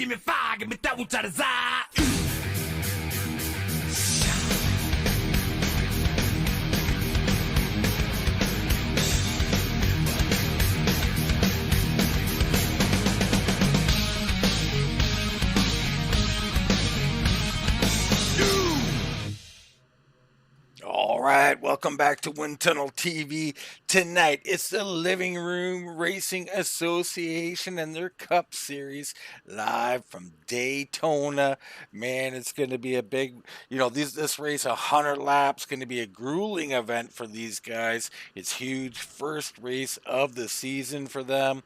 me fire, give me that one to the side. All right, welcome back to Wind Tunnel TV. Tonight, it's the Living Room Racing Association and their Cup Series live from Daytona. Man, it's going to be a big, this race, 100 laps, going to be a grueling event for these guys. It's huge, first race of the season for them.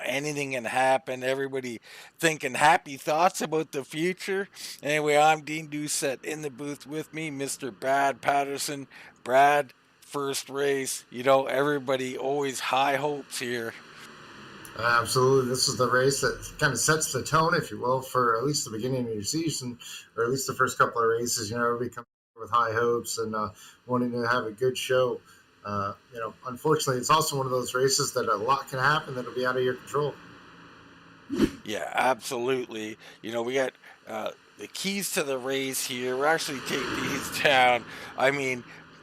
Anything can happen. Everybody thinking happy thoughts about the future. Anyway, I'm Dean Doucette in the booth with me, Mr. Brad Patterson. Brad, first race. Everybody always high hopes here. Absolutely. This is the race that kind of sets the tone, if you will, for at least the beginning of your season, or at least the first couple of races. Everybody comes with high hopes and wanting to have a good show. Unfortunately, it's also one of those races that a lot can happen that'll be out of your control. Yeah, absolutely. We got the keys to the race here. We'll actually take these down.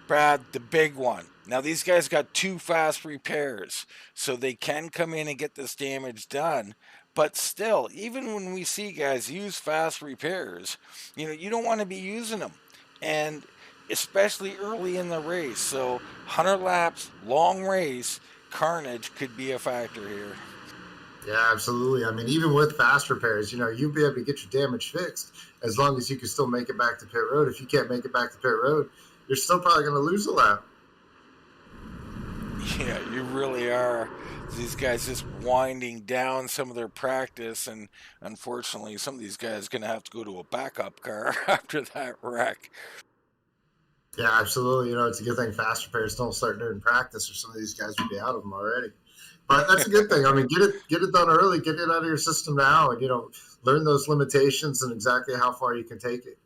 Brad, the big one. Now, these guys got 2 fast repairs, so they can come in and get this damage done. But still, even when we see guys use fast repairs, you don't want to be using them. And especially early in the race. So 100 laps, long race, carnage could be a factor here. Yeah, absolutely. Even with fast repairs, you'll be able to get your damage fixed as long as you can still make it back to pit road. If you can't make it back to pit road, you're still probably going to lose a lap. Yeah, you really are. These guys just winding down some of their practice, and unfortunately, some of these guys are going to have to go to a backup car after that wreck. Yeah, absolutely. It's a good thing fast repairs don't start during practice, or some of these guys would be out of them already. But that's a good thing. Get it done early, get it out of your system now, and learn those limitations and exactly how far you can take it.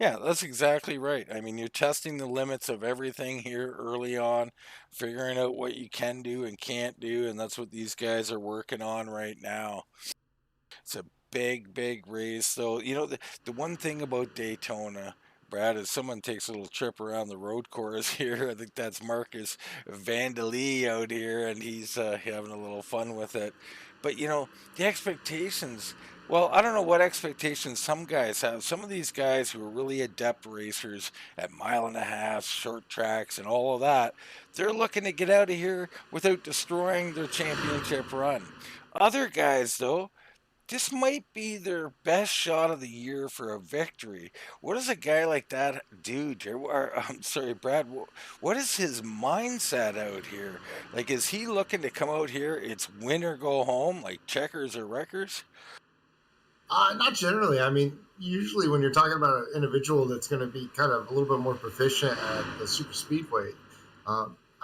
Yeah, that's exactly right. You're testing the limits of everything here early on, figuring out what you can do and can't do, and that's what these guys are working on right now. It's a big, big race. So, the one thing about Daytona, Brad, is someone takes a little trip around the road course here. I think that's Marcus Vandalee out here, and he's having a little fun with it. But, the expectations, well, I don't know what expectations some guys have. Some of these guys who are really adept racers at mile and a half, short tracks, and all of that, they're looking to get out of here without destroying their championship run. Other guys, though, this might be their best shot of the year for a victory. What does a guy like that do? I'm sorry, Brad. What is his mindset out here? Like, is he looking to come out here? It's win or go home, like checkers or wreckers? Not generally. Usually when you're talking about an individual that's going to be kind of a little bit more proficient at the super speedway,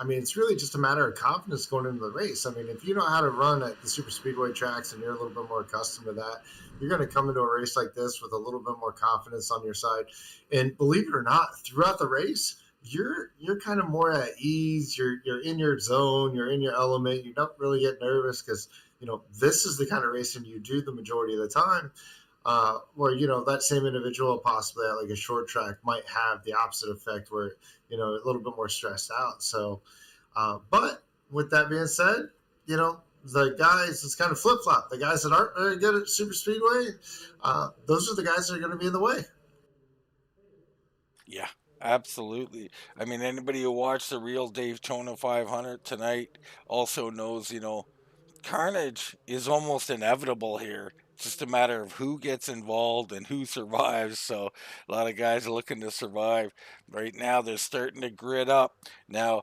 it's really just a matter of confidence going into the race. If you know how to run at the super speedway tracks and you're a little bit more accustomed to that, you're going to come into a race like this with a little bit more confidence on your side. And believe it or not, throughout the race, you're kind of more at ease. You're in your zone. You're in your element. You don't really get nervous because this is the kind of racing you do the majority of the time. Where that same individual possibly at like a short track might have the opposite effect where a little bit more stressed out. So but with that being said, the guys, it's kind of flip-flop. The guys that aren't very good at super speedway, those are the guys that are going to be in the way. Yeah, absolutely. Anybody who watched the real Daytona 500 tonight also knows, carnage is almost inevitable here. It's just a matter of who gets involved and who survives. So a lot of guys are looking to survive. Right now, they're starting to grid up. Now,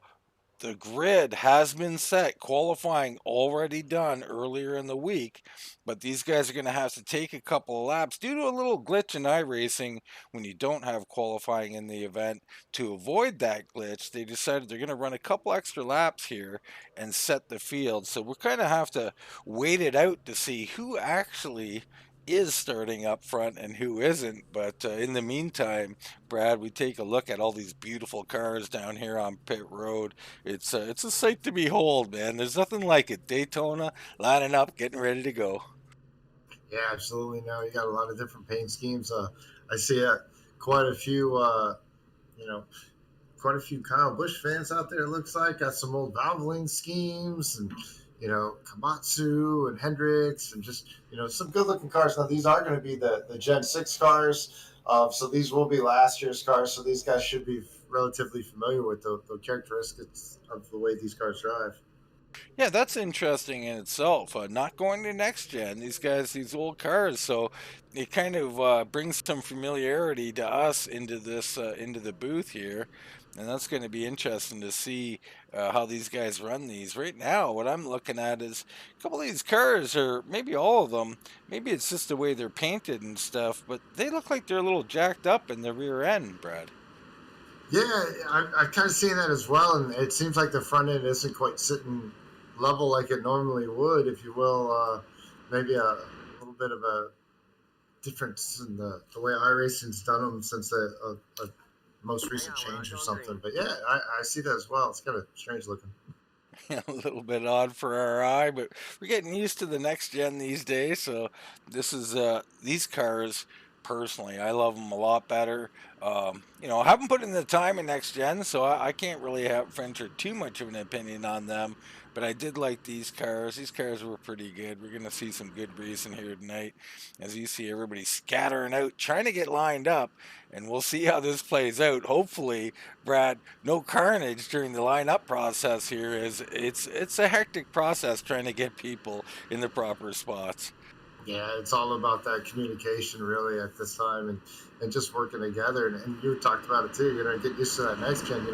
the grid has been set, qualifying already done earlier in the week, but these guys are going to have to take a couple of laps due to a little glitch in iRacing when you don't have qualifying in the event. To avoid that glitch, they decided they're going to run a couple extra laps here and set the field. So we'll kind of have to wait it out to see who actually is starting up front and who isn't. But in the meantime, Brad, we take a look at all these beautiful cars down here on pit road. It's a sight to behold, man. There's nothing like it. Daytona lining up, getting ready to go. Yeah, absolutely. No, you got a lot of different paint schemes. I see quite a few, you know, quite a few Kyle Busch fans out there. It looks like got some old Valvoline schemes and Komatsu and Hendricks and just some good looking cars. Now these are going to be the Gen 6 cars, so these will be last year's cars. So these guys should be relatively familiar with the characteristics of the way these cars drive. Yeah, that's interesting in itself. Not going to next gen, these guys, these old cars, so it kind of brings some familiarity to us into this into the booth here, and that's going to be interesting to see how these guys run these. Right now, what I'm looking at is a couple of these cars, or maybe all of them. Maybe it's just the way they're painted and stuff, but they look like they're a little jacked up in the rear end, Brad. Yeah, I've kind of seen that as well, and it seems like the front end isn't quite sitting level like it normally would, if you will. Maybe little bit of a difference in the way iRacing's done them since a most recent change or something. But yeah, I see that as well. It's kind of strange looking. A little bit odd for our eye, but we're getting used to the next gen these days. So this is these cars personally, I love them a lot better. I haven't put in the time in next gen, so I can't really have venture too much of an opinion on them. But I did like these cars. These cars were pretty good. We're gonna see some good racing here tonight, as you see everybody scattering out, trying to get lined up, and we'll see how this plays out. Hopefully, Brad, no carnage during the lineup process here, is it's a hectic process trying to get people in the proper spots. Yeah, it's all about that communication really at this time and just working together. And you talked about it too. Get used to that next gen.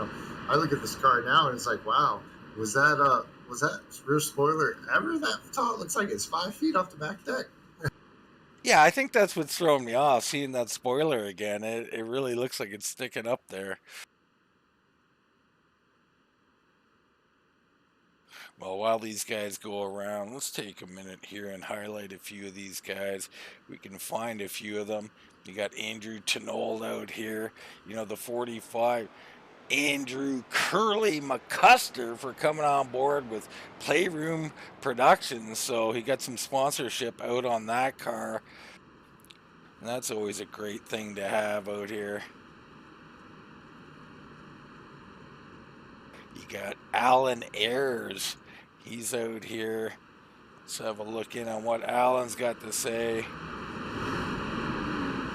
I look at this car now and it's like, wow, was that rear spoiler ever that tall? It looks like it's 5 feet off the back deck. Yeah, I think that's what's throwing me off, seeing that spoiler again. It really looks like it's sticking up there. Well, while these guys go around, let's take a minute here and highlight a few of these guys. We can find a few of them. You got Andrew Tenold out here, the 45. Andrew Curly McCuster for coming on board with Playroom Productions. So he got some sponsorship out on that car. And that's always a great thing to have out here. You got Alan Ayers. He's out here. Let's have a look in on what Alan's got to say.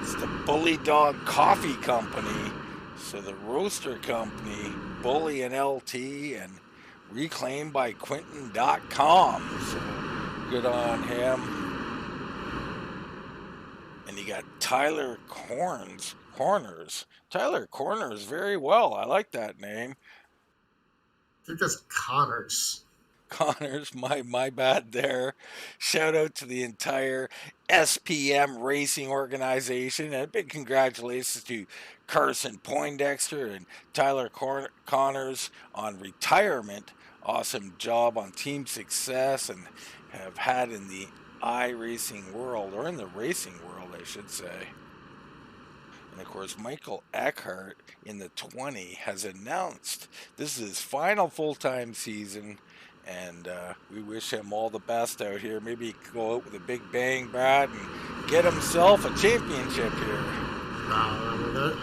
It's the Bully Dog Coffee Company. So the roaster company, Bully and LT, and reclaimed by Quentin.com. So good on him. And you got Tyler Corners. Tyler Corners, very well. I like that name. I think that's Connors. Connors, my bad there. Shout out to the entire SPM racing organization, and a big congratulations to Carson Poindexter and Tyler Connors on retirement. Awesome job on team success, and have had in the iRacing world, or in the racing world, I should say. And of course, Michael Eckhart in the 20 has announced this is his final full time season, and we wish him all the best out here. Maybe he could go out with a big bang, Brad, and get himself a championship here.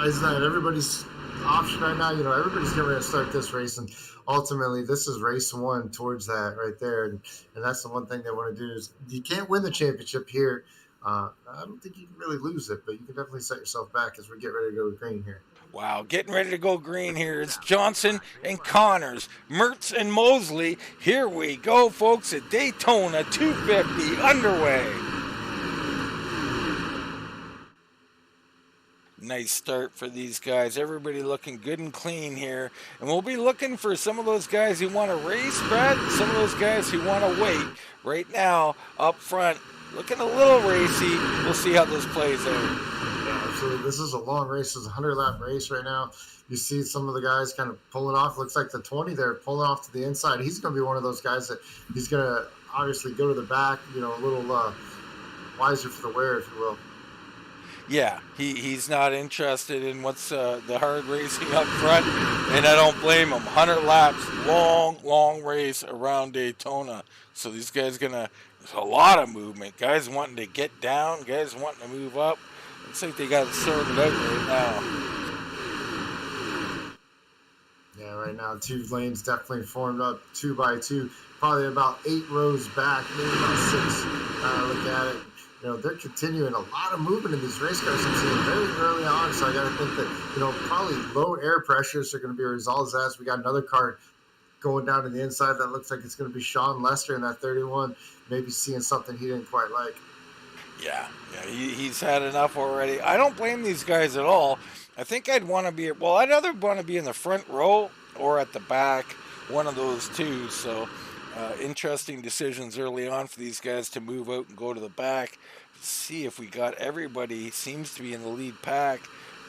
Isn't that everybody's option right now? Everybody's getting ready to start this race, and ultimately, this is race one towards that right there. And that's the one thing they want to do is you can't win the championship here. I don't think you can really lose it, but you can definitely set yourself back as we get ready to go green here. Wow, getting ready to go green here. It's Johnson and Connors, Mertz and Mosley. Here we go, folks, at Daytona 250 underway. Nice start for these guys. Everybody looking good and clean here. And we'll be looking for some of those guys who want to race, Brad, and some of those guys who want to wait. Right now, up front, looking a little racy. We'll see how this plays out. Yeah, absolutely. This is a long race. It's a 100-lap race right now. You see some of the guys kind of pulling off. Looks like the 20 there pulling off to the inside. He's going to be one of those guys that he's going to obviously go to the back, a little wiser for the wear, if you will. Yeah, he's not interested in what's the hard racing up front, and I don't blame him. 100 laps, long race around Daytona. So these guys gonna There's a lot of movement. Guys wanting to get down, guys wanting to move up. Looks like they got it sorted out right now. Yeah, right now, two lanes definitely formed up two by two, probably about 8 rows back, maybe about six. Look at it. They're continuing a lot of movement in these race cars. I'm seeing very early on, so I got to think that, probably low air pressures are going to be a result of that. We got another car going down to the inside that looks like it's going to be Sean Lester in that 31, maybe seeing something he didn't quite like. Yeah, he's had enough already. I don't blame these guys at all. I think I'd want to be, well, I'd either want to be in the front row or at the back, one of those two. So, interesting decisions early on for these guys to move out and go to the back. See if we got everybody seems to be in the lead pack.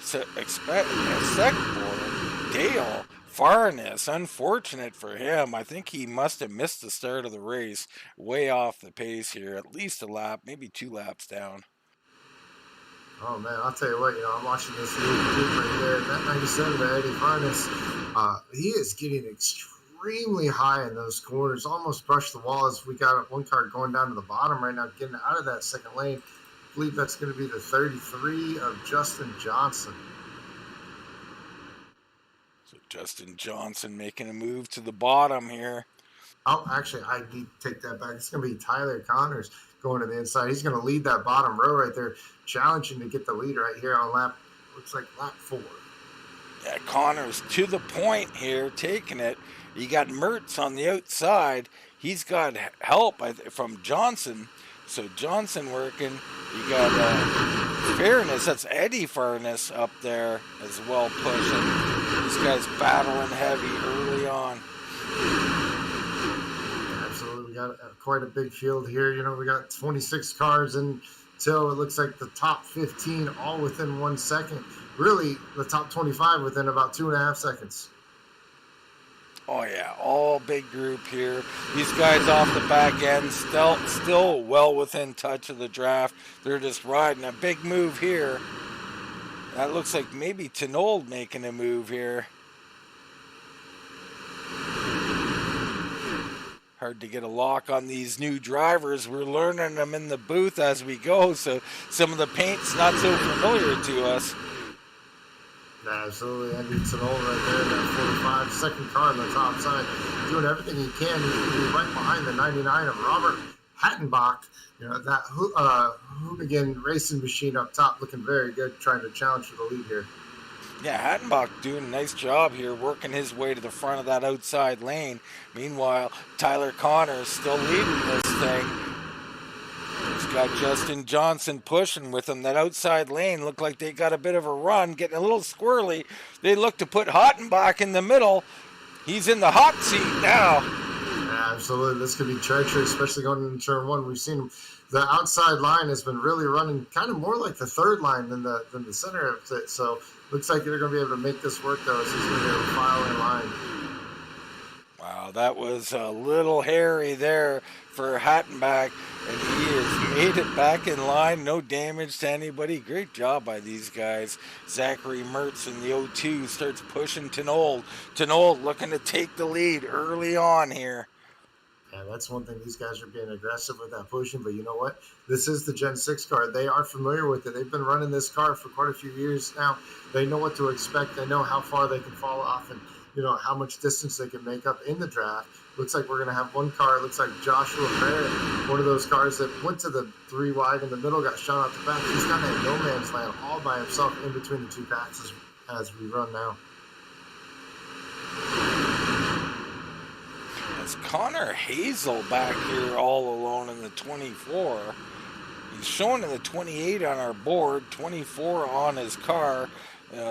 So expect a second for Dale Farness. Unfortunate for him. I think he must have missed the start of the race. Way off the pace here. At least a lap, maybe 2 laps down. Oh man, I'll tell you what, I'm watching this new group right there. That 97 to Eddie Farnes, he is getting extremely high in those corners, almost brushed the wall as we got one car going down to the bottom right now, getting out of that second lane. I believe that's going to be the 33 of Justin Johnson. So Justin Johnson making a move to the bottom here. Oh, actually, I need to take that back. It's going to be Tyler Connors going to the inside. He's going to lead that bottom row right there, challenging to get the lead right here on looks like lap 4. Yeah, Connor's to the point here, taking it. You got Mertz on the outside. He's got help from Johnson. So Johnson working. You got Fairness. That's Eddie Fairness up there as well pushing. These guys battling heavy early on. Absolutely. We got quite a big field here. We got 26 cars until it looks like the top 15 all within 1 second. Really, the top 25 within about 2.5 seconds. Oh yeah, all big group here. These guys off the back end, still well within touch of the draft. They're just riding a big move here. That looks like maybe Tenold making a move here. Hard to get a lock on these new drivers. We're learning them in the booth as we go, so some of the paint's not so familiar to us. Absolutely. Andy Tenold right there, that 45, second car on the top side, doing everything he can. He's going to be right behind the 99 of Robert Hattenbach. That hooligan racing machine up top looking very good, trying to challenge for the lead here. Yeah, Hattenbach doing a nice job here, working his way to the front of that outside lane. Meanwhile, Tyler Connors still leading this thing. He's got Justin Johnson pushing with him. That outside lane looked like they got a bit of a run, getting a little squirrely. They look to put Hattenbach in the middle. He's in the hot seat now. Yeah, absolutely. This could be treacherous, especially going into turn 1. We've seen the outside line has been really running kind of more like the third line than the center of it. So looks like they're going to be able to make this work, though. It's just going to be able to file in line. Wow, that was a little hairy there for Hattenbach, and he has made it back in line. No damage to anybody. Great job by these guys. Zachary Mertz in the 0-2 starts pushing Tenold. Tenold looking to take the lead early on here. Yeah, that's one thing. These guys are being aggressive with that pushing, but you know what? This is the Gen 6 car. They are familiar with it. They've been running this car for quite a few years now. They know what to expect. They know how far they can fall off and how much distance they can make up in the draft. Looks like we're going to have one car. Looks like Joshua Barrett, one of those cars that went to the 3 wide in the middle, got shot out the back. He's kind of in no man's land all by himself in between the two packs as we run now. It's Connor Hazel back here all alone in the 24. He's showing in the 28 on our board, 24 on his car.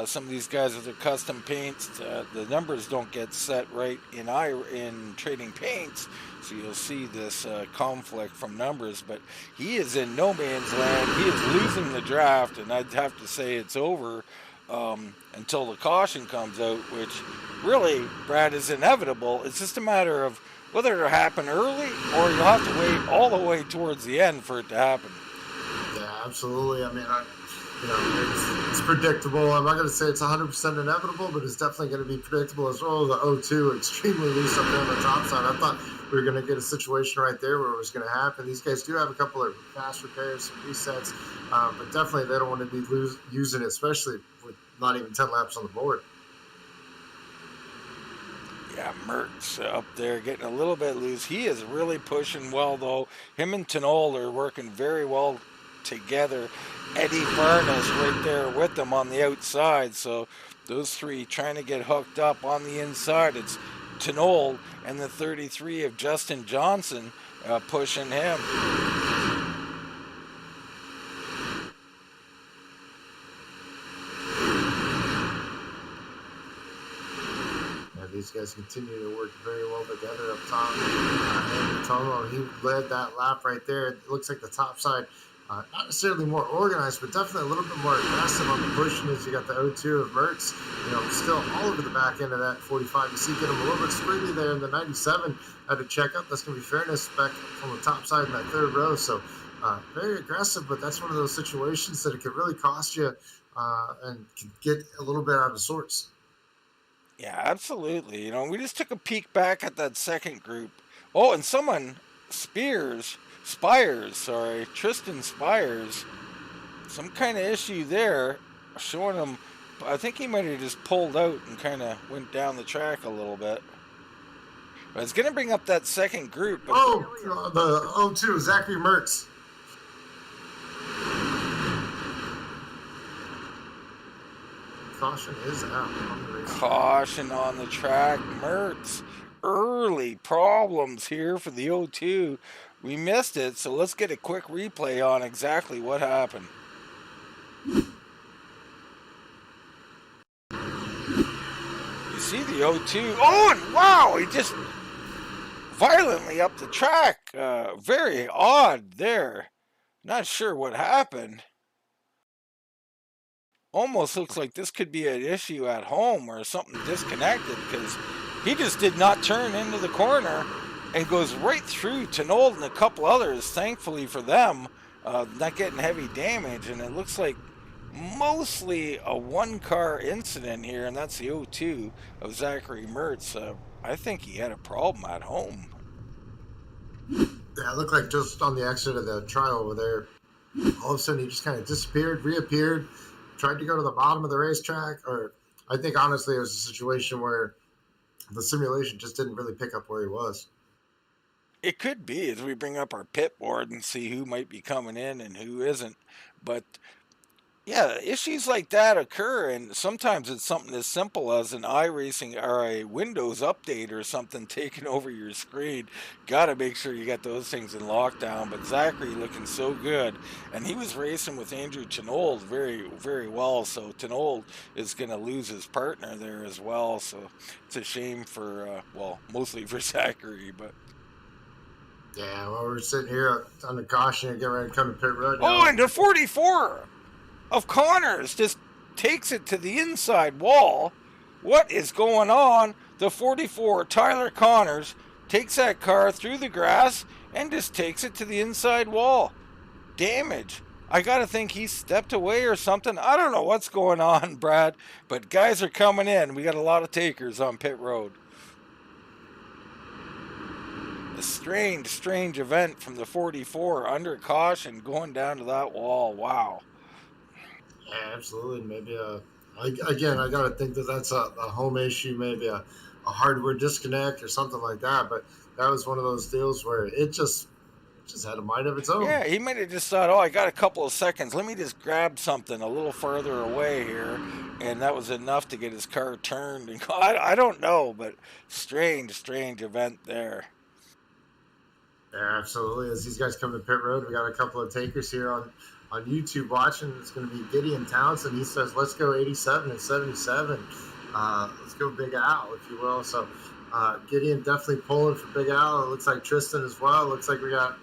Some of these guys with their custom paints, the numbers don't get set right in trading paints, so you'll see this conflict from numbers. But he is in no man's land. He is losing the draft, and I'd have to say it's over until the caution comes out, which really, Brad, is inevitable. It's just a matter of whether it'll happen early or you'll have to wait all the way towards the end for it to happen. Yeah, absolutely. I mean, it's predictable. I'm not going to say it's 100% inevitable, but it's definitely going to be predictable as well. The 0-2 extremely loose up there on the top side. I thought we were going to get a situation right there where it was going to happen. These guys do have a couple of fast repairs, some resets, but definitely they don't want to be using it, especially with not even 10 laps on the board. Yeah, Mertz up there getting a little bit loose. He is really pushing well, though. Him and Tenol are working very well together. Eddie Varnas right there with them on the outside. So those three trying to get hooked up on the inside. It's Tenol and the 33 of Justin Johnson pushing him. These guys continue to work very well together up top. Tomo, he led that lap right there. It looks like the top side, not necessarily more organized, but definitely a little bit more aggressive on the pushing as you got the O2 of Mertz, still all over the back end of that 45. You see, get him a little bit squiggly there in the 97. Had to check up. That's going to be fairness back on the top side in that third row. So very aggressive, but that's one of those situations that it could really cost you and can get a little bit out of sorts. Yeah, absolutely. We just took a peek back at that second group. Oh, and someone, Tristan Spires, some kind of issue there, showing him, I think he might have just pulled out and kind of went down the track a little bit. But it's going to bring up that second group. The O2, Zachary Mertz. Caution is out on the race. Caution on the track. Mertz, early problems here for the O2. We missed it, so let's get a quick replay on exactly what happened. You see the O2. Oh, and wow, he just violently up the track. Very odd there. Not sure what happened. Almost looks like this could be an issue at home or something disconnected, because he just did not turn into the corner and goes right through Tenold and a couple others, thankfully for them, not getting heavy damage. And it looks like mostly a one-car incident here, and that's the O2 of Zachary Mertz. I think he had a problem at home. Yeah, it looked like just on the exit of the trial over there, all of a sudden he just kind of disappeared, reappeared, tried to go to the bottom of the racetrack, or I think honestly it was a situation where the simulation just didn't really pick up where he was. It could be, as we bring up our pit board and see who might be coming in and who isn't. But yeah, issues like that occur, and sometimes it's something as simple as an iRacing or a Windows update or something taking over your screen. Got to make sure you got those things in lockdown. But Zachary looking so good, and he was racing with Andrew Tenold very, very well. So Tenold is going to lose his partner there as well. So it's a shame for, mostly for Zachary, but. Yeah, well, we're sitting here on the caution and getting ready to come to pit road now. Oh, and the 44 of Connors just takes it to the inside wall. What is going on? The 44, Tyler Connors, takes that car through the grass and just takes it to the inside wall. Damage. I gotta think he stepped away or something. I don't know what's going on, Brad, but guys are coming in. We got a lot of takers on pit road. A strange event from the 44 under caution going down to that wall. Wow. Yeah, absolutely. Maybe again, I got to think that that's a home issue, maybe a hardware disconnect or something like that. But that was one of those deals where it just had a mind of its own. Yeah, he might have just thought, oh, I got a couple of seconds. Let me just grab something a little further away here. And that was enough to get his car turned. And I don't know, but strange event there. Yeah, absolutely. As these guys come to pit road, we got a couple of takers here on YouTube watching. It's going to be Gideon Townsend. He says, let's go 87 and 77. Let's go Big Al, if you will. So Gideon definitely pulling for Big Al. It looks like Tristan as well. It looks like we got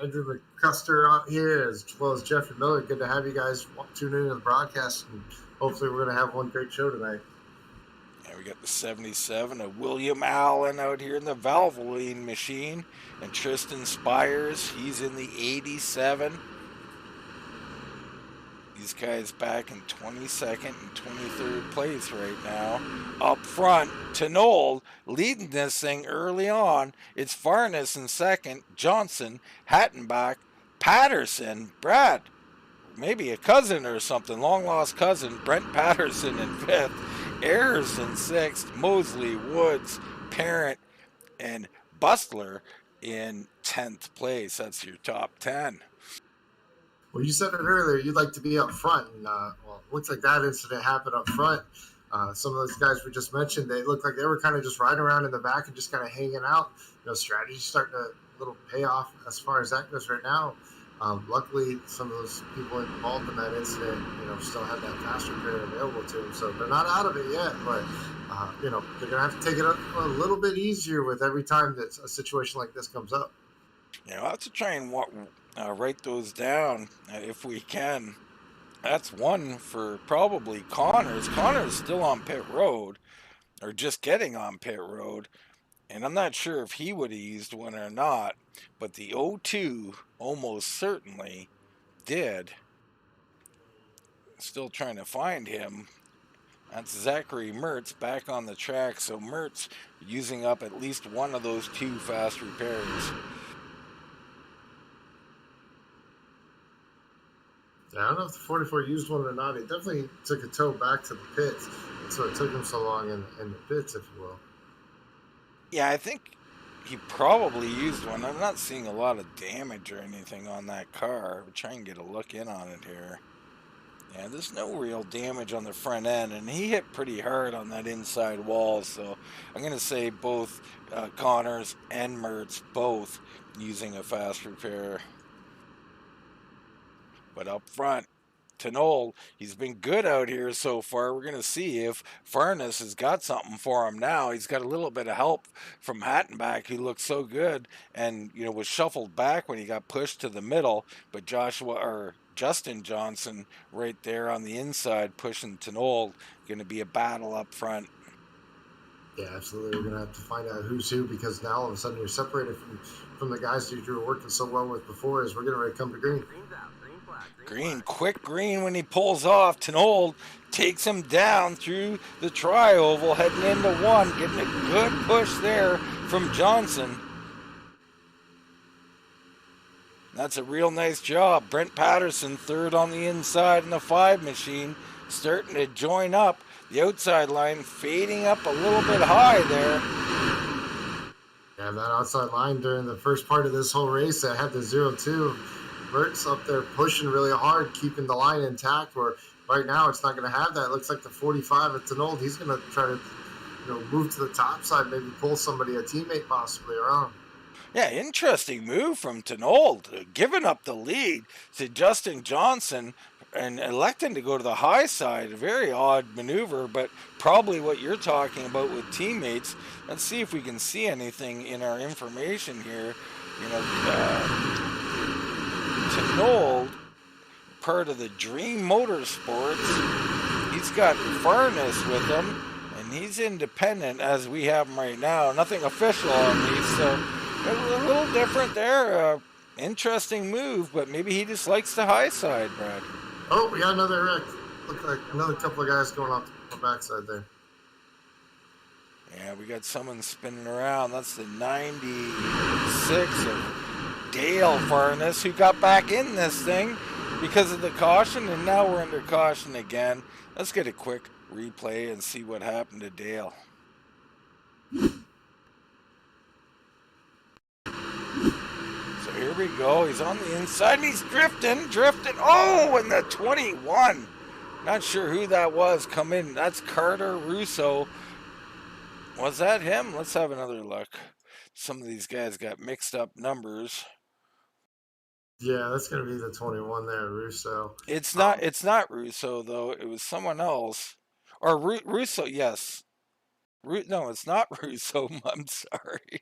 Andrew McCuster out here, as well as Jeffrey Miller. Good to have you guys tune into the broadcast. And hopefully we're going to have one great show tonight. And we got the 77 of William Allen out here in the Valvoline machine. And Tristan Spires, he's in the 87. These guys back in 22nd and 23rd place right now. Up front, Tenold leading this thing early on. It's Farnes in second, Johnson, Hattenbach, Patterson, Brad, maybe a cousin or something, long lost cousin, Brent Patterson in fifth, Ayers in sixth, Mosley, Woods, Parent, and Bustler in 10th place. That's your top 10. Well, you said it earlier. You'd like to be up front, and well, it looks like that incident happened up front. Some of those guys we just mentioned, they looked like they were kind of just riding around in the back and just kind of hanging out. Strategy starting to little pay off as far as that goes right now. Luckily, some of those people involved in that incident, still have that fast repair available to them, so they're not out of it yet. But they're gonna have to take it a little bit easier with every time that a situation like this comes up. I'll have to try and write those down if we can. That's one for probably Connors. Connors still on pit road, or just getting on pit road, and I'm not sure if he would have used one or not, but the O2 almost certainly did. Still trying to find him. That's Zachary Mertz back on the track, so Mertz using up at least one of those two fast repairs. Yeah, I don't know if the 44 used one or not. He definitely took a tow back to the pits. So it took him so long in the pits, if you will. Yeah, I think he probably used one. I'm not seeing a lot of damage or anything on that car. We'll try and get a look in on it here. Yeah, there's no real damage on the front end, and he hit pretty hard on that inside wall, so I'm going to say both Connors and Mertz both using a fast repair. But up front, Tenold, he's been good out here so far. We're going to see if Farnes has got something for him now. He's got a little bit of help from Hattenbach, who looked so good and was shuffled back when he got pushed to the middle. But Justin Johnson right there on the inside pushing Tenold. Going to be a battle up front. Yeah, absolutely. We're going to have to find out who's who, because now all of a sudden you're separated from the guys that you were working so well with before as we're getting ready to come to green. Green, quick green when he pulls off. Tenold takes him down through the tri-oval, heading into one, getting a good push there from Johnson. That's a real nice job. Brent Patterson, third on the inside in the 5 machine, starting to join up. The outside line fading up a little bit high there. Yeah, that outside line during the first part of this whole race that had the 0-2. Mertz up there pushing really hard, keeping the line intact, where right now it's not going to have that. It looks like the 45 at Tenold, he's going to try to move to the top side, maybe pull somebody, a teammate possibly around. Yeah, interesting move from Tenold, giving up the lead to Justin Johnson and electing to go to the high side. A very odd maneuver, but probably what you're talking about with teammates. Let's see if we can see anything in our information here. Tenold, part of the Dream Motorsports. He's got Farnes with him, and he's independent as we have him right now. Nothing official on these, so a little different there. Interesting move, but maybe he just likes the high side, Brad. Oh, we got another wreck. Look like another couple of guys going off the backside there. Yeah, we got someone spinning around. That's the 96 of Dale Farnes, who got back in this thing because of the caution, and now we're under caution again. Let's get a quick replay and see what happened to Dale. So here we go. He's on the inside, and he's drifting. Oh, and the 21. Not sure who that was come in. That's Carter Russo. Was that him? Let's have another look. Some of these guys got mixed up numbers. Yeah, that's going to be the 21 there, Russo. It's not Russo, though. It was someone else. Or Russo, yes. No, it's not Russo. I'm sorry.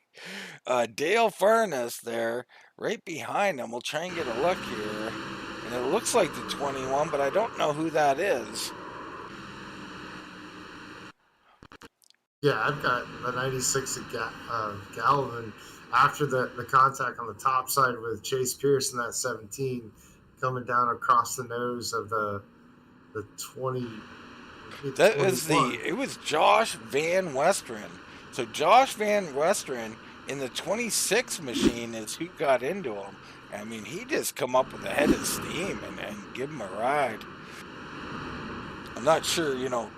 Dale Farnes there, right behind him. We'll try and get a look here. And it looks like the 21, but I don't know who that is. Yeah, I've got the 96 of Galvin after the contact on the top side with Chase Pierce in that 17, coming down across the nose of the 20, maybe the That was 21. it was Josh Van Westeren. So Josh Van Westeren in the 26 machine is who got into him. I mean, he just come up with a head of steam and give him a ride. I'm not sure,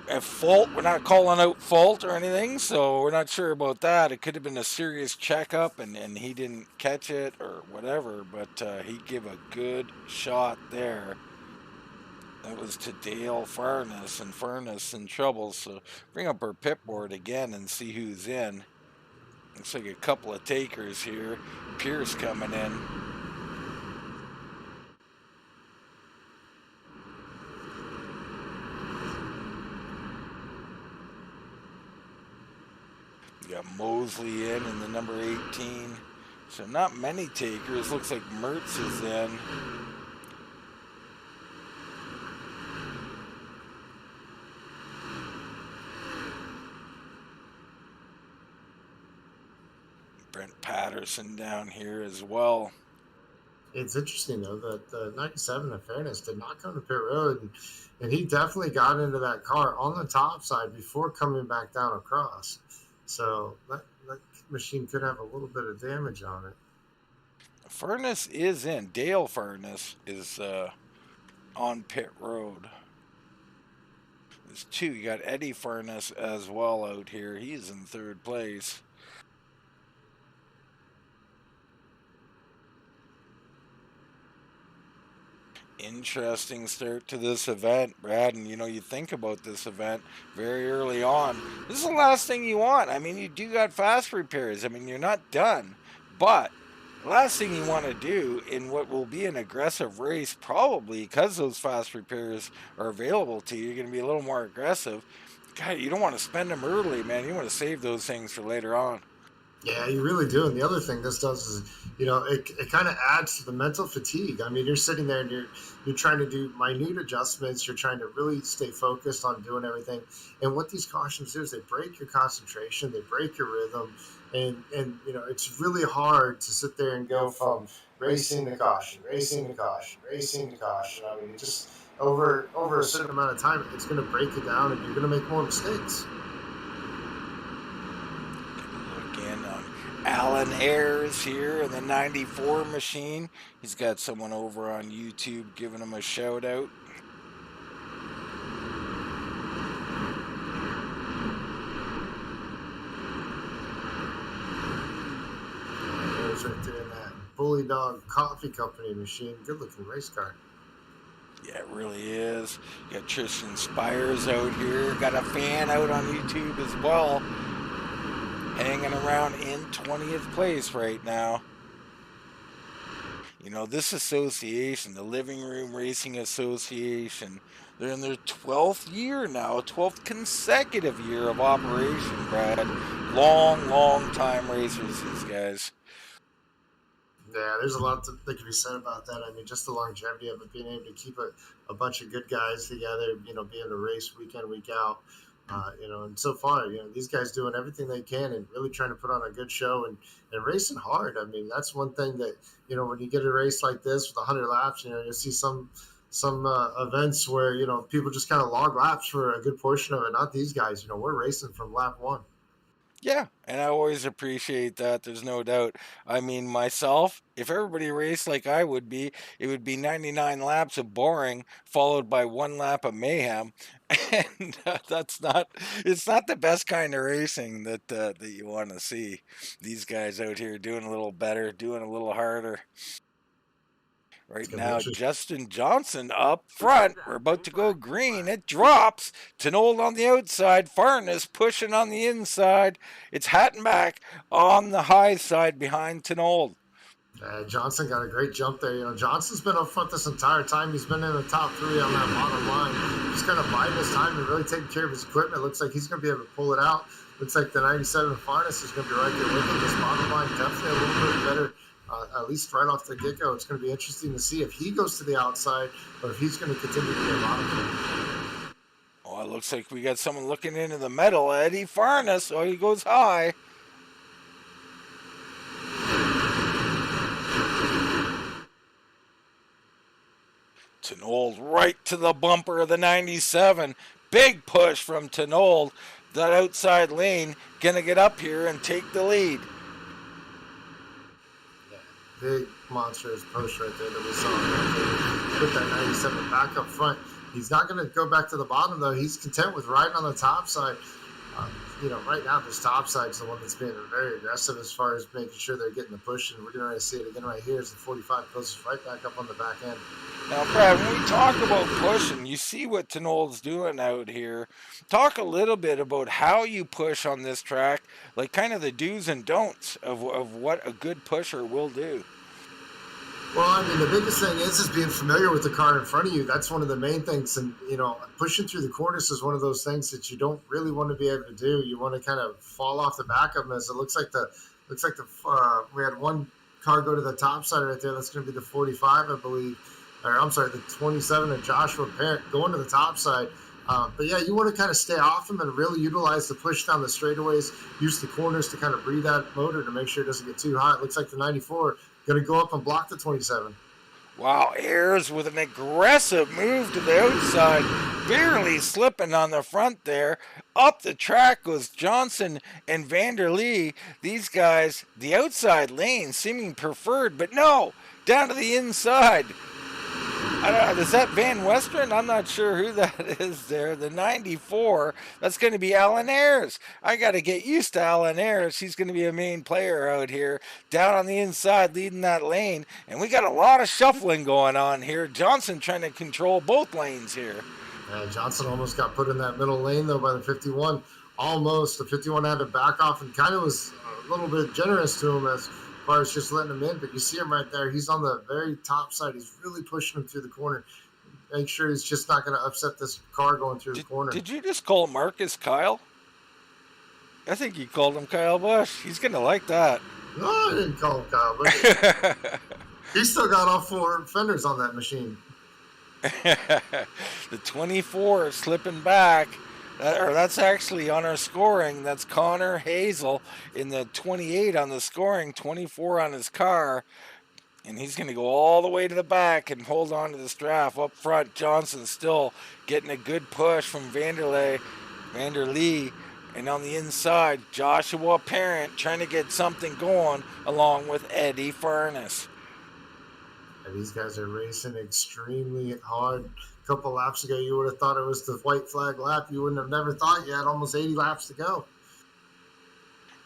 at fault. We're not calling out fault or anything, so we're not sure about that. It could have been a serious checkup and he didn't catch it or whatever, but he gave a good shot there. That was to Dale Furness, and Furness in trouble. So bring up our pit board again and see who's in. Looks like a couple of takers here. Pierce coming in. You got Mosley in the number 18. So not many takers. Looks like Mertz is in. Brent Patterson down here as well. It's interesting though that the 97 in fairness did not come to pit road, and he definitely got into that car on the top side before coming back down across. So that machine could have a little bit of damage on it. Furness is in. Dale Furness is on pit road. There's two. You got Eddie Furness as well out here. He's in third place. Interesting start to this event, Brad. And you think about this event very early on. This is the last thing you want. I mean, you do got fast repairs. I mean, you're not done. But the last thing you want to do in what will be an aggressive race, probably because those fast repairs are available to you, you're going to be a little more aggressive. God, you don't want to spend them early, man. You want to save those things for later on. Yeah, you really do. And the other thing this does is, it kind of adds to the mental fatigue. I mean, you're sitting there and you're trying to do minute adjustments. You're trying to really stay focused on doing everything. And what these cautions do is they break your concentration, they break your rhythm, and it's really hard to sit there and go from racing to caution, racing to caution, racing to caution. I mean, it just over a certain amount of time, it's going to break you down, and you're going to make more mistakes. Look in on Alan Ayers here in the 94 machine. He's got someone over on YouTube giving him a shout out. Ayers right there in that Bully Dog Coffee Company machine. Good looking race car. Yeah, it really is. You got Tristan Spires out here. Got a fan out on YouTube as well. Hanging around in 20th place right now. This association, the Living Room Racing Association, they're in their 12th year now, 12th consecutive year of operation, Brad. Long, long time racers, these guys. Yeah, there's a lot that can be said about that. I mean, just the longevity of it, being able to keep a bunch of good guys together, being a race week in, week out. And so far, these guys doing everything they can and really trying to put on a good show and racing hard. I mean, that's one thing that, when you get a race like this with 100 laps, you'll see some events where, people just kind of log laps for a good portion of it. Not these guys, we're racing from lap one. Yeah, and I always appreciate that. There's no doubt. I mean, myself, if everybody raced like I would be, it would be 99 laps of boring, followed by 1 lap of mayhem, and it's not the best kind of racing that you want to see. These guys out here doing a little better, doing a little harder. It's Right going to be now, interesting. Justin Johnson up front. We're about to go green. It drops. Tanold on the outside. Farnes pushing on the inside. It's Hattenback on the high side behind Tanold. Johnson got a great jump there. Johnson's been up front this entire time. He's been in the top three on that bottom line. He's kind of biding his time and really taking care of his equipment. Looks like he's going to be able to pull it out. Looks like the 97 Farnes is going to be right there with him. This bottom line definitely a little bit better. At least right off the get-go, it's going to be interesting to see if he goes to the outside or if he's going to continue to be a bottom line. Oh, it looks like we got someone looking into the metal. Eddie Farnes. Oh, he goes high. Tanold right to the bumper of the 97. Big push from Tanold. That outside lane gonna get up here and take the lead. Yeah, big monstrous push right there that we saw right there. Put that 97 back up front. He's not going to go back to the bottom though. He's content with riding on the top side. Uh, right now this top side is the one that's being very aggressive as far as making sure they're getting the push, and we're going to see it again right here as the 45 closes right back up on the back end. Now, Brad, when we talk about pushing, you see what Tanold's doing out here. Talk a little bit about how you push on this track, like kind of the do's and don'ts of what a good pusher will do. Well, I mean, the biggest thing is being familiar with the car in front of you. That's one of the main things, and pushing through the corners is one of those things that you don't really want to be able to do. You want to kind of fall off the back of them, as it looks like we had one car go to the top side right there. That's going to be the 45, I believe, or I'm sorry, the 27 of Joshua Parent going to the top side. But yeah, you want to kind of stay off them and really utilize the push down the straightaways, use the corners to kind of breathe that motor to make sure it doesn't get too hot. It looks like the 94 going to go up and block the 27. Wow, Ayers with an aggressive move to the outside, barely slipping on the front there. Up the track goes Johnson and Vanderlee. These guys, the outside lane seeming preferred, but no, down to the inside. I don't know, is that Van Western? I'm not sure who that is there. The 94, that's going to be Alan Ayers. I got to get used to Alan Ayers. He's going to be a main player out here, down on the inside, leading that lane. And we got a lot of shuffling going on here. Johnson trying to control both lanes here. Johnson almost got put in that middle lane, though, by the 51. Almost. The 51 had to back off and kind of was a little bit generous to him as far as just letting him in, but you see him right there. He's on the very top side. He's really pushing him through the corner. Make sure he's just not going to upset this car going through the corner. Did you just call Marcus Kyle? I think you called him Kyle Busch. He's going to like that. No, I didn't call him Kyle Busch. He still got all four fenders on that machine. The 24 slipping back. That's actually on our scoring. That's Connor Hazel in the 28 on the scoring, 24 on his car. And he's going to go all the way to the back and hold on to this draft. Up front, Johnson still getting a good push from Vanderlee. And on the inside, Joshua Parent trying to get something going along with Eddie Furness. And these guys are racing extremely hard. A couple laps ago, you would have thought it was the white flag lap. You wouldn't have never thought you had almost 80 laps to go.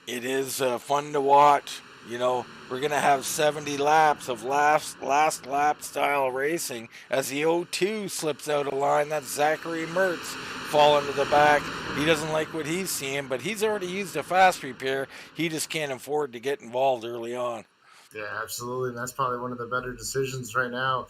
It is fun to watch. We're going to have 70 laps of last lap style racing as the 02 slips out of line. That's Zachary Mertz falling to the back. He doesn't like what he's seeing, but he's already used a fast repair. He just can't afford to get involved early on. Yeah, absolutely. And that's probably one of the better decisions right now.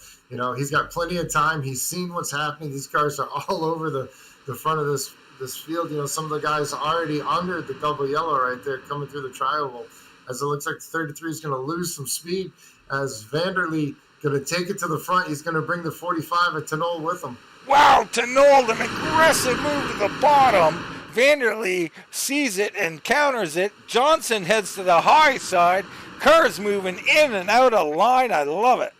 He's got plenty of time. He's seen what's happening. These cars are all over the front of this field. Some of the guys already under the double yellow right there coming through the tri-oval, as it looks like the 33 is going to lose some speed as Vanderlee going to take it to the front. He's going to bring the 45 at Tanold with him. Wow, Tanold, an aggressive move to the bottom. Vanderlee sees it and counters it. Johnson heads to the high side. Cars moving in and out of line. I love it.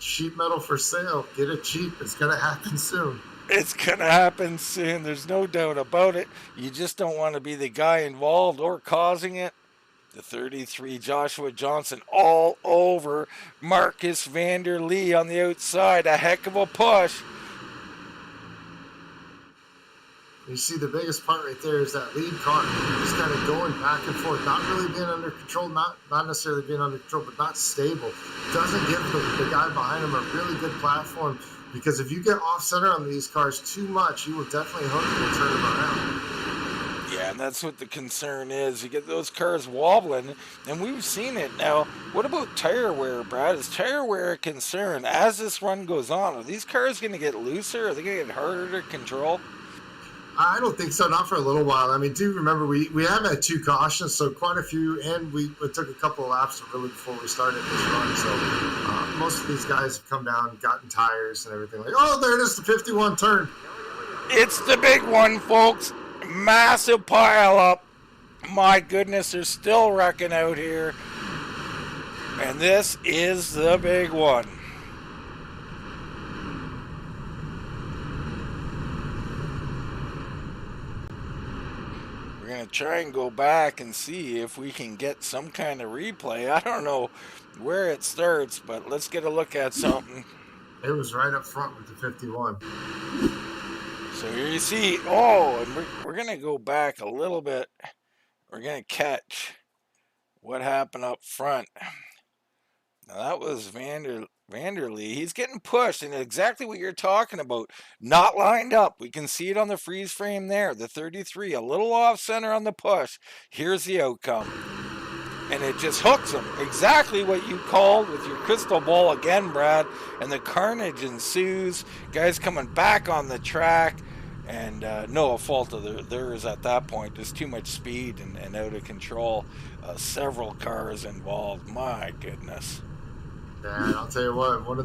Sheet metal for sale. Get it cheap. It's going to happen soon. It's going to happen soon. There's no doubt about it. You just don't want to be the guy involved or causing it. The 33, Joshua Johnson, all over Marcus Vanderlee on the outside. A heck of a push. You see the biggest part right there is that lead car just kind of going back and forth, not really being under control, not necessarily being under control, but not stable. Doesn't give the guy behind him a really good platform, because if you get off center on these cars too much, you will definitely hook them and turn them around. Yeah, and that's what the concern is. You get those cars wobbling, and we've seen it. Now, what about tire wear, Brad? Is tire wear a concern as this run goes on? Are these cars going to get looser? Are they going to get harder to control? I don't think so, not for a little while. I mean, do remember we have had 2 cautions, so quite a few, and it took a couple of laps really before we started this run. So most of these guys have come down, gotten tires and everything. Like, oh, there it is, the 51 turn. It's the big one, folks. Massive pile up. My goodness, they're still wrecking out here. And this is the big one. going to try and go back and see if we can get some kind of replay. I don't know where it starts, but let's get a look at something. It was right up front with the 51. So here you see, oh, and we're going to go back a little bit. We're going to catch what happened up front. Now that was Vanderlee. He's getting pushed, and exactly what you're talking about. Not lined up. We can see it on the freeze frame there. The 33, a little off center on the push. Here's the outcome. And it just hooks him. Exactly what you called with your crystal ball again, Brad. And the carnage ensues. Guys coming back on the track. And no fault of theirs at that point. There's too much speed and out of control. Several cars involved. My goodness. And I'll tell you what, one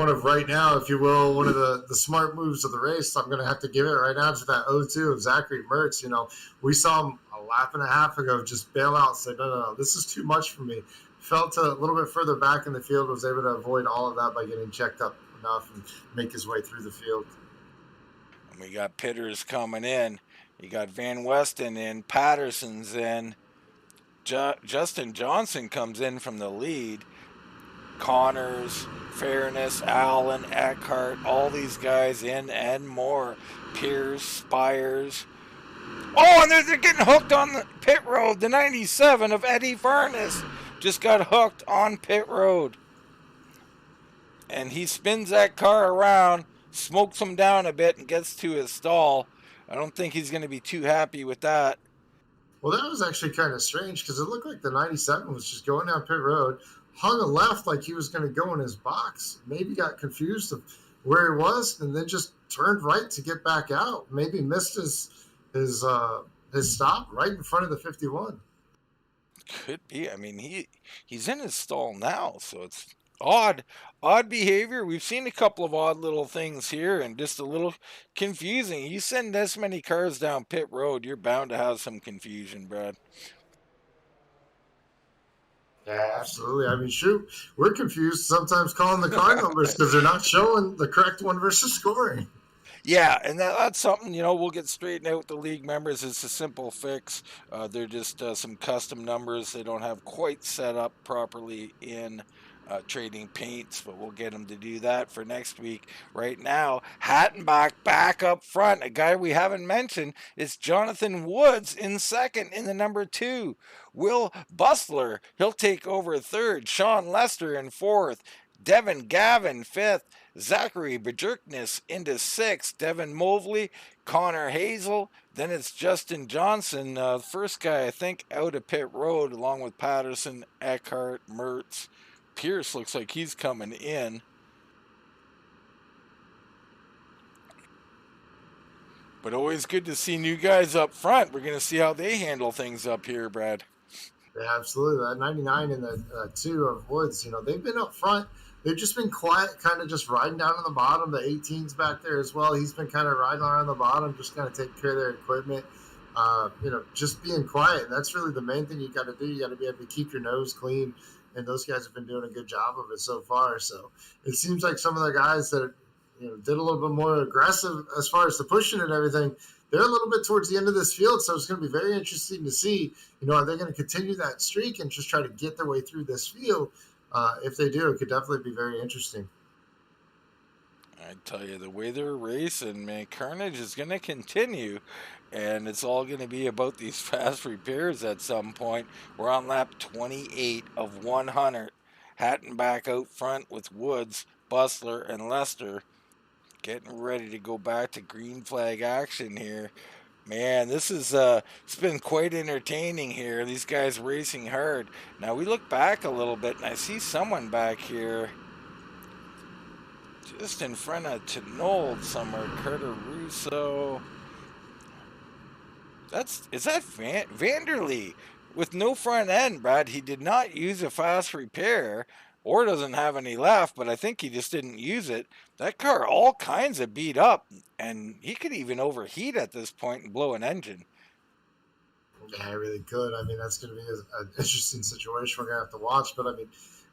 of right now, if you will, one of the smart moves of the race, I'm going to have to give it right now to that O2 of Zachary Mertz. You know, we saw him a lap and a half ago just bail out and say, no, this is too much for me. Fell to a little bit further back in the field, was able to avoid all of that by getting checked up enough and make his way through the field. And we got Pitters coming in. You got Van Westen in, Patterson's in. Justin Johnson comes in from the lead. Connors, Fairness, Allen, Eckhart, all these guys in and more. Pierce, Spires. Oh, and they're getting hooked on the pit road. The 97 of Eddie Furness just got hooked on pit road. And he spins that car around, smokes him down a bit, and gets to his stall. I don't think he's going to be too happy with that. Well, that was actually kind of strange because it looked like the 97 was just going down pit road, hung a left like he was going to go in his box. Maybe got confused of where he was, and then just turned right to get back out. Maybe missed his stop right in front of the 51. Could be. I mean, he's in his stall now, so it's odd behavior. We've seen a couple of odd little things here, and just a little confusing. You send this many cars down pit road, you're bound to have some confusion, Brad. Yeah, absolutely. I mean, shoot, we're confused sometimes calling the car numbers because they're not showing the correct one versus scoring. Yeah, and that's something, we'll get straightened out with the league members. It's a simple fix. They're just some custom numbers they don't have quite set up properly in trading paints, but we'll get them to do that for next week. Right now, Hattenbach back up front. A guy we haven't mentioned is Jonathan Woods in second in the number 2. Will Bustler, he'll take over third. Sean Lester in fourth. Devin Gavin fifth. Zachary Bajirknis into sixth. Devin Mobley, Connor Hazel. Then it's Justin Johnson, first guy I think out of pit road, along with Patterson, Eckhart, Mertz. Pierce looks like he's coming in. But always good to see new guys up front. We're going to see how they handle things up here, Brad. Yeah, absolutely. That 99 and the 2 of Woods, they've been up front. They've just been quiet, kind of just riding down on the bottom. The 18's back there as well. He's been kind of riding around the bottom, just kind of taking care of their equipment. Just being quiet. And that's really the main thing you got to do. You got to be able to keep your nose clean. And those guys have been doing a good job of it so far. So it seems like some of the guys that did a little bit more aggressive as far as the pushing and everything, they're a little bit towards the end of this field. So it's going to be very interesting to see, are they going to continue that streak and just try to get their way through this field? If they do, it could definitely be very interesting. I tell you, the way they're racing, man, carnage is going to continue, and it's all going to be about these fast repairs at some point. We're on lap 28 of 100. Hattenbach out front with Woods, Bustler, and Lester getting ready to go back to green flag action here. Man, this is it's been quite entertaining here. These guys racing hard. Now we look back a little bit, and I see someone back here just in front of Tenold somewhere. Carter Russo. Is that Vanderlee with no front end, Brad? He did not use a fast repair or doesn't have any left, but I think he just didn't use it. That car all kinds of beat up, and he could even overheat at this point and blow an engine. Yeah, I really could. I mean, that's going to be an interesting situation we're going to have to watch. But, I mean,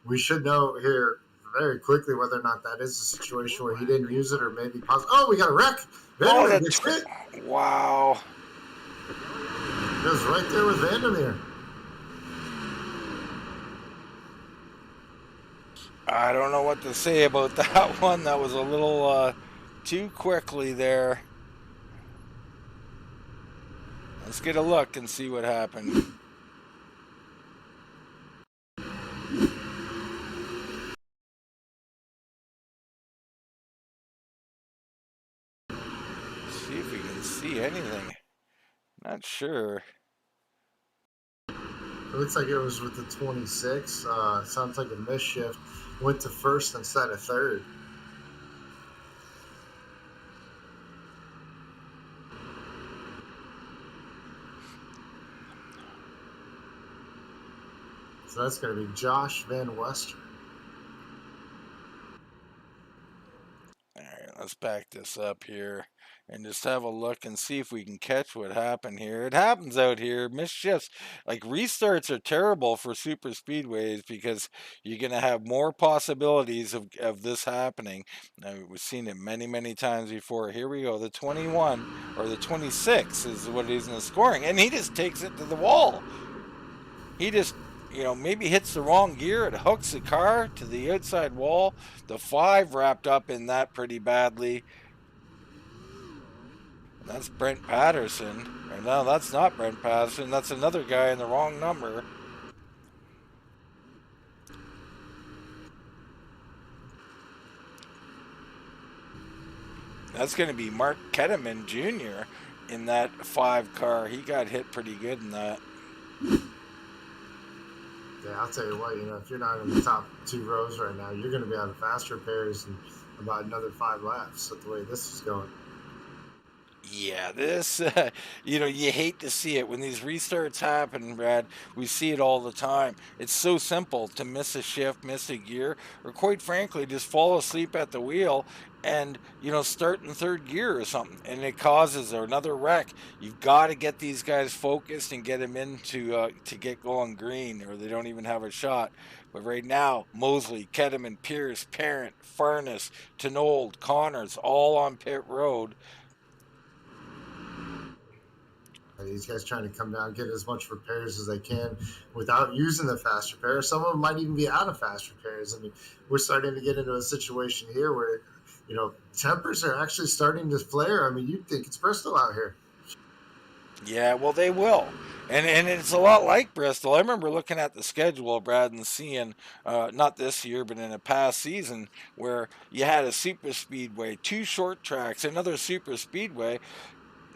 we should know here very quickly whether or not that is a situation where he didn't use it or maybe possibly. Oh, we got a wreck. Wow. It was right there with Vandermeer. I don't know what to say about that one. That was a little too quickly there. Let's get a look and see what happened. See if we can see anything. Not sure. It looks like it was with the 26. Sounds like a misshift. Went to first instead of third. So that's going to be Josh Van Wester. All right, let's back this up here and just have a look and see if we can catch what happened here. It happens out here. Missed shifts. Like restarts are terrible for super speedways because you're going to have more possibilities of this happening. Now, we've seen it many, many times before. Here we go. The 21 or the 26 is what it is in the scoring. And he just takes it to the wall. He just, maybe hits the wrong gear. It hooks the car to the outside wall. The 5 wrapped up in that pretty badly. And that's Brent Patterson. Or no, that's not Brent Patterson. That's another guy in the wrong number. That's going to be Mark Ketteman Jr. in that 5 car. He got hit pretty good in that. Yeah, I'll tell you what, if you're not in the top 2 rows right now, you're going to be out of fast repairs in about another 5 laps with the way this is going. Yeah, this, you hate to see it when these restarts happen, Brad. We see it all the time. It's so simple to miss a shift, miss a gear, or quite frankly, just fall asleep at the wheel and, start in third gear or something, and it causes another wreck. You've got to get these guys focused and get them into to get going green, or they don't even have a shot. But right now, Mosley, Ketteman, Pierce, Parent, Farness, Tenold, Connors, all on pit road. These guys trying to come down, get as much repairs as they can without using the fast repair. Some of them might even be out of fast repairs. I mean, we're starting to get into a situation here where, tempers are actually starting to flare. I mean, you'd think it's Bristol out here. Yeah, well, they will, and it's a lot like Bristol. I remember looking at the schedule, Brad, and seeing not this year, but in a past season where you had a super speedway, 2 short tracks, another super speedway.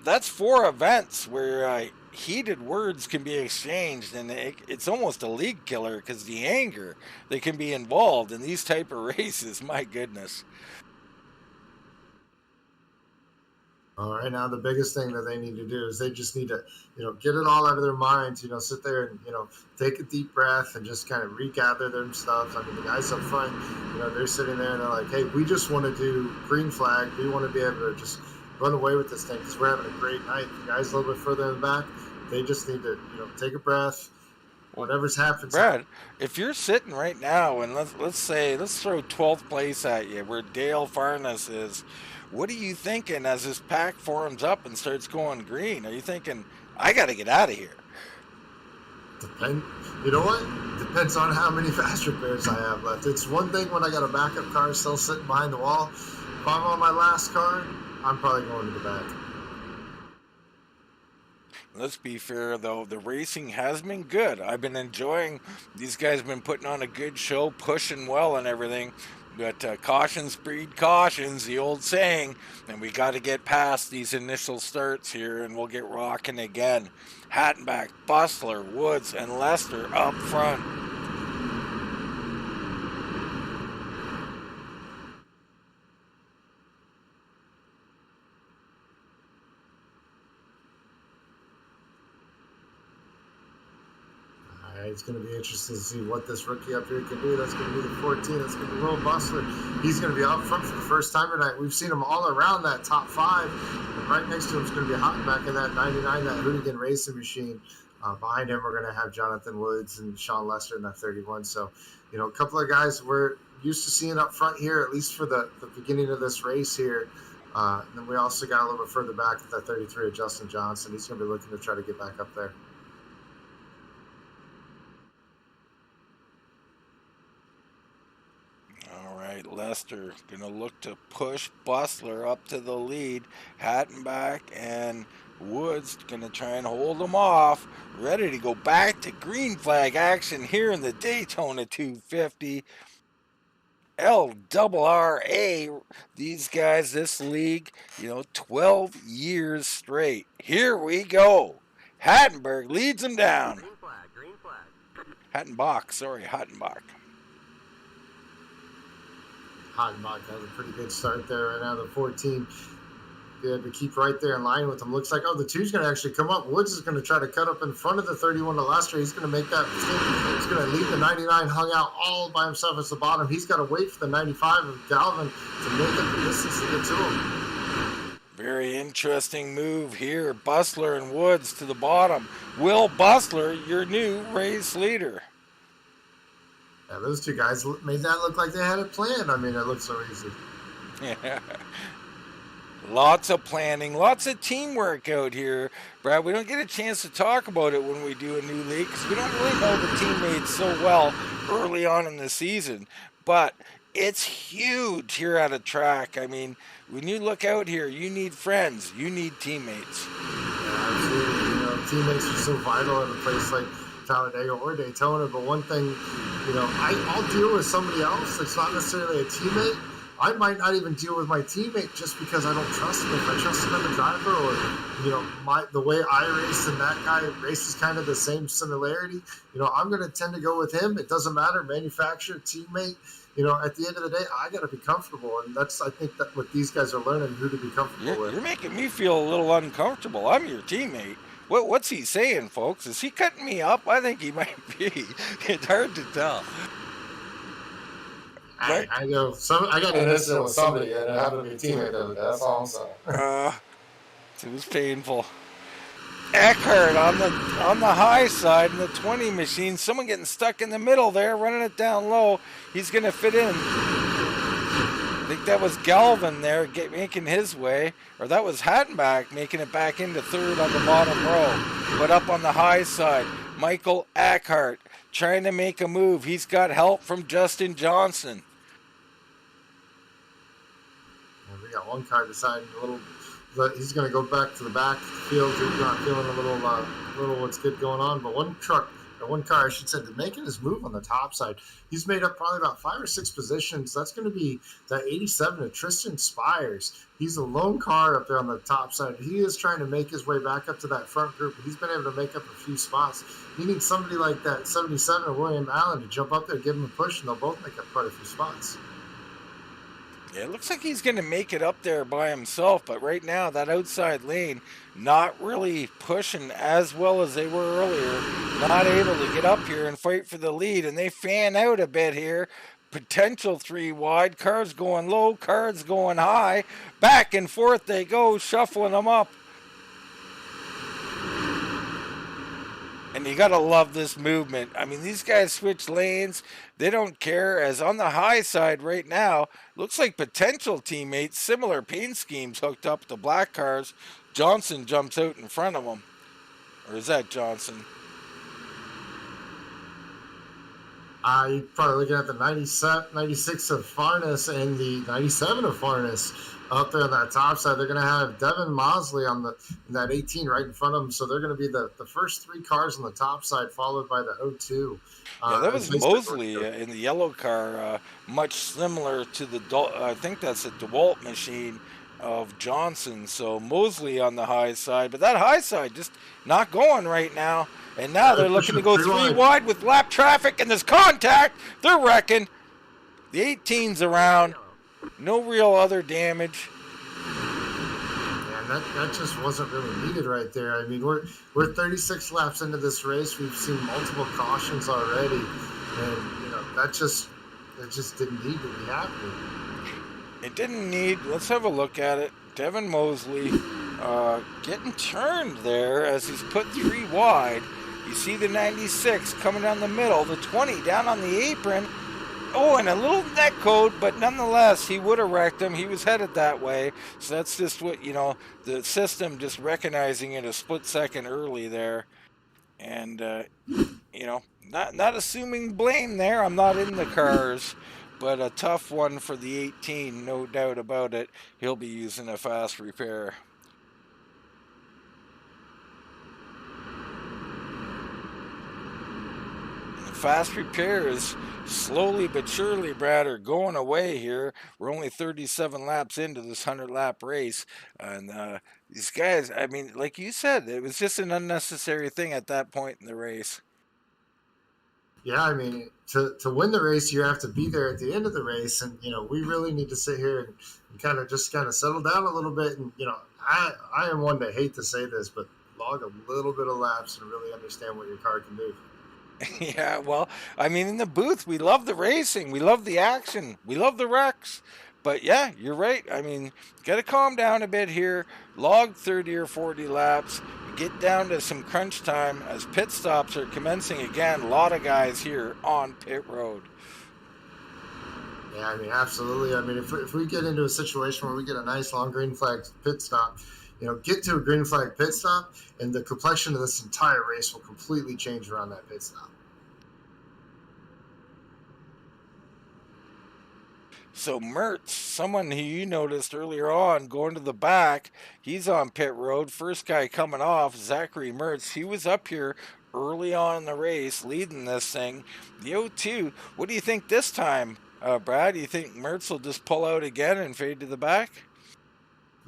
That's 4 events where heated words can be exchanged, and it's almost a league killer because the anger that can be involved in these type of races. My goodness. All right, now the biggest thing that they need to do is they just need to, get it all out of their minds. Sit there and take a deep breath and just kind of regather their stuff. I mean, the guys up front, they're sitting there and they're like, "Hey, we just want to do green flag. We want to be able to just run away with this thing because we're having a great night." The guys a little bit further in the back, they just need to, take a breath. Well, Whatever's happened. Brad, if you're sitting right now and let's throw 12th place at you where Dale Farness is, what are you thinking as this pack forms up and starts going green? Are you thinking I got to get out of here? Depend. You know what? Depends on how many fast repairs I have left. It's one thing when I got a backup car still sitting behind the wall. If I'm on my last car, I'm probably going to the back. Let's be fair though, the racing has been good. I've been enjoying these guys have been putting on a good show, pushing well and everything. But cautions breed cautions, the old saying, and we got to get past these initial starts here, and we'll get rocking again. Hattenback, Bustler, Woods, and Lester up front. All right, it's going to be interesting to see what this rookie up here can do. That's going to be the 14. That's going to be Will Bustler. He's going to be out front for the first time tonight. We've seen him all around that top 5. And right next to him is going to be Hottenback in that 99, that Hoonigan racing machine. Behind him, we're going to have Jonathan Woods and Sean Lester in that 31. So, a couple of guys we're used to seeing up front here, at least for the beginning of this race here. And then we also got a little bit further back at that 33 of Justin Johnson. He's going to be looking to try to get back up there. All right, Lester going to look to push Bustler up to the lead. Hattenbach and Woods going to try and hold him off. Ready to go back to green flag action here in the Daytona 250. LRRA, these guys, this league, 12 years straight. Here we go. Hattenberg leads them down. Green flag. Hattenbach. Hattenbach has a pretty good start there right now. The 14 they had to keep right there in line with him. Looks like, the two's going to actually come up. Woods is going to try to cut up in front of the 31 to Lester. He's going to make that mistake. He's going to leave the 99 hung out all by himself at the bottom. He's got to wait for the 95 of Galvin to make up the distance to get to him. Very interesting move here. Bustler and Woods to the bottom. Will Bustler, your new race leader. Yeah, those two guys made that look like they had it planned. I mean, it looked so easy. Yeah. Lots of planning, lots of teamwork out here. Brad, we don't get a chance to talk about it when we do a new league because we don't really know the teammates so well early on in the season. But it's huge here at a track. I mean, when you look out here, you need friends, you need teammates. Yeah, absolutely. Teammates are so vital at a place like Talladega or Daytona. But one thing, I'll deal with somebody else that's not necessarily a teammate. I might not even deal with my teammate just because I don't trust him. If I trust him as a driver, or the way I race and that guy races kind of the same similarity, I'm going to tend to go with him. It doesn't matter, manufacturer, teammate. At the end of the day, I got to be comfortable, and that's I think that what these guys are learning who to be comfortable with. You're making me feel a little uncomfortable. I'm your teammate. What's he saying, folks? Is he cutting me up? I think he might be. It's hard to tell. Right? I know. I got an incident with somebody, and it happened to be a teammate the other day. That's all I'm saying. It was painful. Eckhart on the high side in the 20 machine. Someone getting stuck in the middle there, running it down low. He's going to fit in. I think that was Galvin there making his way, or that was Hattenbach making it back into third on the bottom row. But up on the high side, Michael Eckhart trying to make a move. He's got help from Justin Johnson. And we got one car deciding he's going to go back to the back field. He's not feeling a little what's good going on. But one car, I should say, making his move on the top side. He's made up probably about 5 or 6 positions. That's going to be that 87 of Tristan Spires. He's a lone car up there on the top side. He is trying to make his way back up to that front group. He's been able to make up a few spots. He needs somebody like that 77 of William Allen to jump up there, give him a push, and they'll both make up quite a few spots. Yeah, it looks like he's going to make it up there by himself, but right now that outside lane not really pushing as well as they were earlier. Not able to get up here and fight for the lead, and they fan out a bit here. Potential 3 wide, cars going low, cars going high. Back and forth they go, shuffling them up. And you got to love this movement. I mean, these guys switch lanes. They don't care. As on the high side right now, looks like potential teammates, similar paint schemes hooked up to black cars. Johnson jumps out in front of them. Or is that Johnson? You're probably looking at the 96 of Farness and the 97 of Farness up there on that top side. They're going to have Devin Mosley in that 18 right in front of them. So they're going to be the first 3 cars on the top side, followed by the 02. Yeah, that was Mosley in the yellow car, much similar to I think that's a DeWalt machine of Johnson. So Mosley on the high side, but that high side just not going right now. And now they're looking to go 3 wide with lap traffic, and there's contact. They're wrecking. The 18's around. No real other damage. Yeah, that just wasn't really needed right there. I mean, we're 36 laps into this race. We've seen multiple cautions already, and it just didn't need to be happening. It didn't need. Let's have a look at it. Devin Mosley getting turned there as he's put 3 wide. You see the 96 coming down the middle, the 20 down on the apron. Oh, and a little net code, but nonetheless, he would have wrecked him. He was headed that way. So that's just what, the system just recognizing it a split second early there. And, not assuming blame there. I'm not in the cars, but a tough one for the 18, no doubt about it. He'll be using a fast repair. And the fast repairs, slowly but surely, Brad, are going away here. We're only 37 laps into this 100-lap race. And these guys, I mean, like you said, it was just an unnecessary thing at that point in the race. Yeah, I mean, to win the race, you have to be there at the end of the race, and we really need to sit here and kind of settle down a little bit. And I am one to hate to say this, but log a little bit of laps and really understand what your car can do. Yeah, well, I mean, in the booth, we love the racing, we love the action, we love the wrecks. But yeah, you're right. I mean, got to calm down a bit here. Log 30 or 40 laps. Get down to some crunch time as pit stops are commencing again. A lot of guys here on pit road. Yeah, I mean, absolutely. I mean, if we get into a situation where we get a nice long green flag pit stop, get to a green flag pit stop, and the complexion of this entire race will completely change around that pit stop. So Mertz, someone who you noticed earlier on going to the back, he's on pit road. First guy coming off, Zachary Mertz. He was up here early on in the race, leading this thing. The O2, what do you think this time, Brad? Do you think Mertz will just pull out again and fade to the back?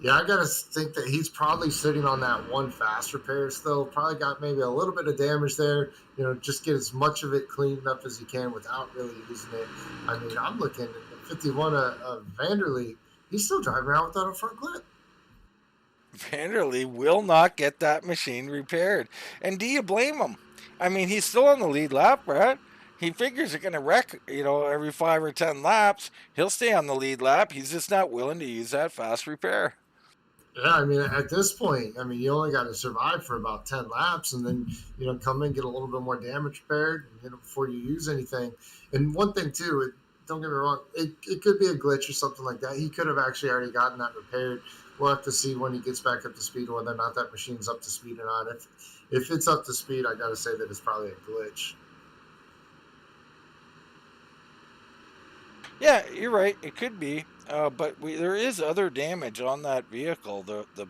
Yeah, I gotta think that he's probably sitting on that one fast repair still. Probably got maybe a little bit of damage there. Just get as much of it cleaned up as you can without really using it. I mean, I'm looking at 51 of Vanderlee. He's still driving around without a front clip. Vanderlee will not get that machine repaired. And do you blame him? I mean, he's still on the lead lap, right? He figures it's going to wreck, every 5 or 10 laps. He'll stay on the lead lap. He's just not willing to use that fast repair. Yeah, I mean, at this point, I mean, you only got to survive for about 10 laps and then, come in, get a little bit more damage repaired, before you use anything. And one thing, too, don't get me wrong, it could be a glitch or something like that. He could have actually already gotten that repaired. We'll have to see when he gets back up to speed whether or not that machine's up to speed or not. If it's up to speed, I got to say that it's probably a glitch. Yeah, you're right. It could be. But there is other damage on that vehicle. The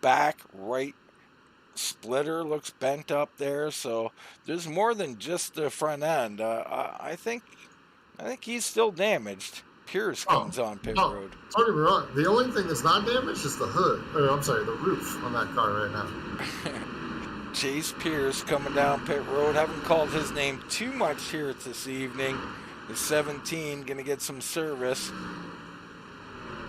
back right splitter looks bent up there, so there's more than just the front end. I think he's still damaged. Pierce Oh, comes on pit no, road. don't get me wrong. The only thing that's not damaged is the hood, or I'm sorry, the roof on that car right now. Chase Pierce coming down pit road. Haven't called his name too much here this evening. The 17 gonna get some service.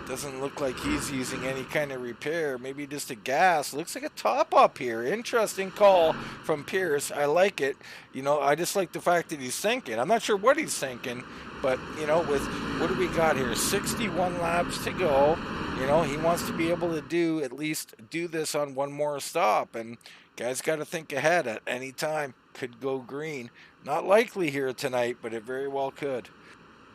Doesn't look like he's using any kind of repair. Maybe just a gas. Looks like a top up here. Interesting call from Pierce. I like it. I just like the fact that he's thinking. I'm not sure what he's thinking, but with what do we got here? 61 laps to go. He wants to be able to at least do this on one more stop, and guys got to think ahead at any time. Could go green. Not likely here tonight, but it very well could.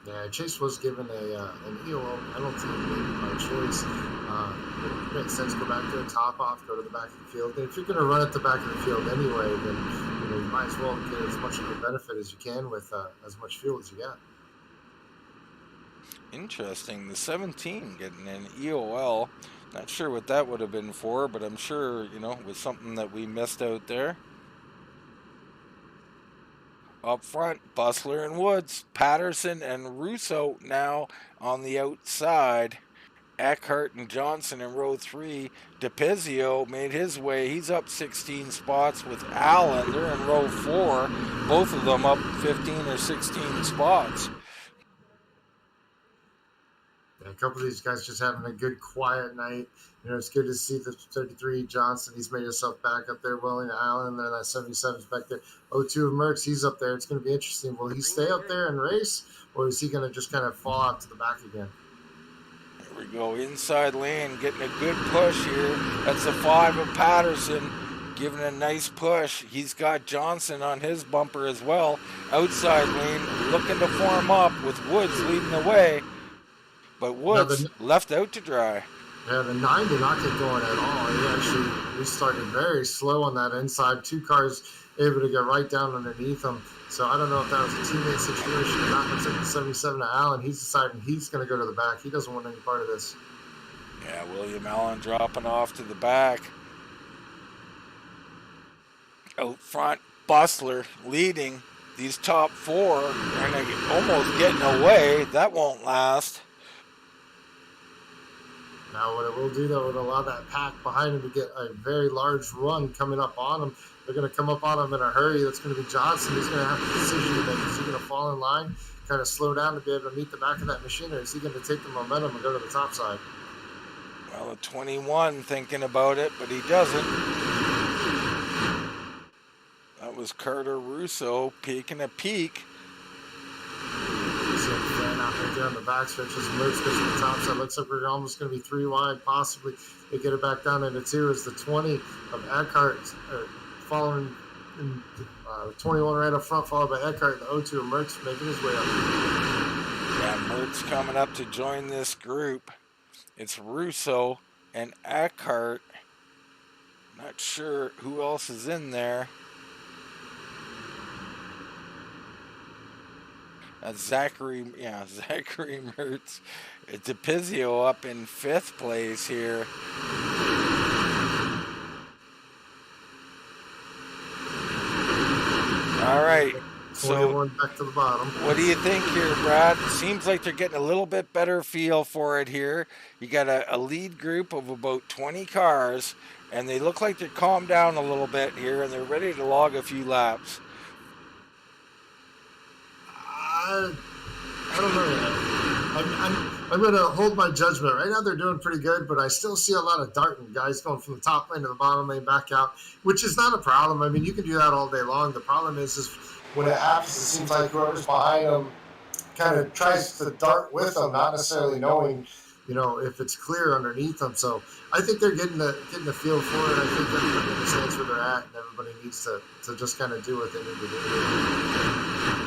Yeah, Chase was given an EOL penalty maybe by choice. It makes sense. Go back to the top off, go to the back of the field. And if you're going to run at the back of the field anyway, then you might as well get as much of a benefit as you can with as much fuel as you got. Interesting. The 17 getting an EOL. Not sure what that would have been for, but I'm sure, it was something that we missed out there. Up front, Bustler and Woods, Patterson and Russo now on the outside. Eckhart and Johnson in row 3. DePizio made his way. He's up 16 spots with Allen. They're in row 4. Both of them up 15 or 16 spots. Yeah, a couple of these guys just having a good quiet night. It's good to see the 33 Johnson. He's made himself back up there. Willing Allen, then that 77's back there. O2 of Merckx, he's up there. It's going to be interesting. Will he stay up there and race, or is he going to just kind of fall out to the back again? Here we go. Inside lane, getting a good push here. That's the 5 of Patterson. giving a nice push. He's got Johnson on his bumper as well. Outside lane, looking to form up with Woods leading the way, but Now Woods left out to dry. the 9 did not get going at all. He actually restarted very slow on that inside. Two cars able to get right down underneath him. So I don't know if that was a teammate situation or not. Looks like the 77 to Allen. He's deciding he's going to go to the back. He doesn't want any part of this. Yeah, William Allen dropping off to the back. Out front, Bustler leading these top four and almost getting away. That won't last. Now, what it will do, though, it will allow that pack behind him to get a very large run coming up on him. They're going to come up on him in a hurry. That's going to be Johnson. He's going to have a decision to make. Is he going to fall in line, kind of slow down to be able to meet the back of that machine, or is he going to take the momentum and go to the top side? Well, a 21 thinking about it, but he doesn't. That was Carter Russo peeking a peak. Out right there on the back stretch as Mertz gets to the top side. Looks like we're almost going to be 3 wide, possibly. They get it back down into 2 as the 20 of Eckhart following in 21 right up front, followed by Eckhart. The 02 of Mertz making his way up. Yeah, Mertz coming up to join this group. It's Russo and Eckhart. Not sure who else is in there. Zachary Mertz. DePizio up in 5th place here. All right. So back to the bottom. What do you think here, Brad? Seems like they're getting a little bit better feel for it here. You got a lead group of about 20 cars, and they look like they're calmed down a little bit here, and they're ready to log a few laps. I don't know. I'm going to hold my judgment. Right now they're doing pretty good, but I still see a lot of darting guys going from the top lane to the bottom lane back out, which is not a problem. I mean, you can do that all day long. The problem is when it happens, it seems like whoever's behind them kind of tries to dart with them, not necessarily knowing, if it's clear underneath them. So I think they're getting the feel for it. I think everybody understands where they're at, and everybody needs to just kind of do what they need to do.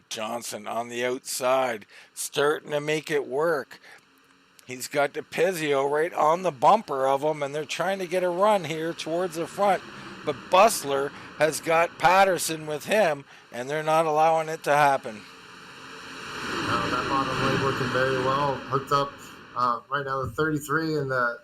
Johnson on the outside, starting to make it work. He's got DePizio right on the bumper of him, and they're trying to get a run here towards the front. But Bustler has got Patterson with him, and they're not allowing it to happen. Now that bottom lane working very well, hooked up right now the 33 and the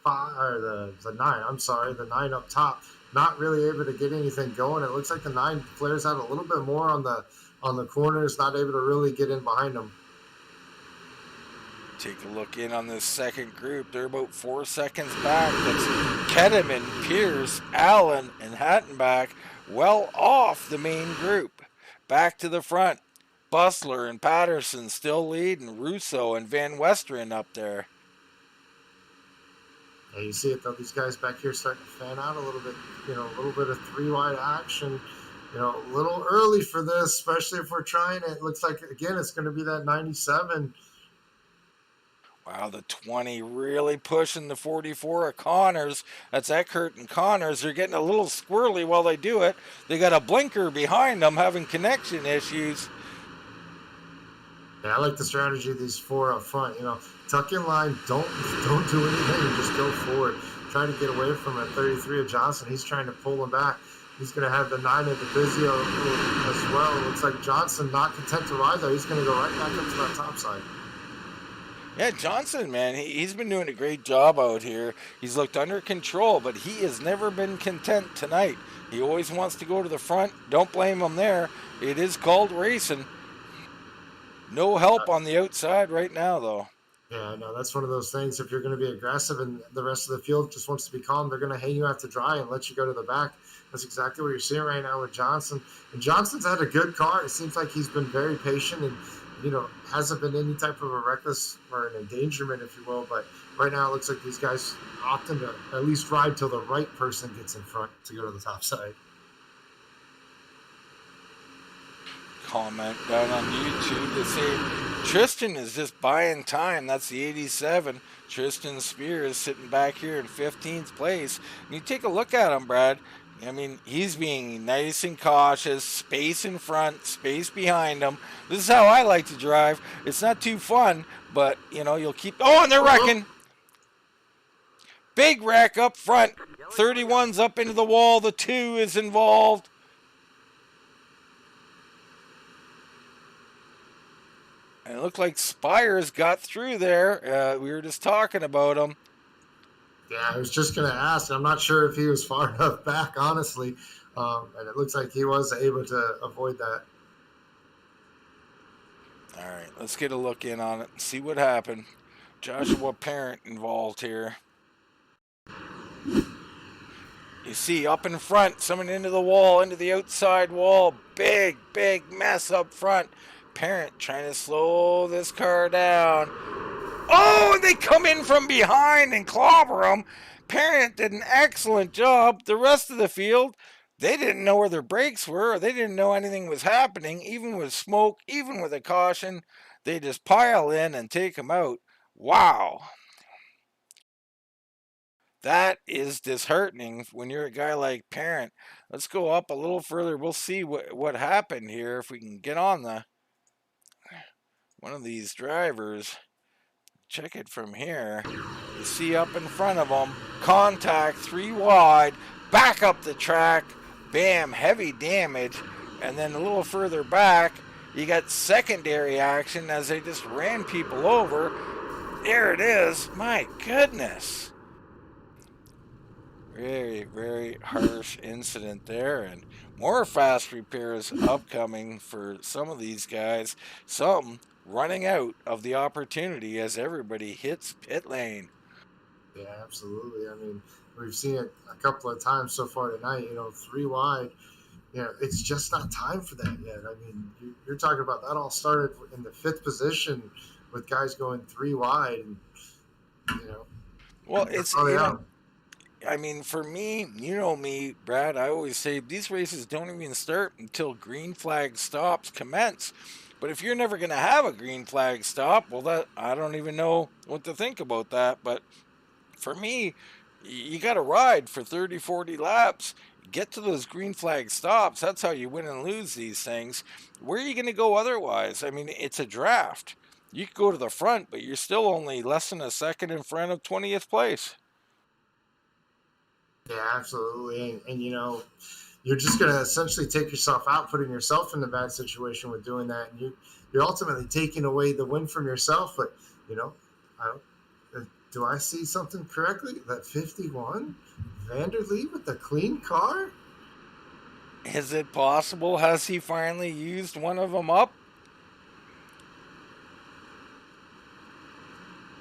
5 or the 9. I'm sorry, the 9 up top. Not really able to get anything going. It looks like the 9 flares out a little bit more on the corners, not able to really get in behind them. Take a look in on this second group. They're about 4 seconds back. That's Kedeman, Pierce, Allen, and Hattenbach well off the main group. Back to the front. Bustler and Patterson still leading. Russo and Van Westeren up there. Yeah, you see it though. These guys back here starting to fan out a little bit. A little bit of 3 wide action. A little early for this, especially if we're trying it. It looks like again it's going to be that 97. Wow, the 20 really pushing the 44 of Connors. That's Eckhart and Connors. They're getting a little squirrely while they do it. They got a blinker behind them having connection issues. Yeah, I like the strategy of these 4 up front. Tuck in line, don't do anything, just go forward. Trying to get away from it. 33 of Johnson, he's trying to pull him back. He's going to have the 9 of DePizio as well. It looks like Johnson not content to ride though. He's going to go right back up to that top side. Yeah, Johnson, man, he's been doing a great job out here. He's looked under control, but he has never been content tonight. He always wants to go to the front. Don't blame him there. It is called racing. No help on the outside right now, though. Yeah, no, that's one of those things. If you're going to be aggressive and the rest of the field just wants to be calm, they're going to hang you out to dry and let you go to the back. That's exactly what you're seeing right now with Johnson. And Johnson's had a good car. It seems like he's been very patient and, hasn't been any type of a reckless or an endangerment, if you will. But right now it looks like these guys opting to at least ride till the right person gets in front to go to the top side. Comment down on YouTube to say Tristan is just buying time. That's the 87. Tristan Spears sitting back here in 15th place. And you take a look at him, Brad. I mean, he's being nice and cautious, space in front, space behind him. This is how I like to drive. It's not too fun, but, you'll keep. Oh, and they're Oh, wrecking. Big wreck up front. Yellow flag out. 31's up into the wall. The 2 is involved. And it looked like Spires got through there. We were just talking about him. yeah, I was just going to ask. I'm not sure if he was far enough back, honestly. And it looks like he was able to avoid that. All right, let's get a look in on it and see what happened. Joshua Parent involved here. You see up in front, someone into the wall, into the outside wall. Big, big mess up front. Parent trying to slow this car down. Oh, they come in from behind and clobber him. Parent did an excellent job. The rest of the field, they didn't know where their brakes were. They didn't know anything was happening, even with smoke, even with a caution. They just pile in and take him out. Wow. That is disheartening when you're a guy like Parent. Let's go up a little further. We'll see what happened here if we can get on one of these drivers. Check it from here. You see up in front of them, contact 3 wide, back up the track, bam, heavy damage. And then a little further back, you got secondary action as they just ran people over. There it is. My goodness. Very, very harsh incident there, and more fast repairs upcoming for some of these guys. Some running out of the opportunity as everybody hits pit lane. Yeah, absolutely. I mean, we've seen it a couple of times so far tonight. 3 wide. It's just not time for that yet. I mean, you're talking about that all started in the 5th position with guys going 3 wide, and Well, they're it's probably out. I mean, for me, you know me, Brad. I always say these races don't even start until green flag stops commence. But if you're never going to have a green flag stop, well, that I don't even know what to think about that. But for me, you got to ride for 30, 40 laps. Get to those green flag stops. That's how you win and lose these things. Where are you going to go otherwise? I mean, it's a draft. You could go to the front, but you're still only less than a second in front of 20th place. Yeah, absolutely. And you're just going to essentially take yourself out, putting yourself in a bad situation with doing that. And you're ultimately taking away the win from yourself. But, I don't, do I see something correctly? That 51 Vanderlee with the clean car? Is it possible? Has he finally used one of them up?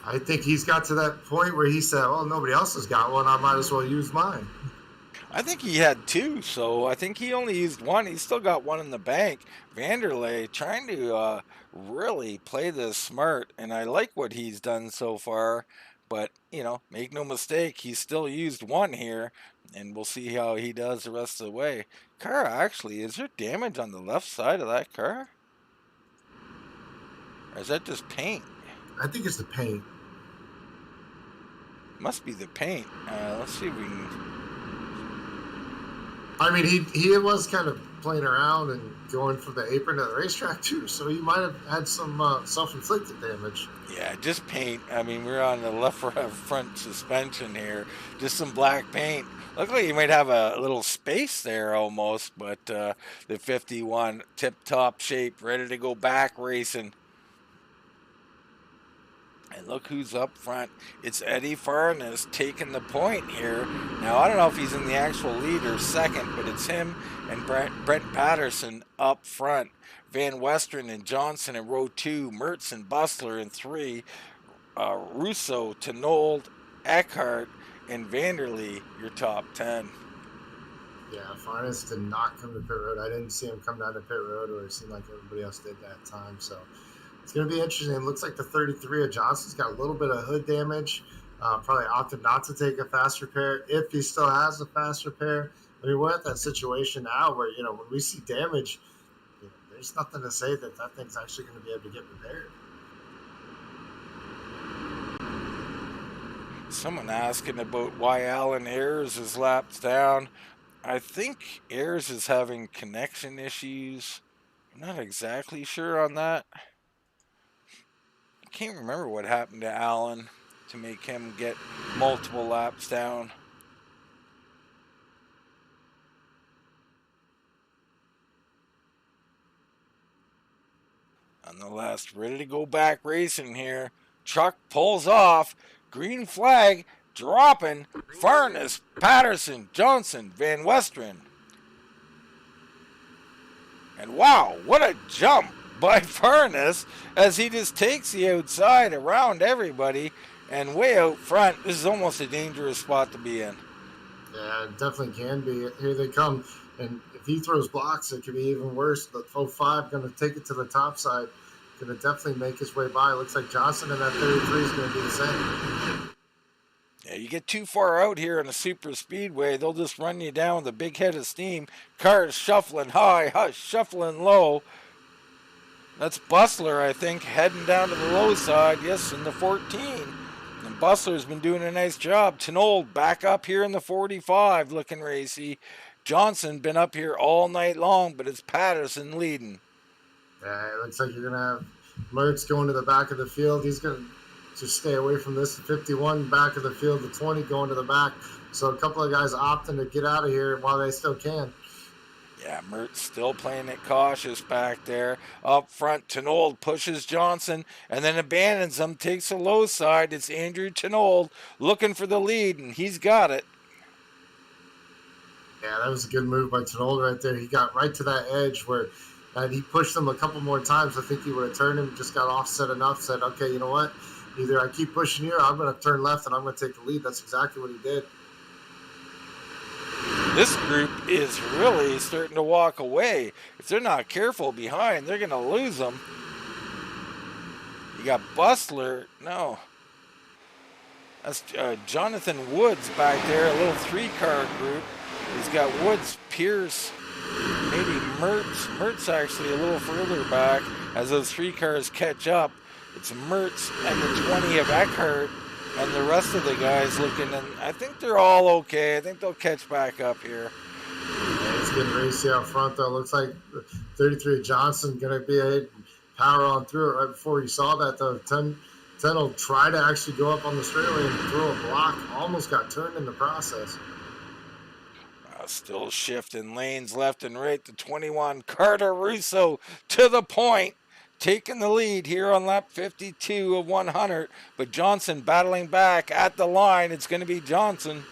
I think he's got to that point where he said, well, nobody else has got one. I might as well use mine. I think he had two, so I think he only used one. He's still got one in the bank. Vanderlei trying to really play this smart, and I like what he's done so far. But, make no mistake, he's still used one here, and we'll see how he does the rest of the way. Car, actually, is there damage on the left side of that car? Or is that just paint? I think it's the paint. Must be the paint. Let's see if we can. I mean, he was kind of playing around and going from the apron to the racetrack too, so he might have had some self-inflicted damage. Yeah, just paint. I mean, we're on the left front suspension here. Just some black paint. Looks like you might have a little space there almost, but the 51 tip-top shape, ready to go back racing. And look who's up front. It's Eddie Farnes taking the point here. Now, I don't know if he's in the actual lead or second, but it's him and Brent Patterson up front. Van Western and Johnson in row 2. Mertz and Bustler in 3. Russo, Tenold, Eckhart, and Vanderlee, your top 10. Yeah, Farnes did not come to pit road. I didn't see him come down to pit road, or it seemed like everybody else did that time. So it's going to be interesting. It looks like the 33 of Johnson's got a little bit of hood damage. Probably opted not to take a fast repair if he still has a fast repair. I mean, we're at that situation now where, when we see damage, there's nothing to say that thing's actually going to be able to get repaired. Someone asking about why Alan Ayres is lapped down. I think Ayres is having connection issues. I'm not exactly sure on that. I can't remember what happened to Alan to make him get multiple laps down. On the last, ready to go back racing here. Truck pulls off. Green flag dropping. Farness, Patterson, Johnson, Van Westeren. And wow, what a jump by Furness as he just takes the outside around everybody and way out front. This is almost a dangerous spot to be in. Yeah, it definitely can be. Here they come. And if he throws blocks, it could be even worse. The 05 going to take it to the top side. Going to definitely make his way by. Looks like Johnson in that 33 is going to do the same. Yeah, you get too far out here in a super speedway, they'll just run you down with a big head of steam. Cars shuffling high, shuffling low. That's Bustler, I think, heading down to the low side. Yes, in the 14. And Bustler's been doing a nice job. Tenold back up here in the 45, looking racy. Johnson been up here all night long, but it's Patterson leading. Yeah, it looks like you're going to have Mertz going to the back of the field. He's going to just stay away from this. The 51 back of the field, the 20 going to the back. So a couple of guys opting to get out of here while they still can. Yeah, Mertz still playing it cautious back there. Up front, Tenold pushes Johnson and then abandons him, takes the low side. It's Andrew Tenold looking for the lead, and he's got it. Yeah, that was a good move by Tenold right there. He got right to that edge where and he pushed him a couple more times. I think he would have turned him, just got offset enough, said, okay, you know what? Either I keep pushing here or I'm going to turn left and I'm going to take the lead. That's exactly what he did. This group is really starting to walk away. If they're not careful behind, they're going to lose them. You got Bustler. No. That's Jonathan Woods back there, a little three-car group. He's got Woods, Pierce, maybe Mertz. Mertz actually a little further back as those three cars catch up. It's Mertz and the 20 of Eckhart and the rest of the guys looking, and I think they're all okay. I think they'll catch back up here. Yeah, it's getting racy out front, though. Looks like 33 of Johnson going to be a power on through it right before you saw that, though. 10 will try to actually go up on the straightaway and throw a block. Almost got turned in the process. Still shifting lanes left and right. The 21, Carter Russo to the point, taking the lead here on lap 52 of 100. But Johnson battling back at the line. It's going to be Johnson.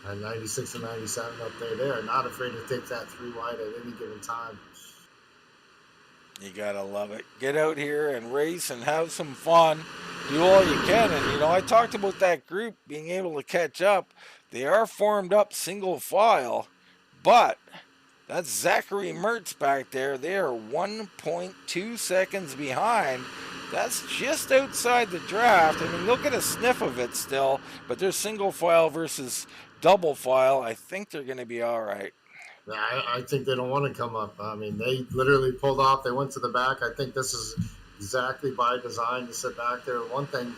And 96 and 97 up there. They are not afraid to take that 3 wide at any given time. You gotta love it. Get out here and race and have some fun. Do all you can. And, you know, I talked about that group being able to catch up. They are formed up single file, but that's Zachary Mertz back there. They are 1.2 seconds behind. That's just outside the draft. I mean, they'll get a sniff of it still, but they're single file versus double file. I think they're going to be all right. I think they don't want to come up. I mean, they literally pulled off. They went to the back. I think this is exactly by design to sit back there. One thing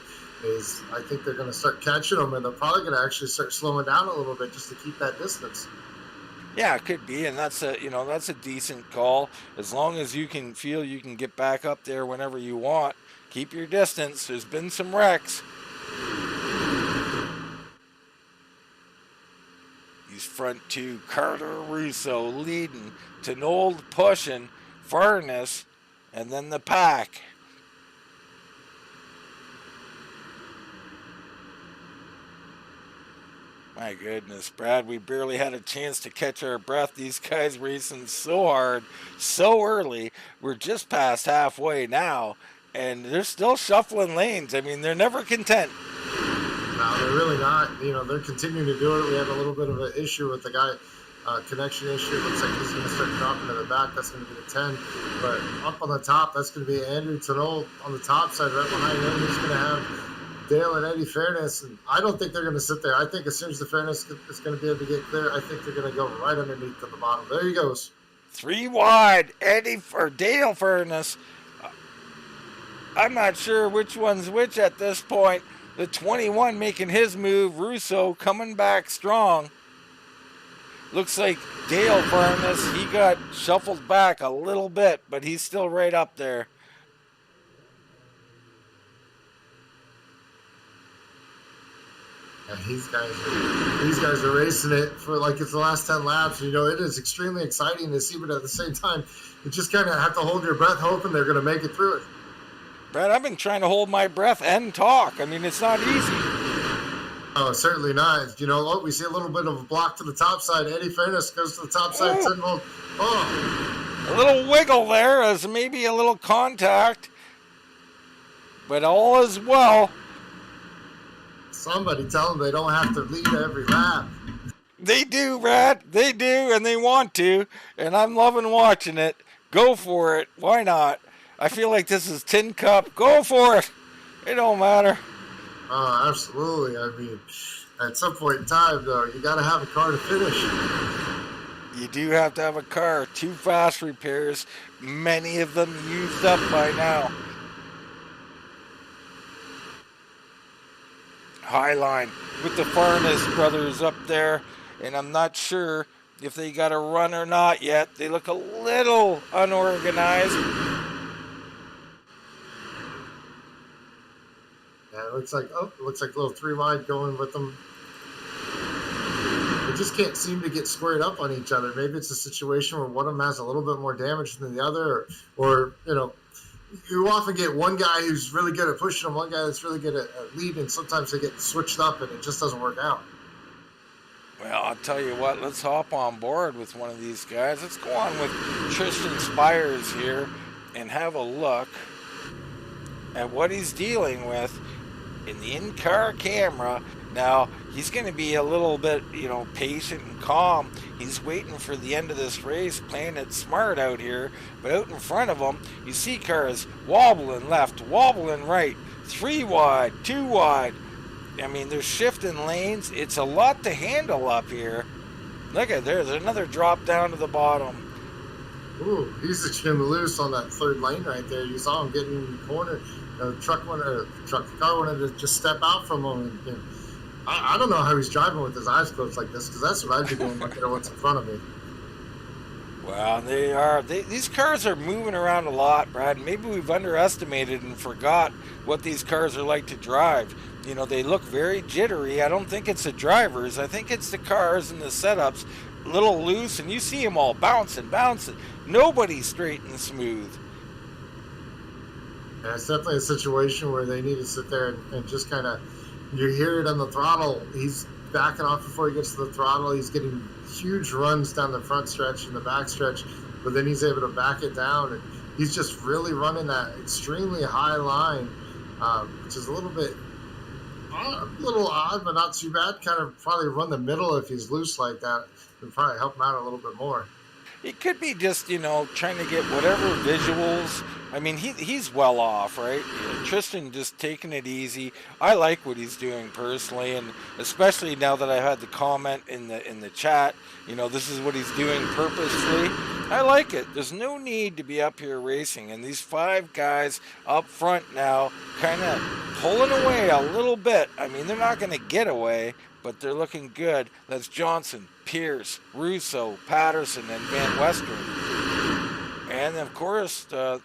is I think they're going to start catching them, and they're probably going to actually start slowing down a little bit just to keep that distance. Yeah, it could be, and that's a decent call. As long as you can feel you can get back up there whenever you want, keep your distance. There's been some wrecks. Front two, Carter Russo leading, Tenold pushing, Furness, and then the pack. My goodness, Brad, we barely had a chance to catch our breath. These guys racing so hard, so early. We're just past halfway now, and they're still shuffling lanes. I mean, they're never content. No, they're really not. You know, they're continuing to do it. We had a little bit of an issue with the guy, connection issue. It looks like he's going to start dropping to the back. That's going to be the 10. But up on the top, that's going to be Andrew Tenold on the top side. Right behind him, he's going to have Dale and Eddie Fairness. And I don't think they're going to sit there. I think as soon as the Fairness is going to be able to get clear, I think they're going to go right underneath to the bottom. There he goes. 3 wide, Dale Fairness. I'm not sure which one's which at this point. The 21 making his move. Russo coming back strong. Looks like Dale Furness, he got shuffled back a little bit, but he's still right up there. Yeah, these guys are racing it for like it's the last 10 laps. You know, it is extremely exciting to see, but at the same time, you just kind of have to hold your breath, hoping they're going to make it through it. Brad, I've been trying to hold my breath and talk. I mean, it's not easy. Oh, certainly not. You know, oh, we see a little bit of a block to the top side. Eddie Fairness goes to the top side. Oh, Oh, a little wiggle there as maybe a little contact, but all is well. somebody tell them they don't have to lead every lap. They do, Brad. They do, and they want to, and I'm loving watching it. Go for it. Why not? I feel like this is Tin Cup. Go for it. It don't matter. Oh, absolutely. I mean, at some point in time, though, you got to have a car to finish. You do have to have a car. 2 fast repairs, many of them used up by now. Highline with the Farness brothers up there, and I'm not sure if they got a run or not yet. They look a little unorganized. Yeah, it looks like a little three wide going with them. They just can't seem to get squared up on each other. Maybe it's a situation where one of them has a little bit more damage than the other, or you know, you often get one guy who's really good at pushing and one guy that's really good at leading. Sometimes they get switched up and it just doesn't work out. Well, I'll tell you what, let's hop on board with one of these guys. Let's go on with Tristan Spires here and have a look at what he's dealing with in the in-car camera. Now, he's going to be a little bit, patient and calm. He's waiting for the end of this race, playing it smart out here. But out in front of him, you see cars wobbling left, wobbling right, 3 wide, 2 wide. I mean, they're shifting lanes. It's a lot to handle up here. Look at there. There's another drop down to the bottom. Ooh, he's extremely loose on that third lane right there. You saw him getting in the corner. The car wanted to just step out from him. And I don't know how he's driving with his eyes closed like this, because that's what I'd be doing looking at what's in front of me. Well, they are. These cars are moving around a lot, Brad. Maybe we've underestimated and forgot what these cars are like to drive. They look very jittery. I don't think it's the drivers. I think it's the cars and the setups, a little loose, and you see them all bouncing, bouncing. Nobody's straight and smooth. Yeah, it's definitely a situation where they need to sit there and just kind of, you hear it on the throttle. He's backing off before he gets to the throttle. He's getting huge runs down the front stretch and the back stretch, but then he's able to back it down. And he's just really running that extremely high line, which is a little odd, but not too bad. Kind of probably run the middle if he's loose like that. Would probably help him out a little bit more. It could be just, trying to get whatever visuals. I mean, he's well off, right? Tristan just taking it easy. I like what he's doing personally, and especially now that I had the comment in the chat. This is what he's doing purposely. I like it. There's no need to be up here racing, and these 5 guys up front now, kind of pulling away a little bit. I mean, they're not going to get away, but they're looking good. That's Johnson, Pierce, Russo, Patterson, and Van Western. And of course, they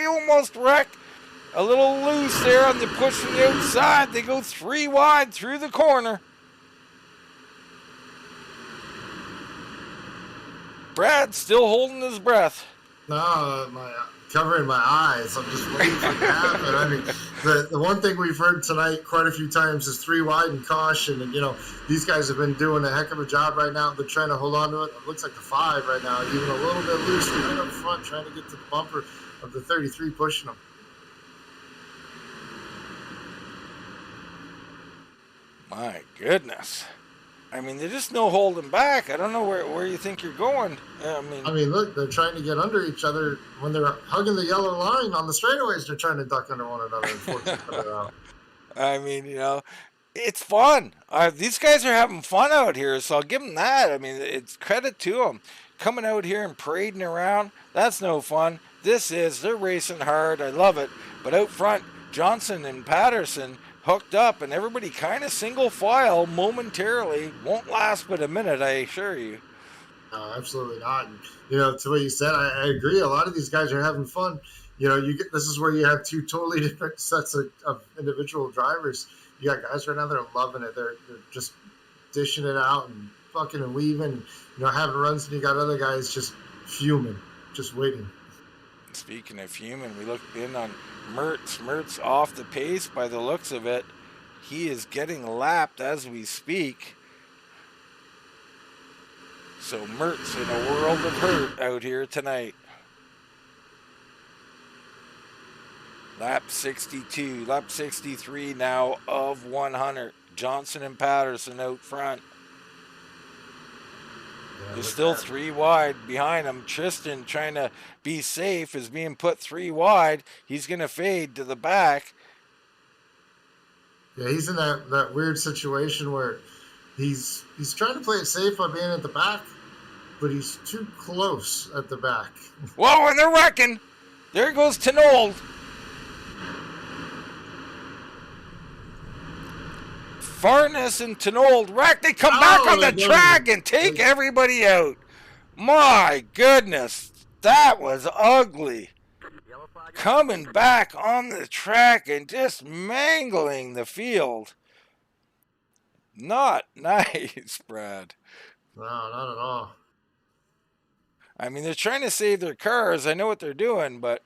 almost wreck. A little loose there on the push from the outside. They go 3 wide through the corner. Brad still holding his breath. No, covering my eyes. I'm just waiting for it to happen. I mean, the one thing we've heard tonight quite a few times is 3 wide and caution. And, these guys have been doing a heck of a job right now. They're trying to hold on to it. It looks like the 5 right now, even a little bit loose right up front, trying to get to the bumper of the 33 pushing them. My goodness. I mean, there's just no holding back. I don't know where you think you're going. I mean, look, they're trying to get under each other. When they're hugging the yellow line on the straightaways, they're trying to duck under one another and force each other out. I mean, it's fun. These guys are having fun out here, so I'll give them that. I mean, it's credit to them. Coming out here and parading around, that's no fun. They're racing hard. I love it. But out front, Johnson and Patterson hooked up, and everybody kind of single file momentarily. Won't last but a minute, I assure you. No, absolutely not. And, to what you said, I agree. A lot of these guys are having fun. You get this is where you have two totally different sets of individual drivers. You got guys right now that are loving it. They're just dishing it out and fucking and weaving, having runs, and you got other guys just fuming, just waiting. Speaking of human, we looked in on Mertz. Mertz off the pace by the looks of it. He is getting lapped as we speak. So Mertz in a world of hurt out here tonight. Lap 62, lap 63 now of 100. Johnson and Patterson out front. Yeah, There's look still at 3 wide behind him. Tristan, trying to be safe, is being put 3 wide. He's going to fade to the back. Yeah, he's in that weird situation where he's trying to play it safe by being at the back, but he's too close at the back. Whoa, and they're wrecking. There goes Tenold. Farnes and Tenold wreck. They come back on the track and take everybody out. My goodness, that was ugly. Yellow flag. Coming back on the track and just mangling the field. Not nice, Brad. No, not at all. I mean, they're trying to save their cars. I know what they're doing, but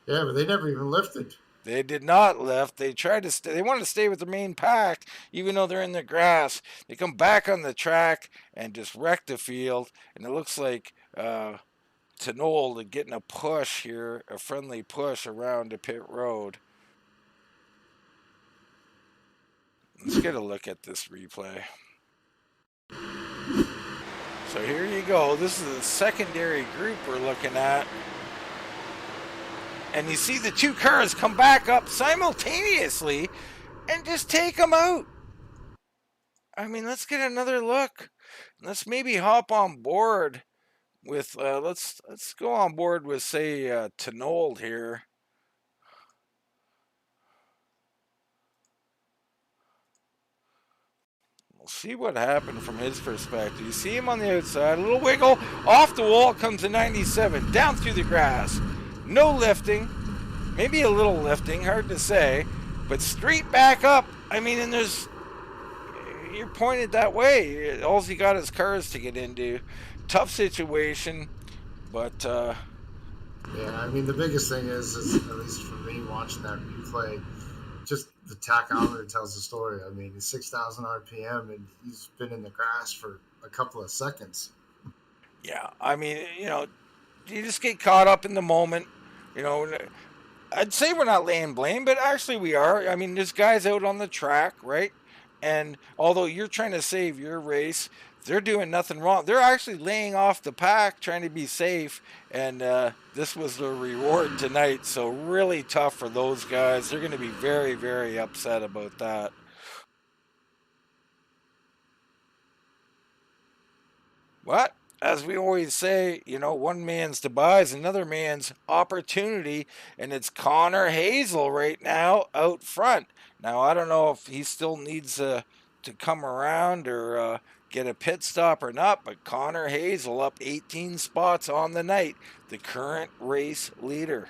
Yeah, but they never even lifted. they did not lift. They tried to stay. They wanted to stay with the main pack, even though they're in the grass. They come back on the track and just wreck the field. And it looks like Tenold getting a push here, a friendly push around the pit road. Let's get a look at this replay. So here you go. This is the secondary group we're looking at. And you see the 2 cars come back up simultaneously and just take them out. I mean, let's get another look. Let's maybe hop on board with let's go on board with, say, Tenold here. We'll see what happened from his perspective. You see him on the outside, a little wiggle, off the wall comes a 97, down through the grass. No lifting, maybe a little lifting, hard to say, but straight back up. I mean, and you're pointed that way. All you got is cars to get into. Tough situation, but Yeah, I mean the biggest thing is at least for me watching that replay, just the tachometer tells the story. I mean, he's 6,000 RPM and he's been in the grass for a couple of seconds. yeah, I mean, you just get caught up in the moment. You know, I'd say we're not laying blame, but actually we are. I mean, there's guys out on the track, right? And although you're trying to save your race, they're doing nothing wrong. They're actually laying off the pack, trying to be safe. And this was the reward tonight. So really tough for those guys. They're going to be very, very upset about that. But as we always say, one man's demise is another man's opportunity, and it's Connor Hazel right now out front. Now, I don't know if he still needs to come around or get a pit stop or not, but Connor Hazel up 18 spots on the night, the current race leader.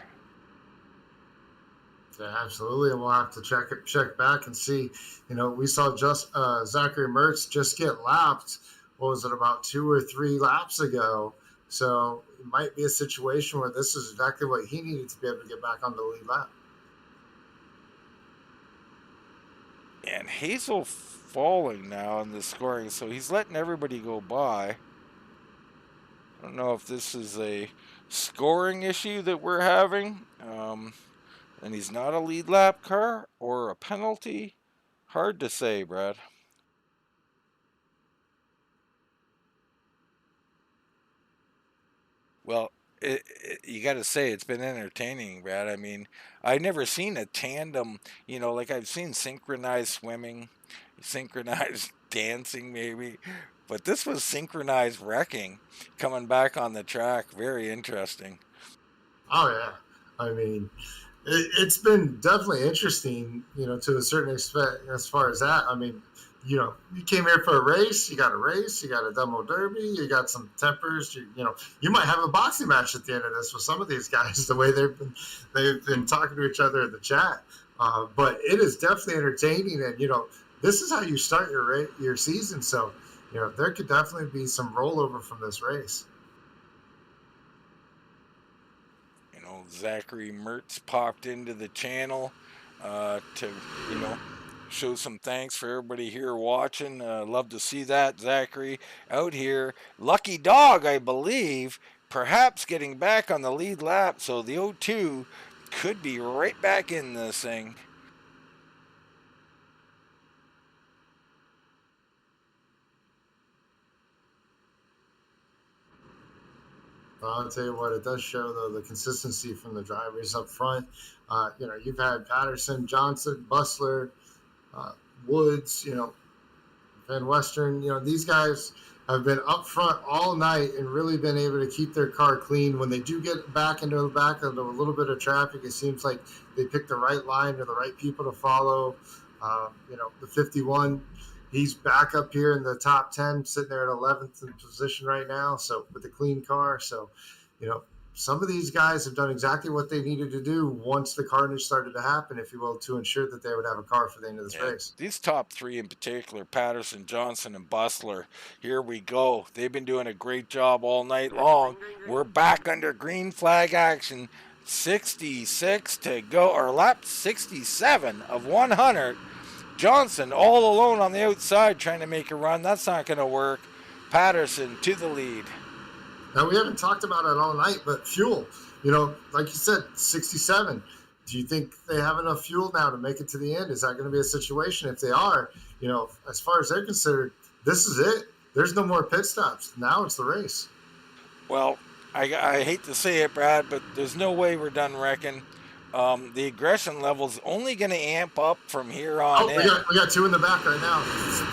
Yeah, absolutely, and we'll have to check back and see. We saw just Zachary Mertz just get lapped. What was it, about 2 or 3 laps ago? So it might be a situation where this is exactly what he needed to be able to get back on the lead lap. And Hazel falling now in the scoring, so he's letting everybody go by. I don't know if this is a scoring issue that we're having, and he's not a lead lap car or a penalty. Hard to say, Brad. Well, you got to say it's been entertaining, Brad. I mean, I've never seen a tandem, like I've seen synchronized swimming, synchronized dancing maybe, but this was synchronized wrecking coming back on the track. Very interesting. Oh yeah, I mean, it's been definitely interesting, to a certain extent as far as that. I mean, you came here for a race, you got a race, you got a demo derby, you got some tempers. You might have a boxing match at the end of this with some of these guys. The way they've been talking to each other in the chat, but it is definitely entertaining, and this is how you start your season. So there could definitely be some rollover from this race. Zachary Mertz popped into the channel to, show some thanks for everybody here watching. Love to see that, Zachary, out here. Lucky Dog, I believe, perhaps getting back on the lead lap, so the O2 could be right back in this thing. I'll tell you what, it does show though the consistency from the drivers up front. You've had Patterson, Johnson, Bustler, uh, Woods, Van Western. These guys have been up front all night and really been able to keep their car clean. When they do get back into a little bit of traffic, it seems like they pick the right line or the right people to follow. The 51, he's back up here in the top 10, sitting there at 11th in position right now. So with a clean car, so you know some of these guys have done exactly what they needed to do once the carnage started to happen, if you will, to ensure that they would have a car for the end of this Yeah, race. these top three in particular, Patterson, Johnson, and Bustler, here we go. They've been doing a great job all night long. We're back under green flag action. 66 to go, or lap 67 of 100. Johnson all alone on the outside trying to make a run. That's not going to work. Patterson to the lead. Now, we haven't talked about it all night, but fuel, like you said, 67. Do you think they have enough fuel now to make it to the end? Is that going to be a situation? If they are, as far as they're considered, this is it. There's no more pit stops. Now it's the race. Well, I hate to say it, Brad, but there's no way we're done wrecking. The aggression level's only going to amp up from here on Oh, we in. got we got two in the back right now.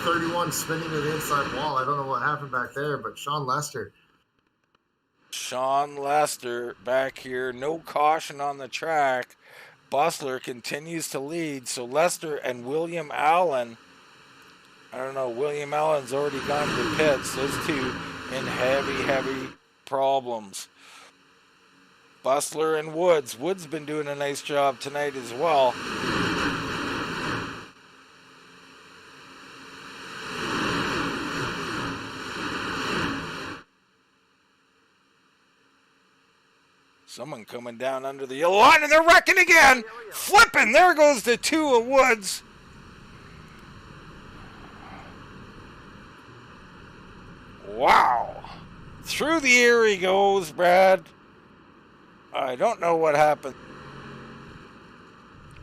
31 spinning to the inside wall. I don't know what happened back there, but Sean Lester back here, no caution on the track. Bustler continues to lead, so Lester and William Allen, I don't know, William Allen's already gone to the pits. Those two in heavy problems. Bustler and Woods. Woods been doing a nice job tonight as well. Someone coming down under the yellow line, and they're wrecking again. Flipping. There goes the two of Woods. Wow. Through the air he goes, Brad. I don't know what happened.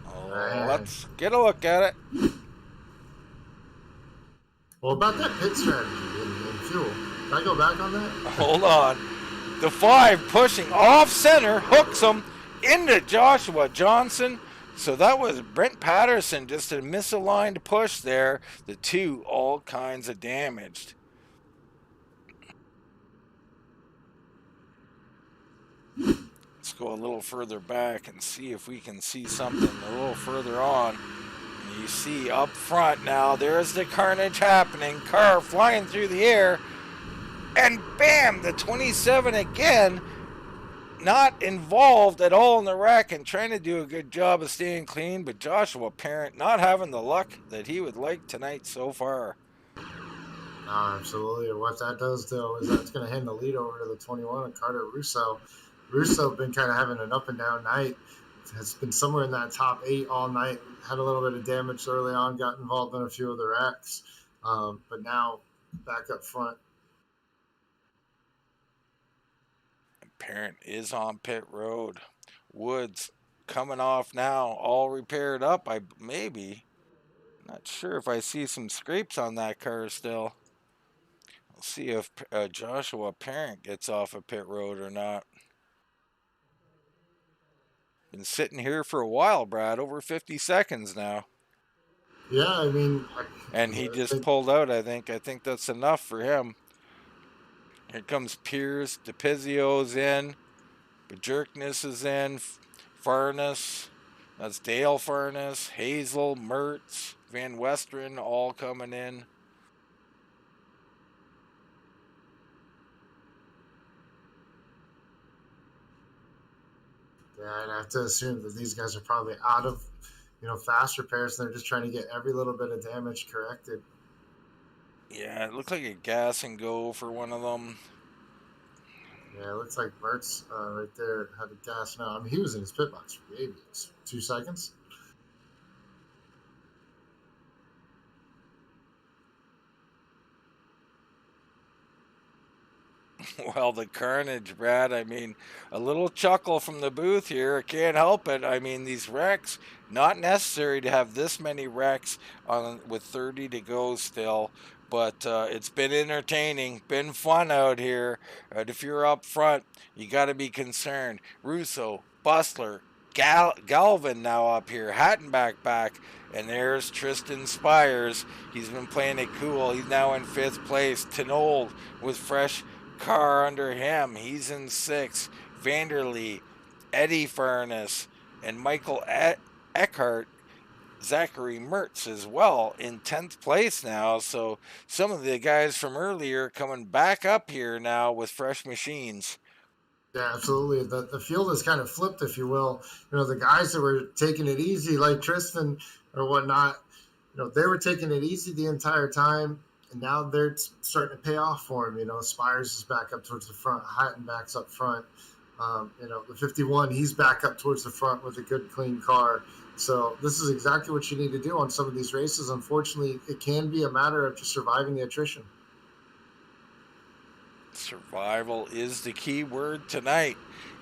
Oh, let's get a look at it. Well, about that pit strategy and fuel, can I go back on that? Hold on. The 5 pushing off center, hooks him into Joshua Johnson. So that was Brent Patterson, just a misaligned push there. The 2 all kinds of damaged. Let's go a little further back and see if we can see something a little further on. And you see up front now, there's the carnage happening. Car flying through the air. And bam, the 27 again, not involved at all in the wreck and trying to do a good job of staying clean, but Joshua Parent not having the luck that he would like tonight so far. Absolutely. What that does, though, is that's going to hand the lead over to the 21, Carter Russo. Russo been kind of having an up and down night. Has been somewhere in that top 8 all night. Had a little bit of damage early on, got involved in a few of the wrecks, but now back up front. Parent is on pit road. Woods coming off now, all repaired up. Maybe. Not sure if I see some scrapes on that car still. We'll see if Joshua Parent gets off of pit road or not. Been sitting here for a while, Brad, over 50 seconds now. Yeah, I mean, and he just pulled out. I think that's enough for him. Here comes Pierce. DePizio's in. Bajirkness is in. Furness. That's Dale Furness. Hazel, Mertz, Van Westeren all coming in. Yeah, I'd have to assume that these guys are probably out of, fast repairs, and they're just trying to get every little bit of damage corrected. Yeah, it looked like a gas and go for one of them. Yeah, it looks like Mertz right there had a gas now. I mean, he was in his pit box for maybe 2 seconds. Well, the carnage, Brad. I mean, a little chuckle from the booth here. I can't help it. I mean, these wrecks, not necessary to have this many wrecks on with 30 to go still, but it's been entertaining, been fun out here. And if you're up front, you got to be concerned. Russo, Bustler, Galvin now up here, Hattenback back, and there's Tristan Spires. He's been playing it cool. He's now in fifth place. Tenold with fresh car under him. He's in sixth. Vanderlee, Eddie Furness, and Michael Eckhart, Zachary Mertz as well in 10th place now. So some of the guys from earlier coming back up here now with fresh machines. Yeah, absolutely. The field is kind of flipped, if you will. The guys that were taking it easy, like Tristan or whatnot, they were taking it easy the entire time, and now they're starting to pay off for him. Spires is back up towards the front, Hattenback's up front. The 51, he's back up towards the front with a good, clean car. So this is exactly what you need to do on some of these races. Unfortunately, it can be a matter of just surviving the attrition. Survival is the key word tonight.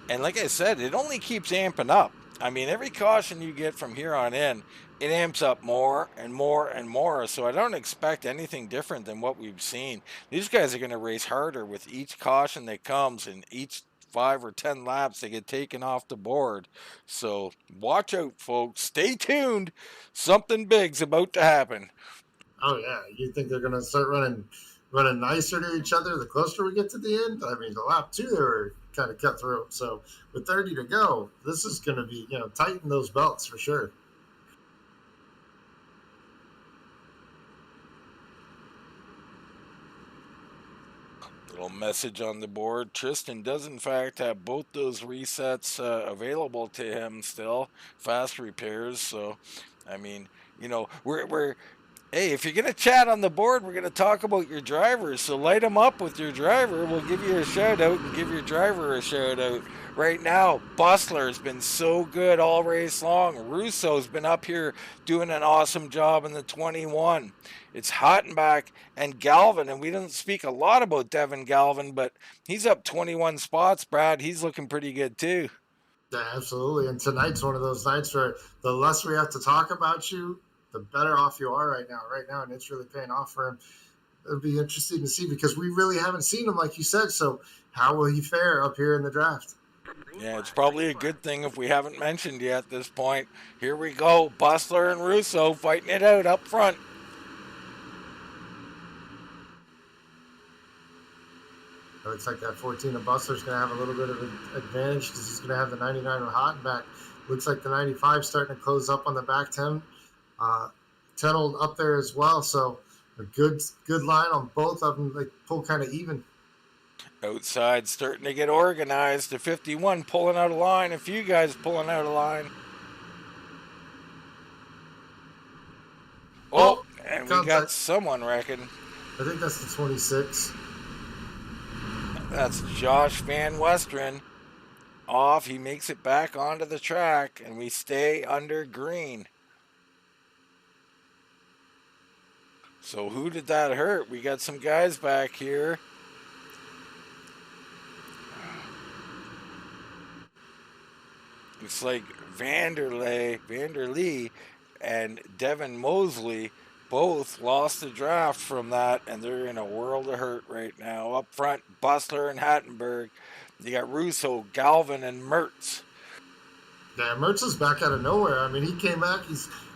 And like I said, it only keeps amping up. I mean, every caution you get from here on in, it amps up more and more and more. So I don't expect anything different than what we've seen. These guys are going to race harder with each caution that comes, and each 5 or 10 laps they get taken off the board. So watch out, folks. Stay tuned. Something big's about to happen. Oh yeah, you think they're going to start running nicer to each other the closer we get to the end? I mean, the lap two they were kind of cutthroat. So with 30 to go, this is going to be tighten those belts for sure. Little message on the board. Tristan does, in fact, have both those resets available to him still. Fast repairs. So, I mean, we're hey, if you're going to chat on the board, we're going to talk about your drivers. So light them up with your driver. We'll give you a shout out and give your driver a shout out. Right now, Bustler's been so good all race long. Russo's been up here doing an awesome job in the 21. It's Hottenbach and Galvin, and we don't speak a lot about Devin Galvin, but he's up 21 spots, Brad. He's looking pretty good too. Yeah, absolutely. And tonight's one of those nights where the less we have to talk about you, the better off you are right now. Right now, and it's really paying off for him. It'll be interesting to see because we really haven't seen him, like you said. So, how will he fare up here in the draft? Yeah, it's probably a good thing if we haven't mentioned yet at this point. Here we go. Bustler and Russo fighting it out up front. It looks like that 14 of Bustler's going to have a little bit of an advantage because he's going to have the 99 of Hottenback. Looks like the 95 starting to close up on the back 10. 10 up there as well. So a good line on both of them. They pull kind of even. Outside starting to get organized. The 51 pulling out a line. A few guys pulling out a line. Oh, and we got someone wrecking. I think that's the 26. That's Josh Van Westeren. Off, he makes it back onto the track, and we stay under green. So who did that hurt? We got some guys back here. Looks like Vanderlee, and Devin Mosley both lost the draft from that, and they're in a world of hurt right now. Up front, Bustler and Hattenberg. You got Russo, Galvin, and Mertz. Yeah, Mertz is back out of nowhere. I mean, he came back.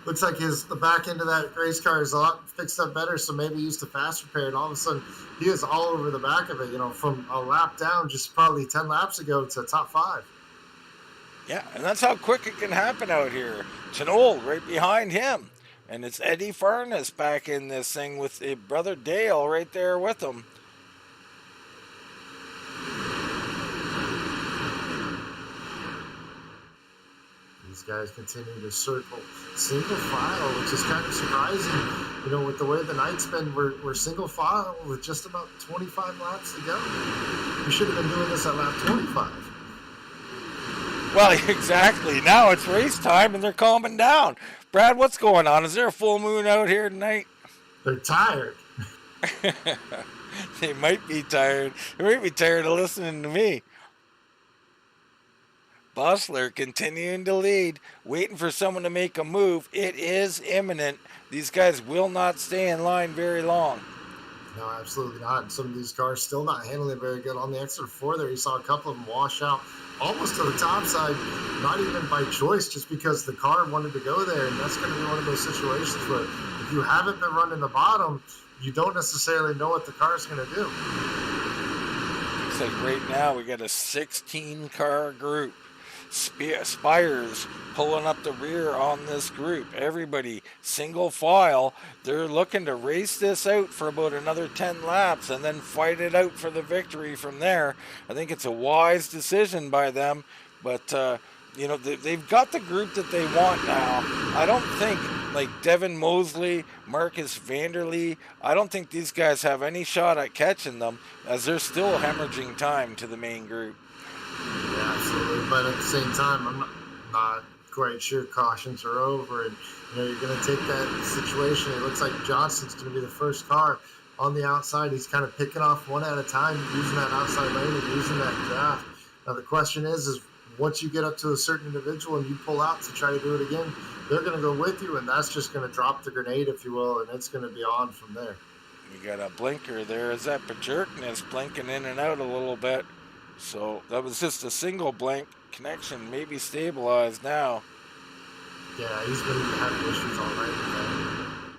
Looks like the back end of that race car is a lot fixed up better, so maybe used a fast repair, and all of a sudden he is all over the back of it. From a lap down, just probably 10 laps ago to top 5. Yeah, and that's how quick it can happen out here. Chenol right behind him. And it's Eddie Farnas back in this thing with brother Dale right there with him. These guys continue to circle single file, which is kind of surprising. You know, with the way the night's been, we're single file with just about 25 laps to go. We should have been doing this at lap 25. Well, exactly. Now it's race time and they're calming down. Brad, what's going on? Is there a full moon out here tonight? They're tired. They might be tired. They might be tired of listening to me. Bustler continuing to lead, waiting for someone to make a move. It is imminent. These guys will not stay in line very long. No, absolutely not. Some of these cars still not handling it very good. On the exit 4 there, you saw a couple of them wash out almost to the top side, not even by choice, just because the car wanted to go there. And that's going to be one of those situations where if you haven't been running the bottom, you don't necessarily know what the car is going to do. Looks like right now we got a 16-car group. Spires pulling up the rear on this group. Everybody single file. They're looking to race this out for about another 10 laps and then fight it out for the victory from there. I think it's a wise decision by them, but you know, they've got the group that they want now. I don't think like Devin Mosley, Marcus Vanderlee, I don't think these guys have any shot at catching them as they're still hemorrhaging time to the main group. Yeah, absolutely. But at the same time, I'm not quite sure cautions are over. And, you know, you're going to take that situation. It looks like Johnson's going to be the first car on the outside. He's kind of picking off one at a time, using that outside lane and using that draft. Now, the question is once you get up to a certain individual and you pull out to try to do it again, they're going to go with you, and that's just going to drop the grenade, if you will, and it's going to be on from there. We got a blinker there. Is that Pajerkness blinking in and out a little bit? So that was just a single blink connection, maybe stabilized now. Yeah, he's been having issues all night with that.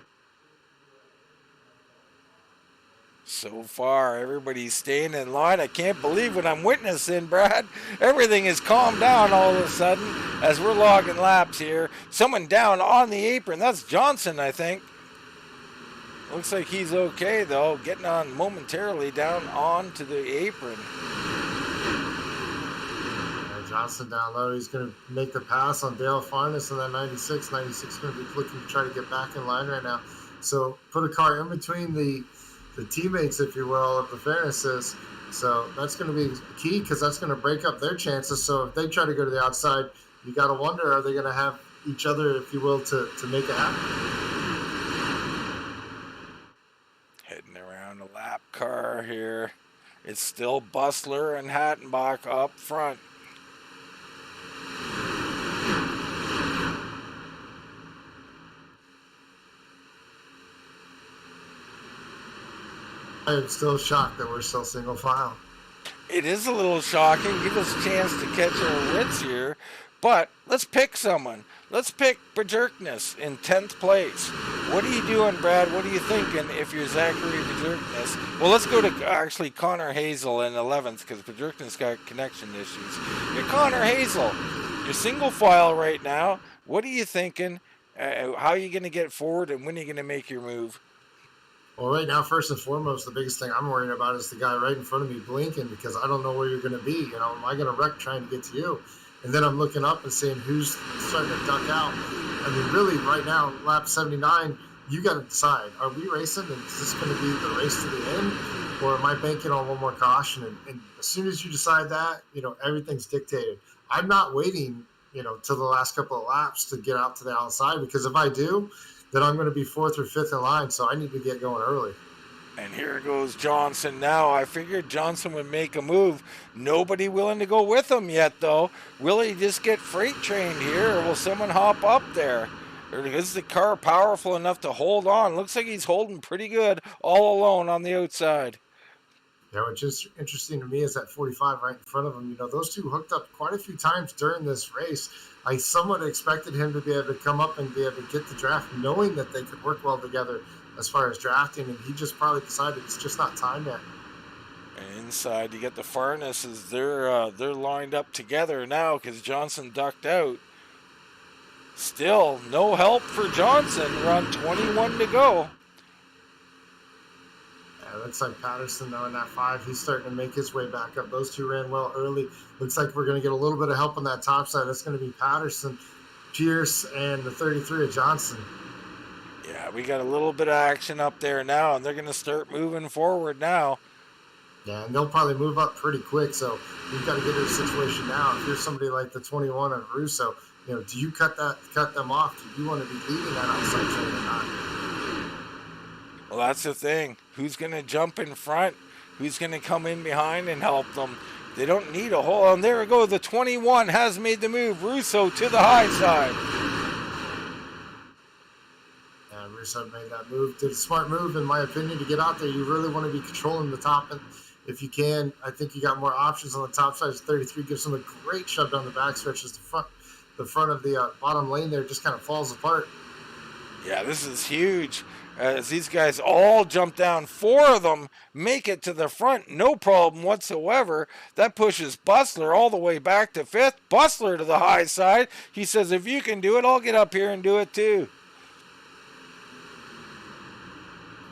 So far, everybody's staying in line. I can't believe what I'm witnessing, Brad. Everything has calmed down all of a sudden as we're logging laps here. Someone down on the apron. That's Johnson, I think. Looks like he's okay, though. Getting on momentarily down onto the apron. Johnson down low. He's going to make the pass on Dale Farnas in that 96. 96 going to be looking to try to get back in line right now. So put a car in between the teammates, if you will, of the Farnases. So that's going to be key because that's going to break up their chances. So if they try to go to the outside, you got to wonder, are they going to have each other, if you will, to make it happen? Heading around a lap car here. It's still Bustler and Hattenbach up front. I am still shocked that we're still single file. It is a little shocking. Give us a chance to catch our wits here. But let's pick someone. Let's pick Pajerkness in 10th place. What are you doing, Brad? What are you thinking if you're Zachary Pajerkness? Well, let's go to actually Connor Hazel in 11th because Pajerkness got connection issues. You're Connor Hazel. You're single file right now. What are you thinking? How are you going to get forward and when are you going to make your move? Well, right now, first and foremost, the biggest thing I'm worried about is the guy right in front of me blinking because I don't know where you're going to be. You know, am I going to wreck trying to get to you? And then I'm looking up and seeing who's starting to duck out. I mean, really, right now, lap 79, you got to decide. Are we racing and is this going to be the race to the end? Or am I banking on one more caution? And as soon as you decide that, you know, everything's dictated. I'm not waiting, you know, till the last couple of laps to get out to the outside because if I do, then I'm going to be fourth or fifth in line, so I need to get going early. And here goes Johnson now. I figured Johnson would make a move. Nobody willing to go with him yet, though. Will he just get freight trained here, or will someone hop up there? Or is the car powerful enough to hold on? Looks like he's holding pretty good all alone on the outside. Yeah, what's just interesting to me is that 45 right in front of him. You know, those two hooked up quite a few times during this race. I somewhat expected him to be able to come up and be able to get the draft, knowing that they could work well together as far as drafting, and he just probably decided it's just not time yet. And inside, you get the Farnesses. They're lined up together now because Johnson ducked out. Still, no help for Johnson. We're on 21 to go. Yeah, looks like Patterson, though, in that 5, he's starting to make his way back up. Those two ran well early. Looks like we're going to get a little bit of help on that top side. That's going to be Patterson, Pierce, and the 33 of Johnson. Yeah, we got a little bit of action up there now, and they're going to start moving forward now. Yeah, and they'll probably move up pretty quick. So you've got to get to a situation now. If you're somebody like the 21 of Russo, do you cut them off? Do you want to be leading that outside train or not? Well, that's the thing. Who's going to jump in front? Who's going to come in behind and help them? They don't need a hole. And there we go. The 21 has made the move. Russo to the high side. Yeah, Russo made that move. Did a smart move, in my opinion, to get out there. You really want to be controlling the top. And if you can, I think you got more options on the top side. 33 gives them a great shove down the backstretch as the front of the bottom lane there just kind of falls apart. Yeah, this is huge. As these guys all jump down, 4 of them make it to the front, no problem whatsoever. That pushes Bustler all the way back to 5th. Bustler to the high side. He says, if you can do it, I'll get up here and do it too.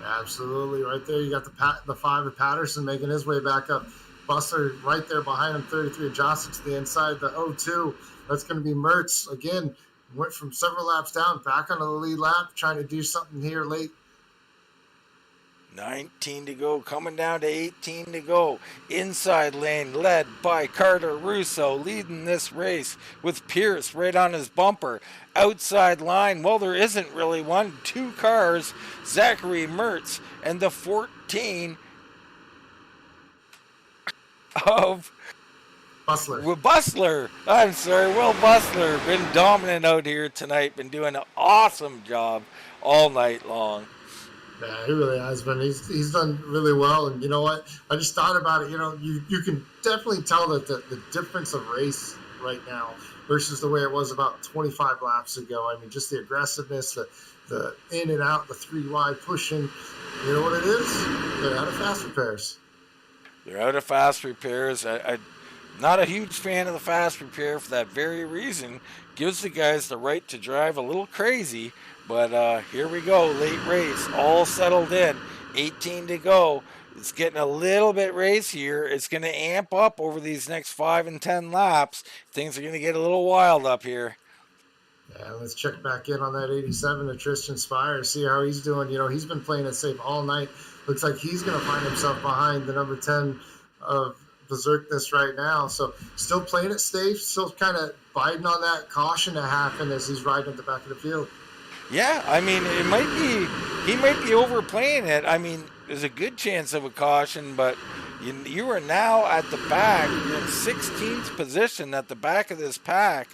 Absolutely, right there. You got the 5 of Patterson making his way back up. Bustler right there behind him, 33 of Johnson to the inside. The 0-2, that's going to be Mertz. Again, went from several laps down, back onto the lead lap, trying to do something here late. 19 to go, coming down to 18 to go. Inside lane led by Carter Russo, leading this race with Pierce right on his bumper. Outside line, well, there isn't really one. 2 cars, Zachary Mertz and the 14 of Bustler. I'm sorry, Will Bustler. Been dominant out here tonight. Been doing an awesome job all night long. Yeah, he really has been. He's done really well. And you know what? I just thought about it. You can definitely tell that the difference of race right now versus the way it was about 25 laps ago. I mean, just the aggressiveness, the in and out, the 3 wide pushing. You know what it is? They're out of fast repairs. They're out of fast repairs. I'm not a huge fan of the fast repair for that very reason. Gives the guys the right to drive a little crazy. But here we go, late race, all settled in, 18 to go. It's getting a little bit racier. It's going to amp up over these next 5 and 10 laps. Things are going to get a little wild up here. Yeah, let's check back in on that 87 of Tristan Spire, see how he's doing. He's been playing it safe all night. Looks like he's going to find himself behind the number 10 of Berserkness right now. So still playing it safe, still kind of biding on that caution to happen as he's riding at the back of the field. Yeah, I mean, he might be overplaying it. I mean, there's a good chance of a caution, but you are now at the back. You're in 16th position at the back of this pack.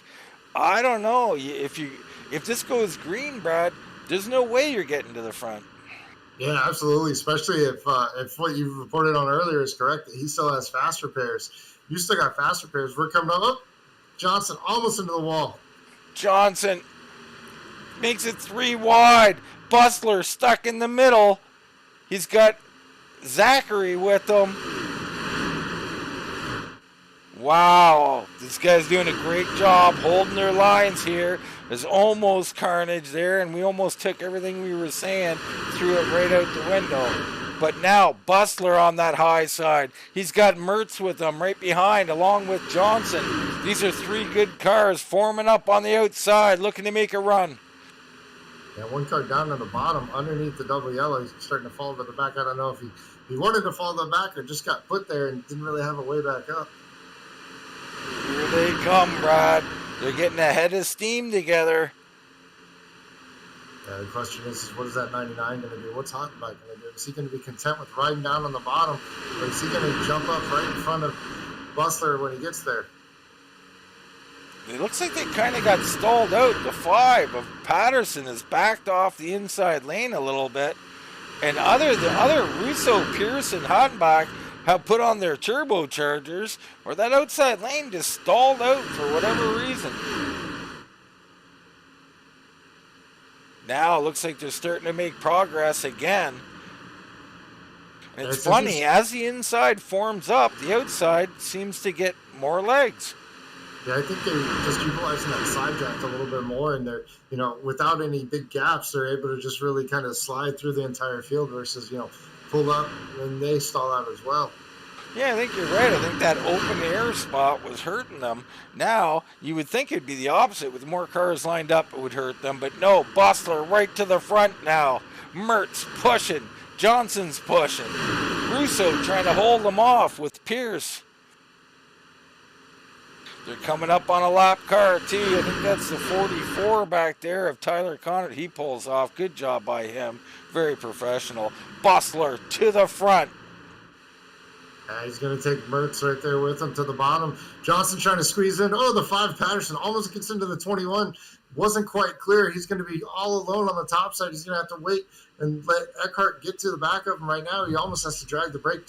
I don't know if this goes green, Brad. There's no way you're getting to the front. Yeah, absolutely. Especially if what you reported on earlier is correct, that he still has fast repairs. You still got fast repairs. We're coming up. Oh, Johnson almost into the wall. Johnson makes it 3 wide. Bustler stuck in the middle. He's got Zachary with him. Wow, this guy's doing a great job holding their lines here. There's almost carnage there, and we almost took everything we were saying, threw it right out the window. But now, Bustler on that high side. He's got Mertz with him right behind, along with Johnson. These are 3 good cars forming up on the outside, looking to make a run. Yeah, 1 car down on the bottom, underneath the double yellow. He's starting to fall to the back. I don't know if he wanted to fall to the back or just got put there and didn't really have a way back up. Here they come, Brad. They're getting a head of steam together. Yeah, the question is what is that 99 going to do? What's Hottenbach going to do? Is he going to be content with riding down on the bottom, or is he going to jump up right in front of Bustler when he gets there? It looks like they kind of got stalled out. The 5 of Patterson has backed off the inside lane a little bit. And the other Russo, Pierce, and Hottenbach have put on their turbochargers, or that outside lane just stalled out for whatever reason. Now it looks like they're starting to make progress again. And it's It's funny, interesting. as the inside forms up, the outside seems to get more legs. Yeah, I think they're just utilizing that side draft a little bit more, and they're, without any big gaps, they're able to just really kind of slide through the entire field versus, pull up when they stall out as well. Yeah, I think you're right. I think that open air spot was hurting them. Now, you would think it'd be the opposite. With more cars lined up, it would hurt them. But no, Bustler right to the front now. Mertz pushing. Johnson's pushing. Russo trying to hold them off with Pierce. They're coming up on a lap car, too. I think that's the 44 back there of Tyler Connor. He pulls off. Good job by him. Very professional. Bustler to the front. He's going to take Mertz right there with him to the bottom. Johnson trying to squeeze in. Oh, the 5 Patterson almost gets into the 21. Wasn't quite clear. He's going to be all alone on the top side. He's going to have to wait and let Eckhart get to the back of him right now. He almost has to drag the brake.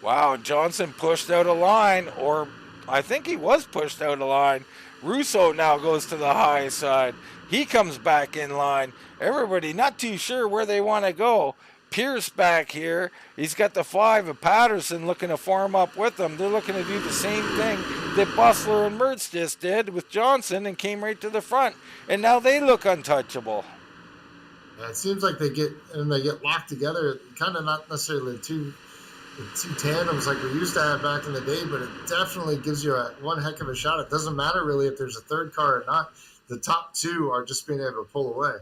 Wow, Johnson pushed out a line, or I think he was pushed out a line. Russo now goes to the high side. He comes back in line. Everybody not too sure where they want to go. Pierce back here. He's got the 5 of Patterson looking to form up with them. They're looking to do the same thing that Bustler and Mertz just did with Johnson and came right to the front. And now they look untouchable. Yeah, it seems like they get locked together. Kind of not necessarily two tandems like we used to have back in the day, but it definitely gives you one heck of a shot. It doesn't matter really if there's a third car or not. The top 2 are just being able to pull away.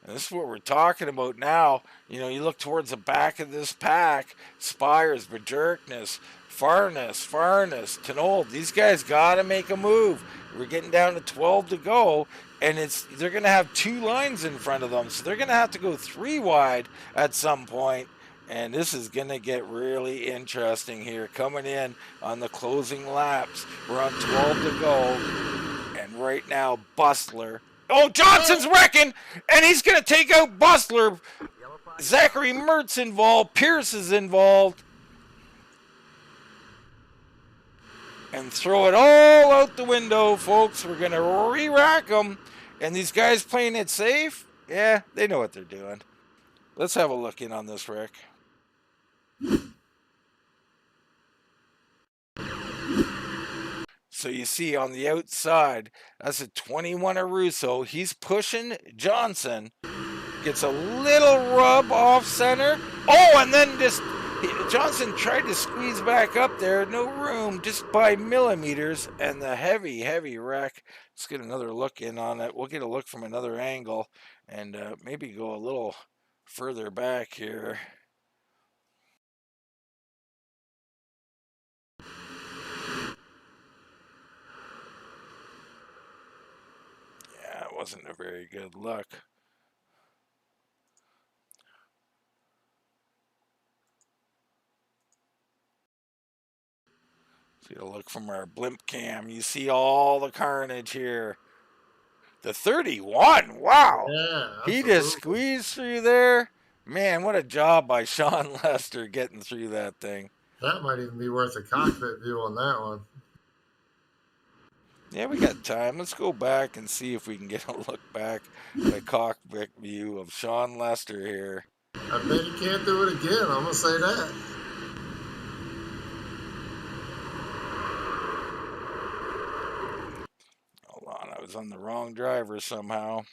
And this is what we're talking about now. You look towards the back of this pack, Spires, Bajerkness, Farness, Tanold. These guys got to make a move. We're getting down to 12 to go, and they're going to have 2 lines in front of them, so they're going to have to go 3 wide at some point. And this is going to get really interesting here. Coming in on the closing laps. We're on 12 to go. And right now, Bustler. Oh, Johnson's wrecking, and he's going to take out Bustler. Zachary Mertz involved. Pierce is involved. And throw it all out the window, folks. We're going to re-rack them. And these guys playing it safe, yeah, they know what they're doing. Let's have a look in on this, Rick. So you see on the outside, that's a 21 of Russo. He's pushing Johnson. Gets a little rub off center. Oh, and then Johnson tried to squeeze back up there. No room, just by millimeters. And the heavy wreck. Let's get another look in on it. We'll get a look from another angle and maybe go a little further back here. Yeah, it wasn't a very good look. See a look from our blimp cam. You see all the carnage here. The 31, wow. Yeah, He just absolutely. squeezed through there. Man, what a job by Sean Lester getting through that thing. That might even be worth a cockpit view on that one. Yeah, we got time. Let's go back and see if we can get a look back at a cockpit view of Sean Lester here. I bet you can't do it again. I'm gonna say that. Hold on, I was on the wrong driver somehow.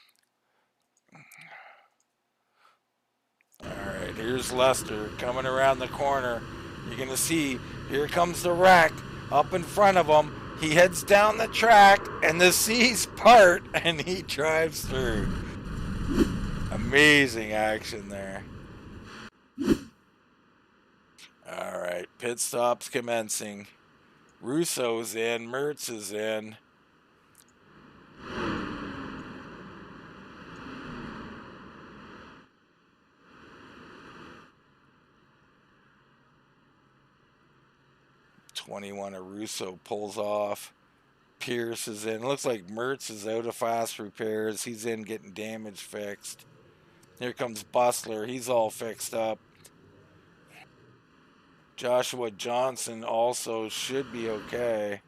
Alright, here's Lester coming around the corner. You're going to see, here comes the wreck up in front of him. He heads down the track, and the seas part, and he drives through. Amazing action there. Alright, pit stops commencing. Russo's in, Mertz is in. '21 of Russo pulls off. Pierce is in. Looks like Mertz is out of fast repairs. He's in getting damage fixed. Here comes Bustler. He's all fixed up. Joshua Johnson also should be okay.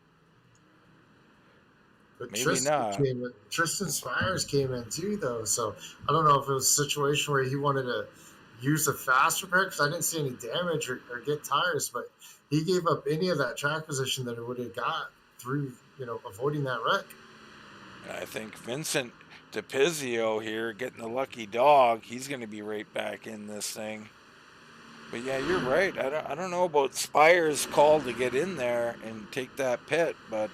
But Maybe not. Tristan Spires came in too, though. So I don't know if it was a situation where he wanted to use a fast repair because I didn't see any damage or get tires, but he gave up any of that track position that it would have got through, avoiding that wreck. And I think Vincent DePizio here getting the lucky dog. He's going to be right back in this thing. But yeah, you're right. I don't know about Spire's call to get in there and take that pit, but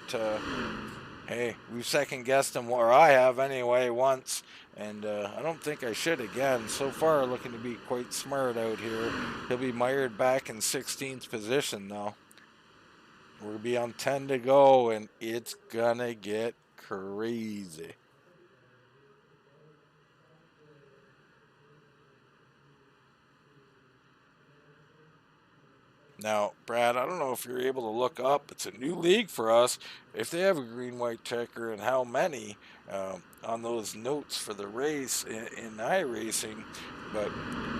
hey, we've second guessed him, or I have anyway, once, and I don't think I should again. So far, looking to be quite smart out here. He'll be mired back in 16th position, though. We'll be on 10 to go, and it's gonna get crazy. Now, Brad, I don't know if you're able to look up. It's a new league for us. If they have a green white checker and how many on those notes for the race in iRacing, but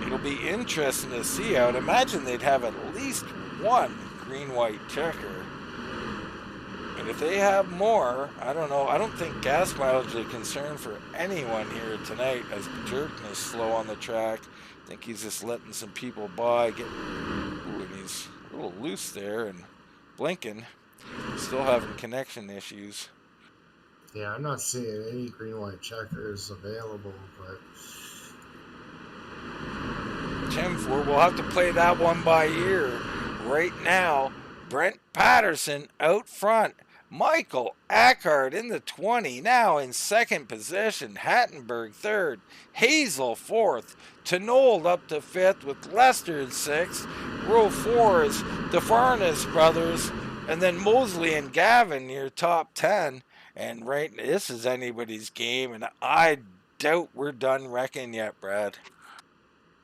it'll be interesting to see. I would imagine they'd have at least one green white checker. And if they have more, I don't know. I don't think gas mileage is a concern for anyone here tonight, as Jerkin is slow on the track. I think he's just letting some people by. Ooh, and he's a little loose there and blinking. Still having connection issues. Yeah, I'm not seeing any green white checkers available, but Tim Ford, we'll have to play that one by ear. Right now, Brent Patterson out front. Michael Eckhart in the 20, now in second position. Hattenberg third. Hazel fourth. Tenold up to fifth with Lester in sixth. Row four is the Farnes brothers. And then Mosley and Gavin near top 10. And right, this is anybody's game. And I doubt we're done wrecking yet, Brad.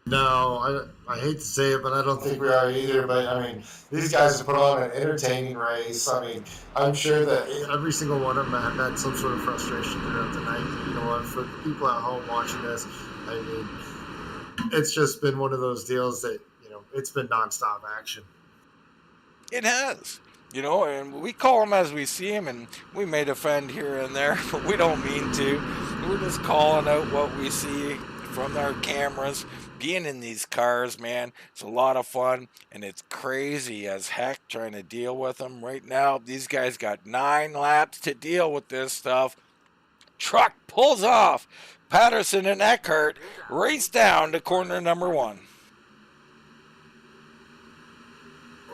no, I hate to say it, but I don't think we are either. But I mean, these guys have put on an entertaining race. I mean, I'm sure that every single one of them have had some sort of frustration throughout the night. You know what? For people at home watching this, I mean, it's just been one of those deals that it's been nonstop action. It has. And we call them as we see them, and we may offend here and there, but we don't mean to. We're just calling out what we see from our cameras. Being in these cars, man, it's a lot of fun, and it's crazy as heck trying to deal with them. Right now, these guys got 9 laps to deal with this stuff. Truck pulls off. Patterson and Eckhart race down to corner number 1.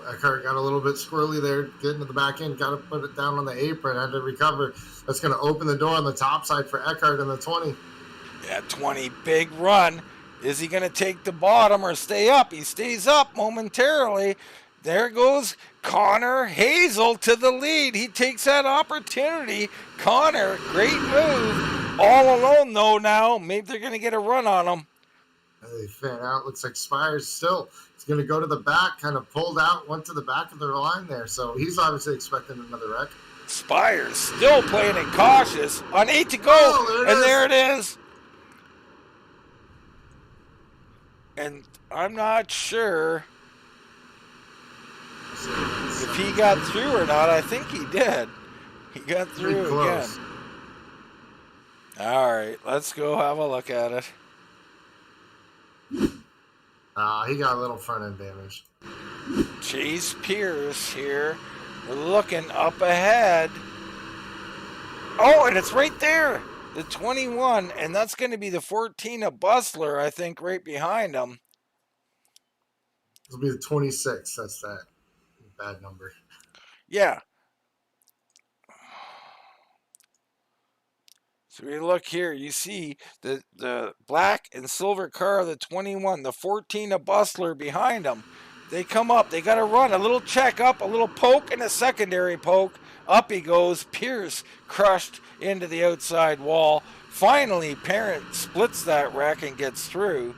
Eckhart got a little bit squirrely there, getting to the back end, got to put it down on the apron, had to recover. That's going to open the door on the top side for Eckhart in the 20. Yeah, 20, big run. Is he going to take the bottom or stay up? He stays up momentarily. There goes Connor Hazel to the lead. He takes that opportunity. Connor, great move. All alone, though, now. Maybe they're going to get a run on him. They fan out. Looks like Spires still. He's going to go to the back, kind of pulled out, went to the back of their line there. So he's obviously expecting another wreck. Spires still playing it cautious on 8 to go. Oh, there it is. And I'm not sure if he got through or not. I think he did. He got through again. All right, let's go have a look at it. He got a little front end damage. Chase Pierce here. We're looking up ahead. Oh, and it's right there. The 21, and that's going to be the 14 of Bustler, I think, right behind him. It'll be the 26. That's that bad number. Yeah. So we look here, you see the black and silver car of the 21, the 14 of Bustler behind them. They come up, they got to run, a little check up, a little poke, and a secondary poke. Up he goes, Pierce crushed into the outside wall. Finally, Parent splits that wreck and gets through.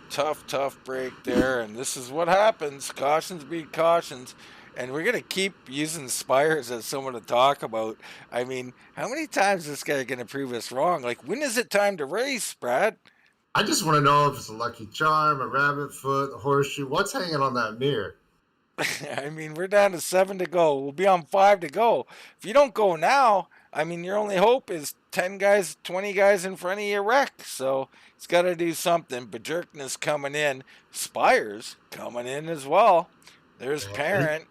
Tough break there, and this is what happens. Cautions beat cautions. And we're going to keep using Spires as someone to talk about. I mean, how many times is this guy going to prove us wrong? Like, when is it time to race, Brad? I just want to know if it's a lucky charm, a rabbit foot, a horseshoe. What's hanging on that mirror? I mean, we're down to 7 to go. We'll be on 5 to go. If you don't go now, I mean, your only hope is 10 guys, 20 guys in front of you wreck. So it's got to do something. Bajirkna's coming in. Spires coming in as well. There's Yeah, Parent.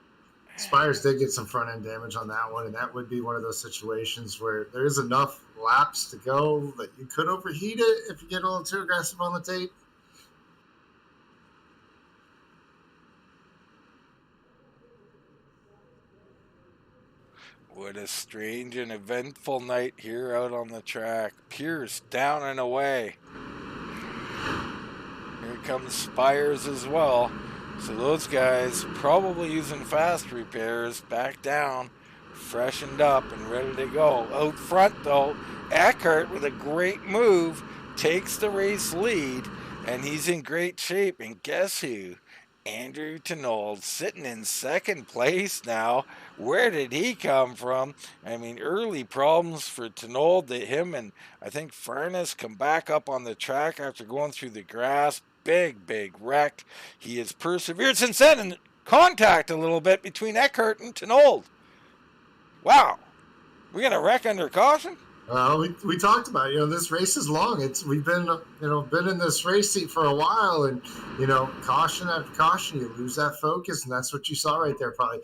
Spires did get some front end damage on that one, and that would be one of those situations where there is enough laps to go that you could overheat it if you get a little too aggressive on the tape. What a strange and eventful night here out on the track. Pierce down and away. Here comes Spires as well. So those guys probably using fast repairs back down, freshened up and ready to go. Out front though, Eckhart with a great move takes the race lead, and he's in great shape. And guess who? Andrew Tenold sitting in second place now. Where did he come from? I mean, early problems for Tenold. Him and I think Furness come back up on the track after going through the grass. Big wreck. He has persevered since then, and contact a little bit between Eckhart and Tenold. Wow. We're going to wreck under caution? We talked about this race is long. We've been been in this race seat for a while, and caution after caution, you lose that focus, and that's what you saw right there. Probably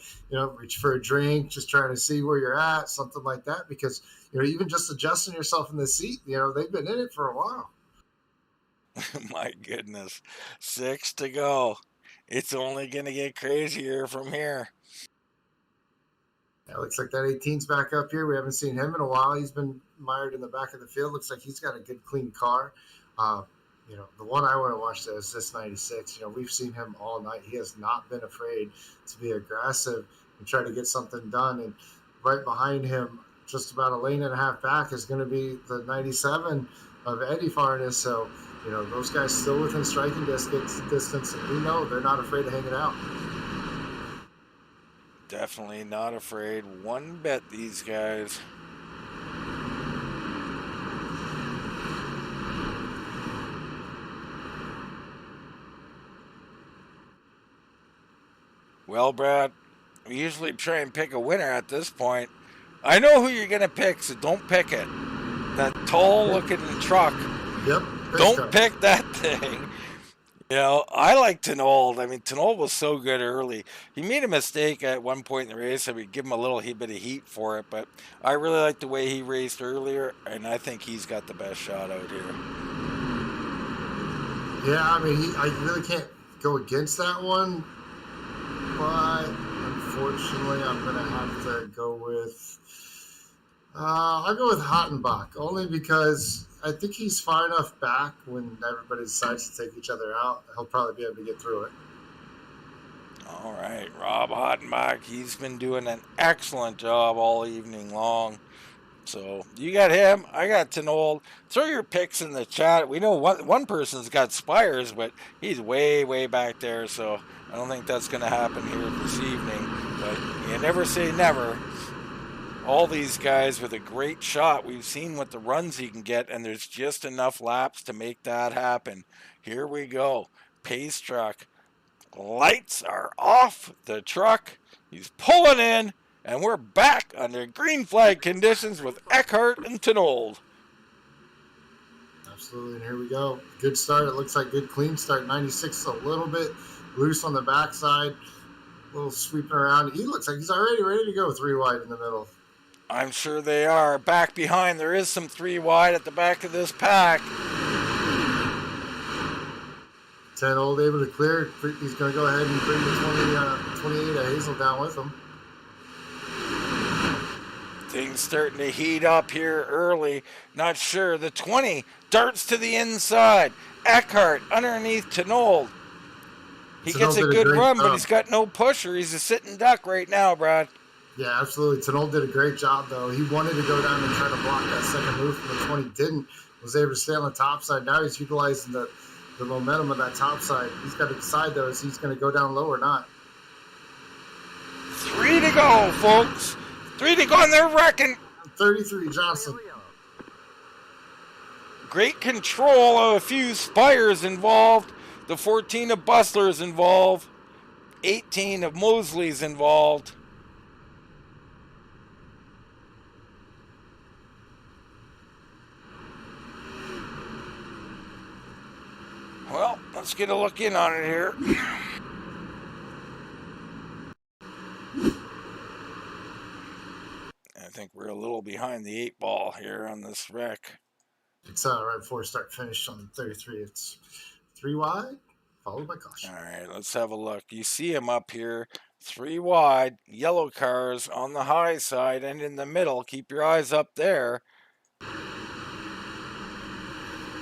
reach for a drink, just trying to see where you're at, something like that, because even just adjusting yourself in the seat, they've been in it for a while. My goodness, 6 to go. It's only going to get crazier from here. Yeah, looks like that 18's back up here. We haven't seen him in a while. He's been mired in the back of the field. Looks like he's got a good, clean car. The one I want to watch is this 96. We've seen him all night. He has not been afraid to be aggressive and try to get something done. And right behind him, just about a lane and a half back, is going to be the 97 of Eddie Farnes. So, those guys still within striking distance, and we know they're not afraid to hang it out. Definitely not afraid one bit, these guys. Well, Brad, we usually try and pick a winner at this point. I know who you're going to pick, so don't pick it. That tall-looking truck. Yep. Don't pick that thing. I like Tenold. I mean, Tenold was so good early. He made a mistake at one point in the race, so we give him a little bit of heat for it. But I really like the way he raced earlier, and I think he's got the best shot out here. Yeah, I mean, I really can't go against that one. But unfortunately, I'm going to have to go with... I'll go with Hottenbach, only because I think he's far enough back when everybody decides to take each other out. He'll probably be able to get through it. All right, Rob Hottenbach. He's been doing an excellent job all evening long. So you got him. I got Tenold. Throw your picks in the chat. We know one person's got Spires, but he's way back there. So I don't think that's going to happen here this evening. But you never say never. All these guys with a great shot. We've seen what the runs he can get, and there's just enough laps to make that happen. Here we go. Pace truck. Lights are off the truck. He's pulling in, and we're back under green flag conditions with Eckhart and Tenold. Absolutely, and here we go. Good start. It looks like good clean start. 96 a little bit loose on the backside. A little sweeping around. He looks like he's already ready to go 3 wide in the middle. I'm sure they are. Back behind, there is some 3 wide at the back of this pack. Tenold able to clear. He's going to go ahead and bring the 28 of Hazel down with him. Things starting to heat up here early. Not sure. The 20 darts to the inside. Eckhart underneath Tenold. He gets a good run, but he's got no pusher. He's a sitting duck right now, Brad. Yeah, absolutely. Tenold did a great job, though. He wanted to go down and try to block that second move from the 20. Didn't. Was able to stay on the top side. Now he's utilizing the momentum of that top side. He's got to decide, though, is he's going to go down low or not. 3 to go, folks. 3 to go, and they're wrecking. 33, Johnson. Great control of a few Spires involved. The 14 of Bustler's involved. 18 of Mosley's involved. Let's get a look in on it here. I think we're a little behind the 8 ball here on this wreck. It's right before start finish on 33. It's 3 wide, followed by All caution. right, let's have a look. You see him up here, 3 wide, yellow cars on the high side and in the middle. Keep your eyes up there.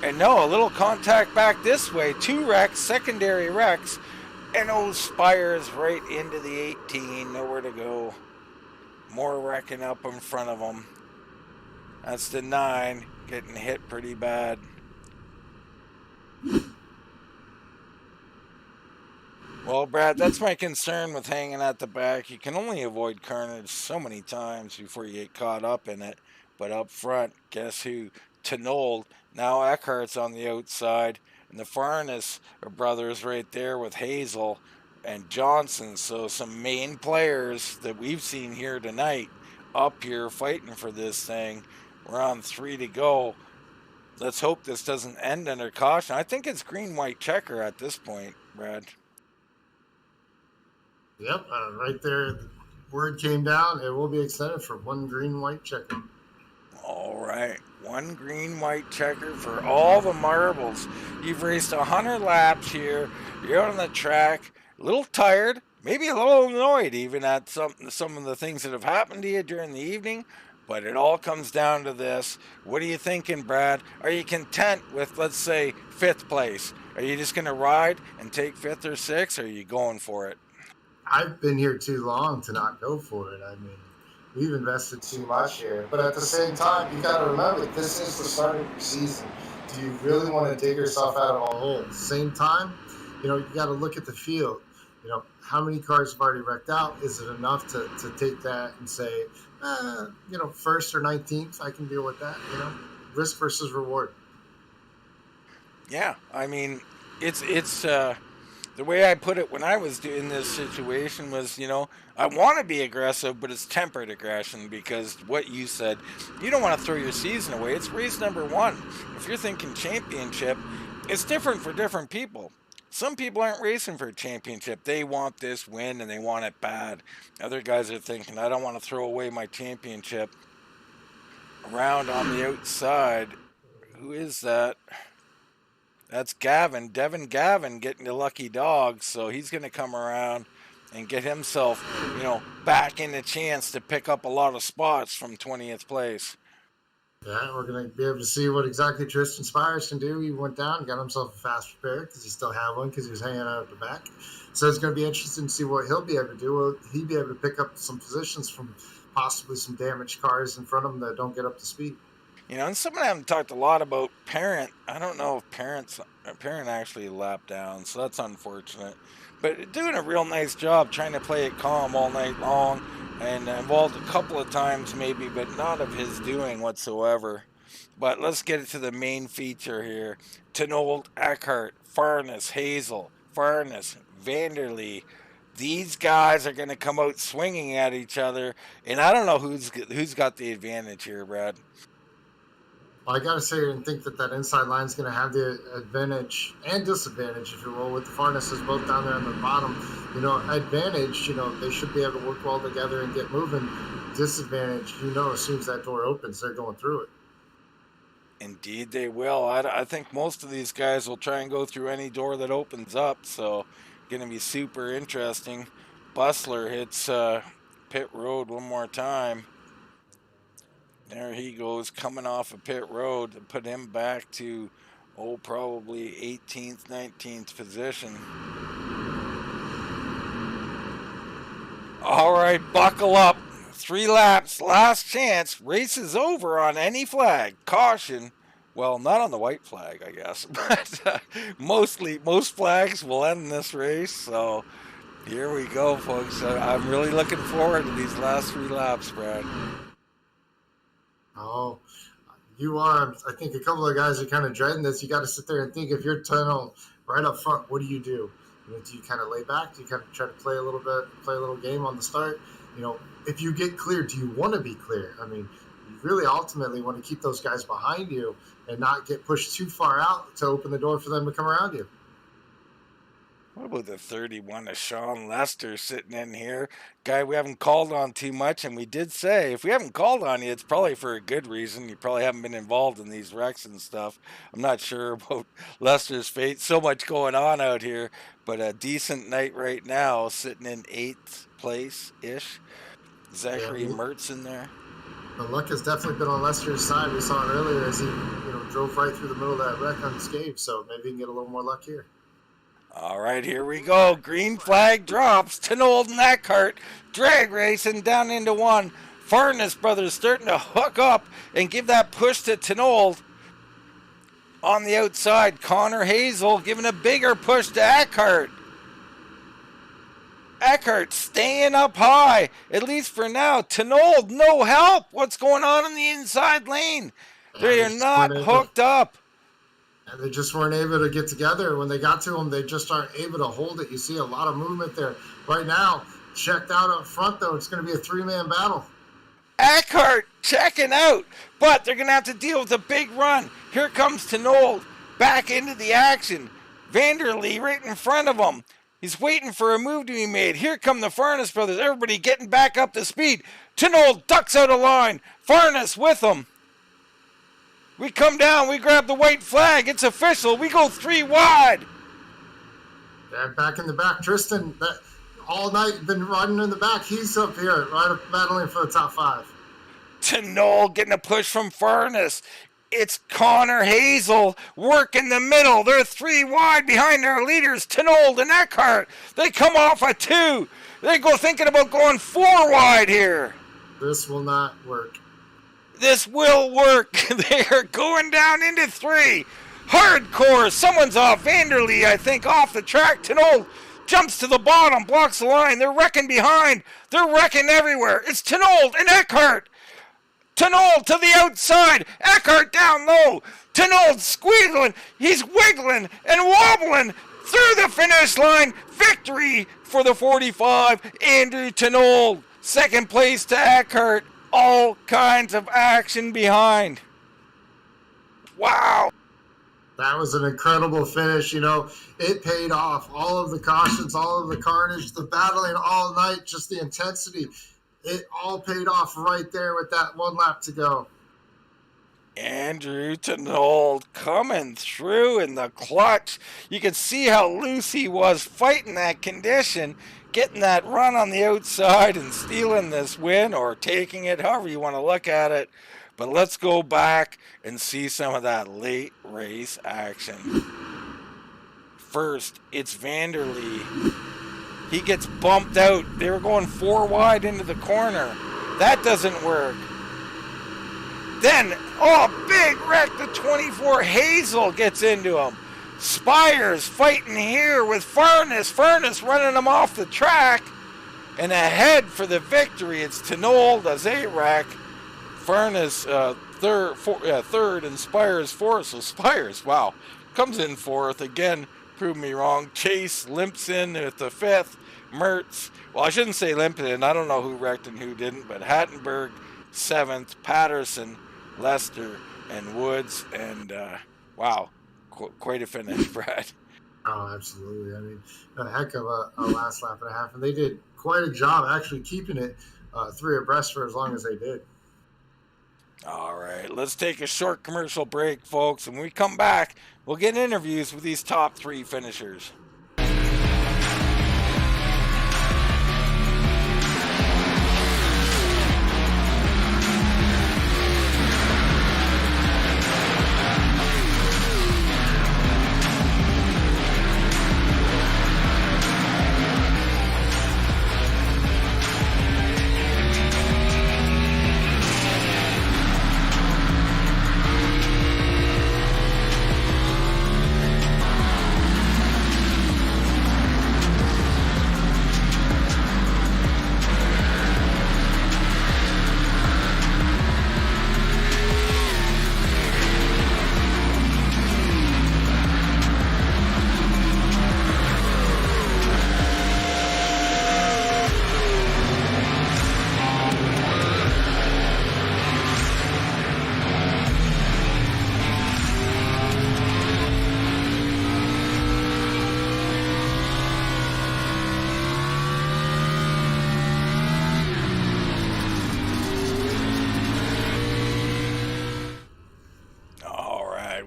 And no, a little contact back this way. 2 wrecks, secondary wrecks, and those spires right into the 18. Nowhere to go. More wrecking up in front of them. That's the 9 getting hit pretty bad. Well, Brad, that's my concern with hanging at the back. You can only avoid carnage so many times before you get caught up in it. But up front, guess who? Tenold. Now Eckhart's on the outside. And the Farnes brothers right there with Hazel and Johnson. So some main players that we've seen here tonight up here fighting for this thing. We're on 3 to go. Let's hope this doesn't end under caution. I think it's green-white checker at this point, Brad. Yep, right there. The word came down. It will be extended for 1 green white checker. All right, 1 green-white checker for all the marbles. You've raced 100 laps here. You're on the track, a little tired, maybe a little annoyed even at some of the things that have happened to you during the evening. But it all comes down to this. What are you thinking, Brad? Are you content with, let's say, 5th place? Are you just going to ride and take 5th or 6th, or are you going for it? I've been here too long to not go for it. I mean, we've invested too much here. But at the same time, you got to remember, this is the start of your season. Do you really want to dig yourself out of a hole? At the same time, you got to look at the field. How many cars have already wrecked out? Is it enough to take that and say, first or 19th, I can deal with that? Risk versus reward. Yeah, I mean, it's the way I put it when I was in this situation was, I want to be aggressive, but it's tempered aggression because what you said, you don't want to throw your season away. It's race number 1. If you're thinking championship, it's different for different people. Some people aren't racing for a championship. They want this win and they want it bad. Other guys are thinking, I don't want to throw away my championship. Around on the outside, who is that? That's Devin Gavin getting the lucky dog, so he's going to come around and get himself, back in the chance to pick up a lot of spots from 20th place. Yeah, we're going to be able to see what exactly Tristan Spires can do. He went down, got himself a fast repair because he still had one because he was hanging out at the back. So it's going to be interesting to see what he'll be able to do. Will he be able to pick up some positions from possibly some damaged cars in front of him that don't get up to speed? And someone haven't talked a lot about Parent. I don't know if Parent actually lapped down, so that's unfortunate. But doing a real nice job trying to play it calm all night long, and involved a couple of times maybe, but not of his doing whatsoever. But let's get it to the main feature here. Tenold, Eckhart, Farnes, Hazel, Farnes, Vanderlee. These guys are going to come out swinging at each other, and I don't know who's got the advantage here, Brad. Well, I got to say and think that inside line is going to have the advantage and disadvantage, if you will, with the Farneses both down there on the bottom. Advantage, they should be able to work well together and get moving. Disadvantage, as soon as that door opens, they're going through it. Indeed, they will. I think most of these guys will try and go through any door that opens up, so going to be super interesting. Bustler hits pit road one more time. There he goes, coming off of pit road to put him back to, probably 18th, 19th position. All right, buckle up. 3 laps, last chance. Race is over on any flag. Caution. Well, not on the white flag, I guess. But most flags will end this race. So here we go, folks. I'm really looking forward to these last 3 laps, Brad. Oh, you are. I think a couple of guys are kind of dreading this. You got to sit there and think, if you're tunnel right up front, what do you do? Do you kind of lay back? Do you kind of try to play a little game on the start? If you get clear, do you want to be clear? I mean, you really ultimately want to keep those guys behind you and not get pushed too far out to open the door for them to come around you. What about the 31 of Sean Lester sitting in here? Guy we haven't called on too much, and we did say if we haven't called on you, it's probably for a good reason. You probably haven't been involved in these wrecks and stuff. I'm not sure about Lester's fate. So much going on out here, but a decent night right now, sitting in 8th place ish. Yeah, Zachary Mertz in there. the luck has definitely been on Lester's side. We saw it earlier as he, drove right through the middle of that wreck unscathed. So maybe he can get a little more luck here. All right, here we go. Green flag drops. Tinold and Eckhart drag racing down into one. Farness brothers starting to hook up and give that push to Tinold. On the outside, Connor Hazel giving a bigger push to Eckhart. Eckhart staying up high, at least for now. Tinold, no help. What's going on in the inside lane? They are not hooked up. And they just weren't able to get together. When they got to him, they just aren't able to hold it. You see a lot of movement there. Right now, checked out up front, though. It's going to be a three-man battle. Eckhart checking out, but they're going to have to deal with a big run. Here comes Tinold back into the action. Vanderlee right in front of him. He's waiting for a move to be made. Here come the Farness brothers. Everybody getting back up to speed. Tinold ducks out of line. Farness with him. We come down. We grab the white flag. It's official. We go 3 wide. Yeah, back in the back. Tristan, all night been riding in the back. He's up here, right up battling for the top 5. Tinold getting a push from Farness. It's Connor Hazel working the middle. They're 3 wide behind their leaders, Tinold and Eckhart. They come off a 2. They go thinking about going 4 wide here. This will not work. This will work. They are going down into 3. Hardcore. Someone's off. Vanderlee, I think, off the track. Tinold jumps to the bottom, blocks the line. They're wrecking behind. They're wrecking everywhere. It's Tinold and Eckhart. Tinold to the outside. Eckhart down low. Tinold squealing. He's wiggling and wobbling through the finish line. Victory for the 45. Andrew Tinold. Second place to Eckhart. All kinds of action behind. Wow. That was an incredible finish. It paid off. All of the cautions, all of the carnage, the battling all night, just the intensity. It all paid off right there with that 1 lap to go. Andrew Tinold coming through in the clutch. You can see how loose he was fighting that condition, getting that run on the outside and stealing this win or taking it, however you want to look at it. But let's go back and see some of that late race action. First, it's Vanderlee. He gets bumped out. They were going 4 wide into the corner. That doesn't work. Then, big wreck. The 24 Hazel gets into him. Spires fighting here with Farness. Farness running him off the track. And ahead for the victory, it's Tinold as a wreck. Farness third and Spires fourth. So Spires, wow, comes in 4th. Again, proved me wrong. Chase limps in at the 5th. Mertz, well, I shouldn't say limped in. I don't know who wrecked and who didn't, but Hattenberg 7th, Patterson, Lester, and Woods. And wow, quite a finish, Brad. Oh, absolutely. I mean, a heck of a last lap and a half. And they did quite a job actually keeping it 3 abreast for as long as they did. All right, let's take a short commercial break, folks. And when we come back, we'll get interviews with these top 3 finishers.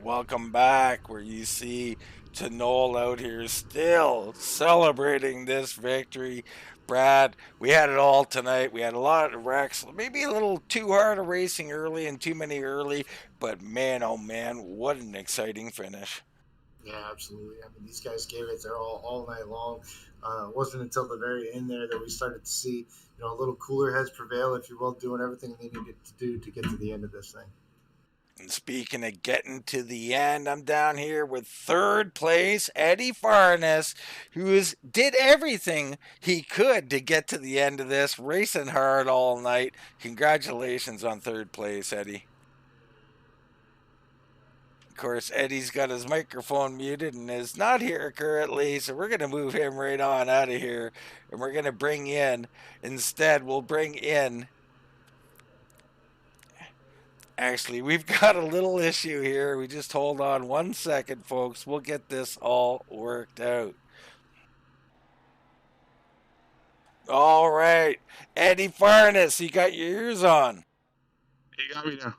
welcome back. Where you see to Noel out here still celebrating this victory. Brad, we had it all tonight. We had a lot of wrecks, maybe a little too hard of racing early and too many early, but man, oh man, what an exciting finish. Yeah, absolutely. I mean, these guys gave it their all night long. It wasn't until the very end there that we started to see, a little cooler heads prevail, if you will, doing everything they needed to do to get to the end of this thing. And speaking of getting to the end, I'm down here with third place Eddie Farnes, did everything he could to get to the end of this, racing hard all night. Congratulations on third place, Eddie. Of course, Eddie's got his microphone muted and is not here currently, so we're going to move him right on out of here. And we're going to bring in, instead, we'll bring in. Actually, we've got a little issue here. We just hold on 1 second, folks. We'll get this all worked out. All right. Eddie Farnes, you got your ears on. You got me now.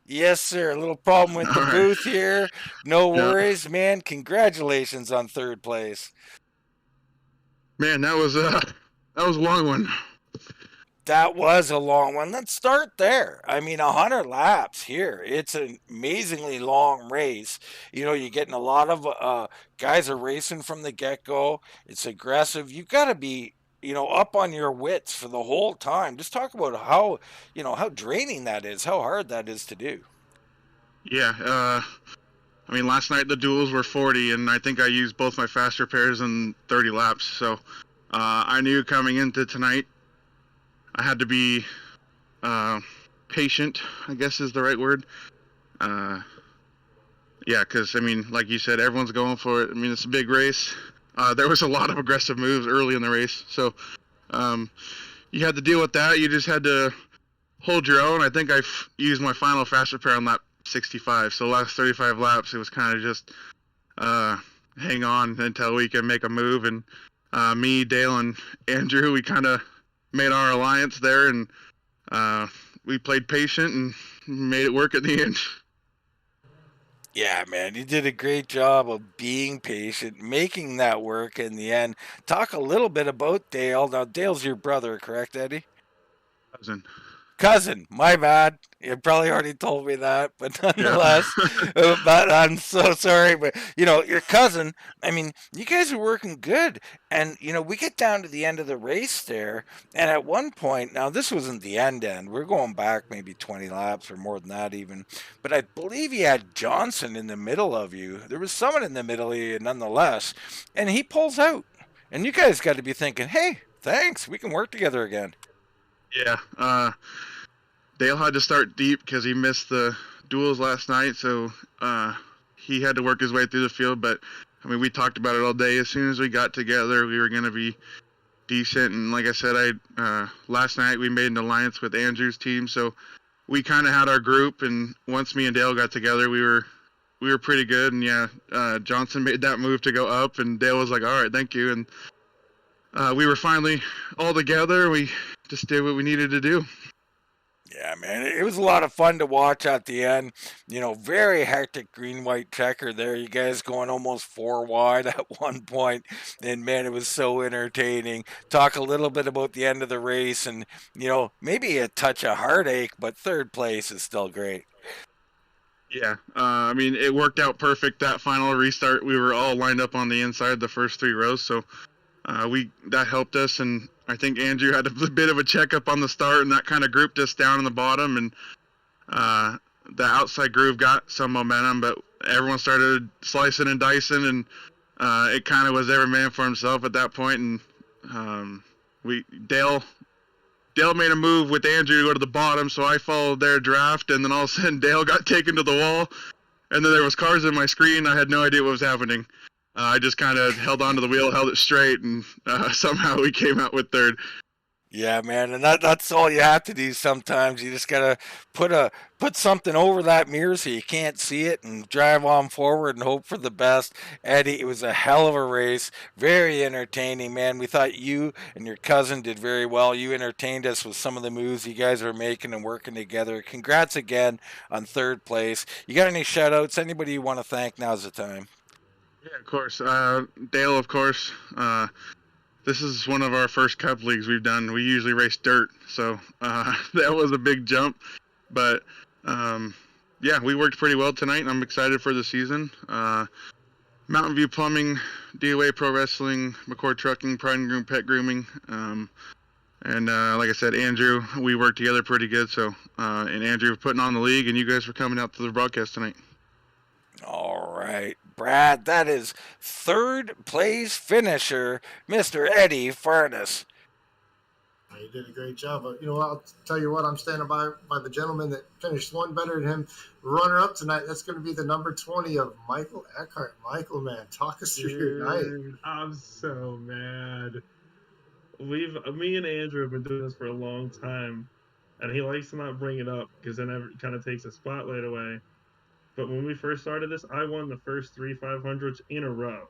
Yes, sir. A little problem with the All right. booth here. No Yeah. worries, man. Congratulations on third place. Man, that was a long one. That was a long one. Let's start there. I mean, 100 laps here. It's an amazingly long race. You're getting a lot of guys are racing from the get go. It's aggressive. You've got to be, up on your wits for the whole time. Just talk about how draining that is, how hard that is to do. Yeah. I mean, last night the duels were 40, and I think I used both my fast repairs in 30 laps. So I knew coming into tonight I had to be patient, I guess is the right word. Yeah, because, I mean, like you said, everyone's going for it. I mean, it's a big race. There was a lot of aggressive moves early in the race. So you had to deal with that. You just had to hold your own. I think I used my final fast repair on lap 65. So last 35 laps, it was kind of just hang on until we can make a move. And me, Dale, and Andrew, we kind of made our alliance there, and we played patient and made it work at the end. Yeah, man, you did a great job of being patient, making that work in the end. Talk a little bit about Dale. Now, Dale's your brother, correct, Eddie? Cousin, my bad. You probably already told me that, but nonetheless, but I'm so sorry. But your cousin. I mean, you guys are working good, and we get down to the end of the race there, and at one point, now this wasn't the end. We're going back maybe 20 laps or more than that even. But I believe you had Johnson in the middle of you. There was someone in the middle of you, nonetheless, and he pulls out, and you guys got to be thinking, hey, thanks, we can work together again. Yeah. Dale had to start deep because he missed the duels last night, so he had to work his way through the field. But, I mean, we talked about it all day. As soon as we got together, we were going to be decent. And like I said, last night we made an alliance with Andrew's team, so we kind of had our group. And once me and Dale got together, we were pretty good. And, yeah, Johnson made that move to go up, and Dale was like, all right, thank you. And we were finally all together. We just did what we needed to do. Yeah, man, it was a lot of fun to watch at the end. Very hectic green-white checker there. You guys going almost 4 wide at one point, and man, it was so entertaining. Talk a little bit about the end of the race, and maybe a touch of heartache, but third place is still great. Yeah, I mean, it worked out perfect. That final restart, we were all lined up on the inside the first 3 rows, so that helped us. And I think Andrew had a bit of a checkup on the start, and that kind of grouped us down in the bottom. And the outside groove got some momentum, but everyone started slicing and dicing, and it kind of was every man for himself at that point. And Dale made a move with Andrew to go to the bottom, so I followed their draft, and then all of a sudden Dale got taken to the wall, and then there was cars in my screen. I had no idea what was happening. I just kind of held onto the wheel, held it straight, and somehow we came out with third. Yeah, man, and that's all you have to do sometimes. You just gotta put a put something over that mirror so you can't see it and drive on forward and hope for the best. Eddie, it was a hell of a race. Very entertaining, man. We thought you and your cousin did very well. You entertained us with some of the moves you guys were making and working together. Congrats again on third place. You got any shout outs? Anybody you want to thank? Now's the time. Yeah, of course. Dale, of course. This is one of our first cup leagues we've done. We usually race dirt, so that was a big jump. But um, yeah, we worked pretty well tonight, and I'm excited for the season. Mountain View Plumbing, DOA Pro Wrestling, McCord Trucking, Pride and Groom Pet Grooming, and like I said, Andrew, we worked together pretty good. So and Andrew putting on the league, and you guys for coming out to the broadcast tonight. All right, Brad, that is third place finisher, Mr. Eddie Furness. He did a great job. But you know what? I'll tell you what. I'm standing by the gentleman that finished one better than him. Runner up tonight. That's going to be the number 20 of Michael Eckhart. Michael, man, talk us through your night. Dude, I'm so mad. Me and Andrew have been doing this for a long time, and he likes to not bring it up because then it kind of takes the spotlight away. But when we first started this, I won the first three 500s in a row.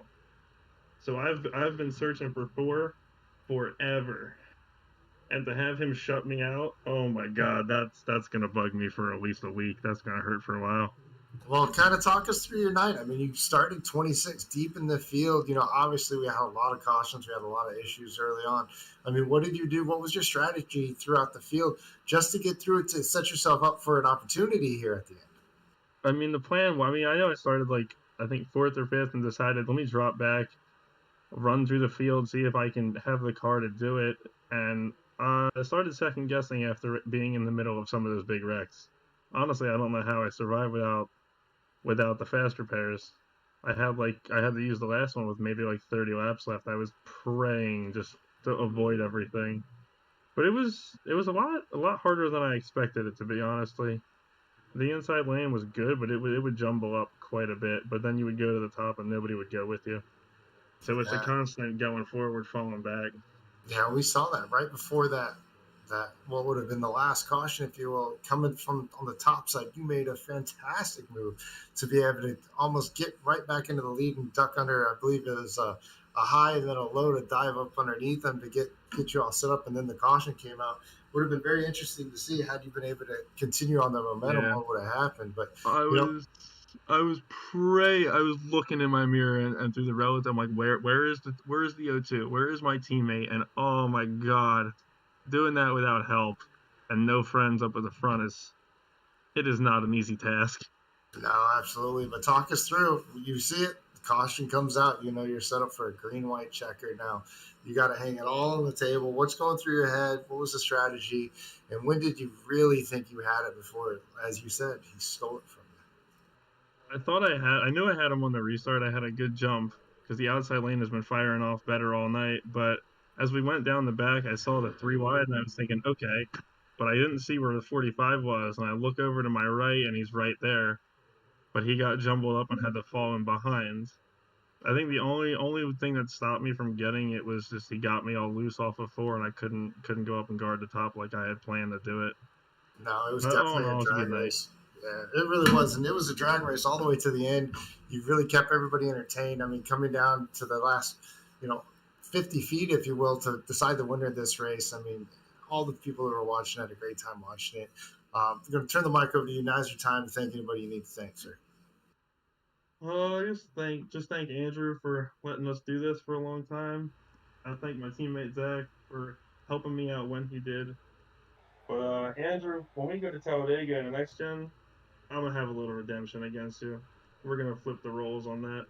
So I've been searching for four forever, and to have him shut me out, oh my god, that's gonna bug me for at least a week. That's gonna hurt for a while. Well, kind of talk us through your night. I mean, you started 26 deep in the field. You know, obviously we had a lot of cautions. We had a lot of issues early on. I mean, what did you do? What was your strategy throughout the field just to get through it to set yourself up for an opportunity here at the end? I mean, the plan. Well, I mean, I know I started like I think fourth or fifth, and decided let me drop back, run through the field, see if I can have the car to do it, and I started second guessing after being in the middle of some of those big wrecks. Honestly, I don't know how I survived without the faster pairs. I had to use the last one with maybe like 30 laps left. I was praying just to avoid everything. But it was a lot harder than I expected it to be, honestly. The inside lane was good, but it would jumble up quite a bit. But then you would go to the top and nobody would go with you. So it's a Yeah, constant going forward, falling back. yeah, we saw that right before that what would have been the last caution, if you will, coming from on the top side. You made a fantastic move to be able to almost get right back into the lead and duck under. I believe it was a high and then a low to dive up underneath them to get you all set up, and then the caution came out. Would have been very interesting to see had you been able to continue on the momentum, Yeah. what would have happened. But I you know, was I was looking in my mirror and through the relic. I'm like, where is the O2? Where is my teammate? And oh my god, doing that without help and no friends up at the front is not an easy task. no, absolutely. But talk us through. You see it, the caution comes out. You know you're set up for a green white checker now. You got to hang it all on the table. What's going through your head? What was the strategy? And when did you really think you had it before, as you said, he stole it from I knew I had him on the restart. I had a good jump because the outside lane has been firing off better all night. But as we went down the back, I saw the three wide and I was thinking, okay, but I didn't see where the 45 was. And I look over to my right and he's right there, but he got jumbled up and had to fall in behind. I think the only thing that stopped me from getting it was just he got me all loose off of four and I couldn't go up and guard the top like I had planned to do it. you? No, it was But all in definitely a all, it's a drag good night. race. Yeah, it really was. And it was a drag race all the way to the end. You really kept everybody entertained. I mean, coming down to the last, you know, 50 feet, if you will, to decide the winner of this race. I mean, all the people who were watching had a great time watching it. I'm going to turn the mic over to you. Now's your time to thank anybody you need to thank, sir. Just thank Andrew for letting us do this for a long time. I thank my teammate Zach for helping me out when he did. But Andrew, when we go to Talladega in the next gen, I'm gonna have a little redemption against you. We're gonna flip the roles on that.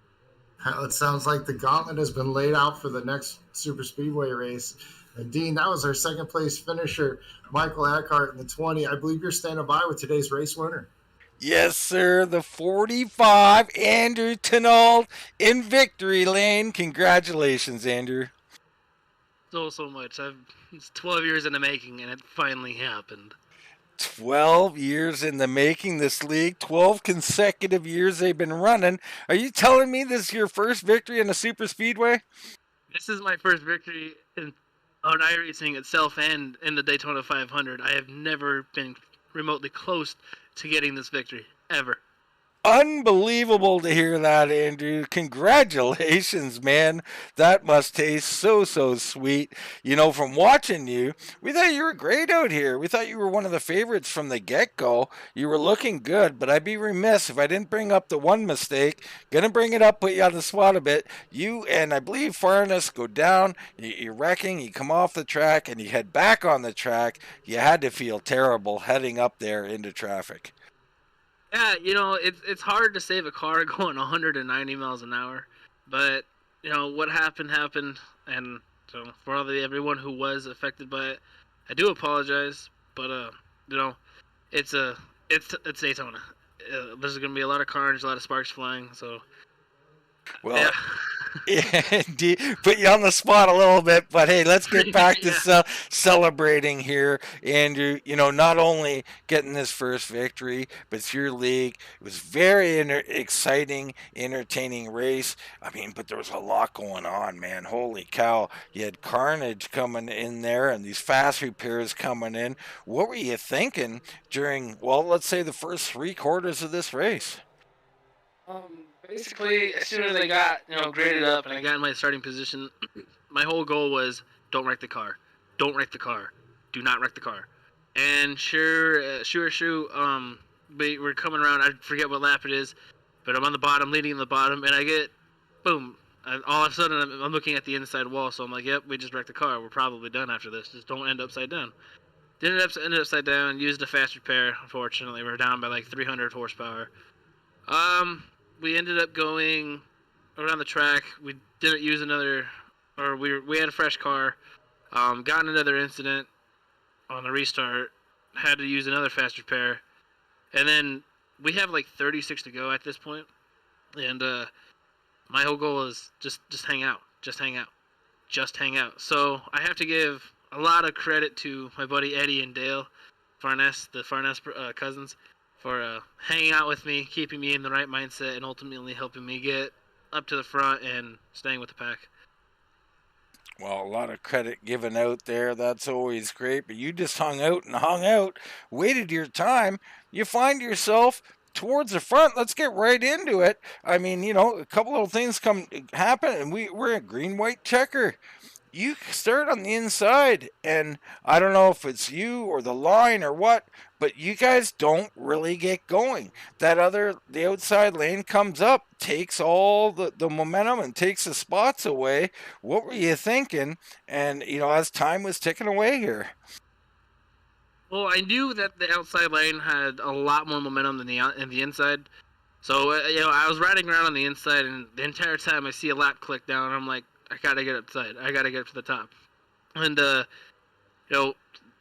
It sounds like the gauntlet has been laid out for the next super speedway race. And Dean, that was our second place finisher, Michael Eckhart in the 20. I believe you're standing by with today's race winner. Yes, sir. The 45, Andrew Tenold in victory lane. Congratulations, Andrew. So much. It's 12 years in the making, and it finally happened. 12 years in the making, this league. 12 consecutive years they've been running. Are you telling me this is your first victory in a super speedway? This is my first victory in on iRacing itself and in the Daytona 500, I have never been remotely close to getting this victory ever. Unbelievable to hear that, Andrew. Congratulations, man. That must taste so, so sweet. You know, from watching you, we thought you were great out here. We thought you were one of the favorites from the get go. You were looking good, but I'd be remiss if I didn't bring up the one mistake. Gonna bring it up, put you on the spot a bit. You and I believe Farness go down, you're wrecking, you come off the track, and you head back on the track. You had to feel terrible heading up there into traffic. Yeah, it's hard to save a car going 190 miles an hour, but what happened, and so for everyone who was affected by it, I do apologize, but you know, it's a it's Daytona. There's gonna be a lot of carnage, a lot of sparks flying, so Well, yeah. indeed, put you on the spot a little bit, but hey, let's get back to Yeah. celebrating here, Andrew. You know, not only getting this first victory, but it's your league. It was very exciting, entertaining race. I mean, but there was a lot going on, man. Holy cow! You had carnage coming in there, and these fast repairs coming in. What were you thinking during, well, let's say the first 3 quarters of this race? Basically, as soon as I got graded up and I got in my starting position, my whole goal was don't wreck the car, don't wreck the car, do not wreck the car. And we're coming around. I forget what lap it is, but I'm on the bottom, leading in the bottom, and I get boom. All of a sudden, I'm looking at the inside wall, so I'm like, "Yep, we just wrecked the car. We're probably done after this. Just don't end upside down." Didn't end upside down. Used a fast repair. Unfortunately, we're down by like 300 horsepower. Um, we ended up going around the track. We didn't use another, or we had a fresh car. Got in another incident on the restart. Had to use another fast repair, and then we have like 36 to go at this point. And my whole goal is just hang out, just hang out, just hang out. So I have to give a lot of credit to my buddy Eddie and Dale Farness, the Farness cousins, for hanging out with me, keeping me in the right mindset, and ultimately helping me get up to the front and staying with the pack. Well, a lot of credit given out there. That's always great. But you just hung out, waited your time. You find yourself towards the front. Let's get right into it. I mean, you know, a couple of things happen, and we're a green white checker. You start on the inside, and I don't know if it's you or the line or what, but you guys don't really get going. The outside lane comes up, takes all the momentum and takes the spots away. What were you thinking? And, you know, as time was ticking away here. Well, I knew that the outside lane had a lot more momentum than the inside. So, I was riding around on the inside, and the entire time I see a lap click down, and I'm like, I gotta get upside. I gotta get up to the top. And, the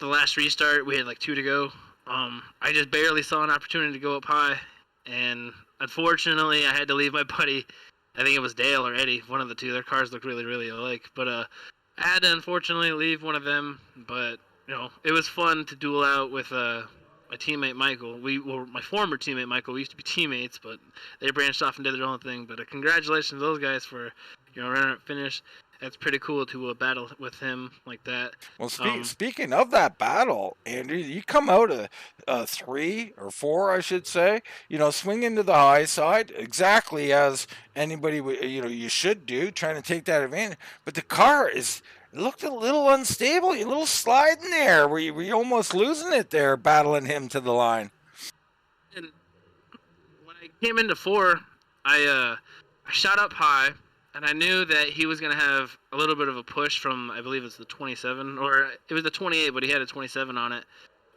last restart, we had like 2 to go. I just barely saw an opportunity to go up high, and unfortunately, I had to leave my buddy. I think it was Dale or Eddie, one of the two. Their cars look really, really alike. But I had to unfortunately leave one of them. But it was fun to duel out with my teammate Michael. My former teammate Michael. We used to be teammates, but they branched off and did their own thing. But congratulations to those guys for runner-up finish. That's pretty cool to battle with him like that. Well, speaking of that battle, Andrew, you come out a 3 or 4, I should say. You know, swing into the high side exactly as anybody you should do, trying to take that advantage. But the car looked a little unstable, a little sliding there. Were you almost losing it there, battling him to the line? And when I came into 4, I shot up high. And I knew that he was going to have a little bit of a push from, I believe it's the 27, or it was the 28, but he had a 27 on it.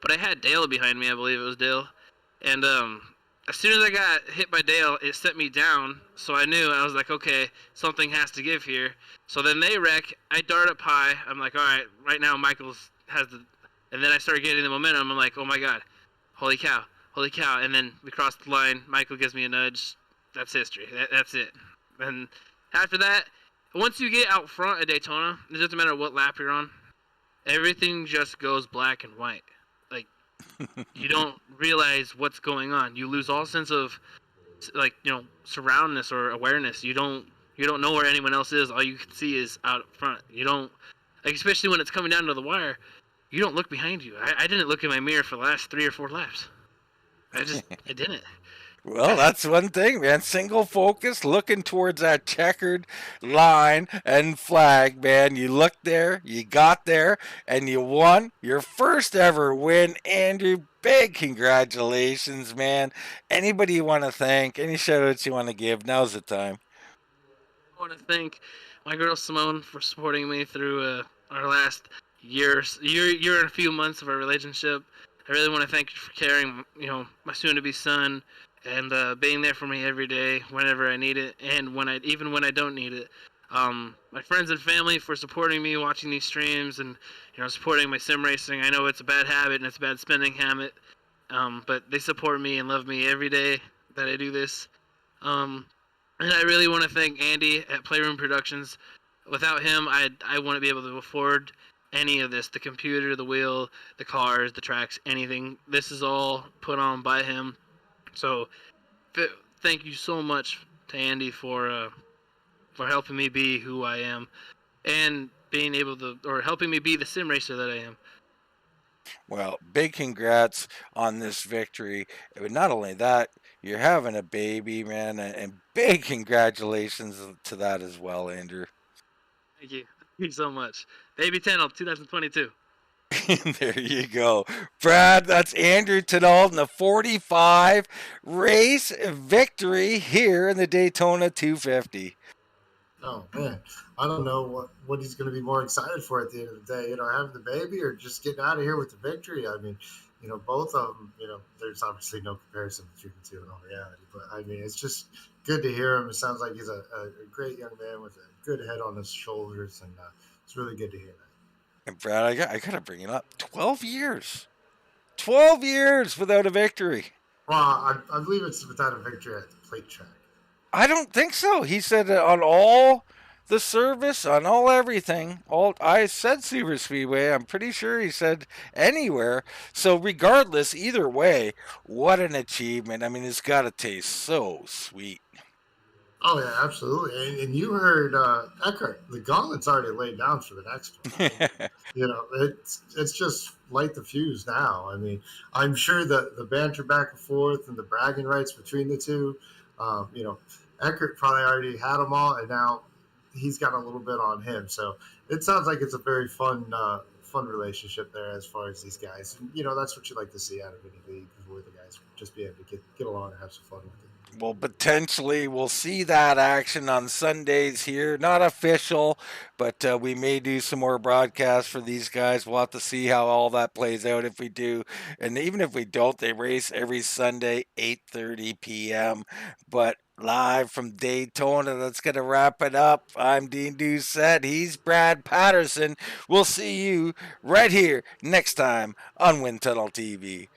But I had Dale behind me, I believe it was Dale. And as soon as I got hit by Dale, it set me down. So I knew, I was like, okay, something has to give here. So then they wreck. I dart up high. I'm like, all right, right now Michael's has the... And then I started getting the momentum. I'm like, oh my God, holy cow. And then we crossed the line. Michael gives me a nudge. That's history. That's it. And after that, once you get out front at Daytona, it doesn't matter what lap you're on, everything just goes black and white. Like, you don't realize what's going on. You lose all sense of, surroundness or awareness. You don't know where anyone else is. All you can see is out front. You don't, Like especially when it's coming down to the wire, you don't look behind you. I didn't look in my mirror for the last 3 or 4 laps. I didn't. Well, that's one thing, man. Single focus, looking towards that checkered line and flag, man. You looked there, you got there, and you won your first ever win, Andrew. Big congratulations, man. Anybody you want to thank? Any shout outs you want to give? Now's the time. I want to thank my girl Simone for supporting me through our last year and a few months of our relationship. I really want to thank you for carrying, my soon-to-be son, and being there for me every day whenever I need it, and even when I don't need it. My friends and family for supporting me, watching these streams, and supporting my sim racing. I know it's a bad habit and it's a bad spending habit, but they support me and love me every day that I do this. Um, and I really want to thank Andy at Playroom Productions. Without him, I wouldn't be able to afford any of this. The computer, the wheel, the cars, the tracks, anything. This is all put on by him. So thank you so much to Andy for helping me be who I am and being able to, or helping me be the sim racer that I am. Well, big congrats on this victory. But not only that, you're having a baby, man, and big congratulations to that as well, Andrew. Thank you. Thank you so much. Baby 10 of 2022. There you go. Brad, that's Andrew Tedald in the 45 race victory here in the Daytona 250. Oh man, I don't know what he's going to be more excited for at the end of the day. Having the baby or just getting out of here with the victory. I mean, both of them. There's obviously no comparison between the two in all reality. But I mean, it's just good to hear him. It sounds like he's a great young man with a good head on his shoulders, and it's really good to hear that. And Brad, I gotta bring it up. 12 years. 12 years without a victory. Well, I believe it's without a victory at the plate track. I don't think so. He said on all the service, on all everything. All I said Super Speedway. I'm pretty sure he said anywhere. So regardless, either way, what an achievement. I mean, it's got to taste so sweet. Oh yeah, absolutely. And you heard Eckhart. The gauntlet's already laid down for the next one. It's just light the fuse now. I mean, I'm sure that the banter back and forth and the bragging rights between the two. Eckhart probably already had them all, and now he's got a little bit on him. So it sounds like it's a very fun relationship there as far as these guys. That's what you like to see out of any league, where the guys just be able to get along and have some fun with it. Well, potentially we'll see that action on Sundays here. Not official, but we may do some more broadcasts for these guys. We'll have to see how all that plays out if we do. And even if we don't, they race every Sunday, 8:30 p.m. But live from Daytona, that's going to wrap it up. I'm Dean Doucette. He's Brad Patterson. We'll see you right here next time on Wind Tunnel TV.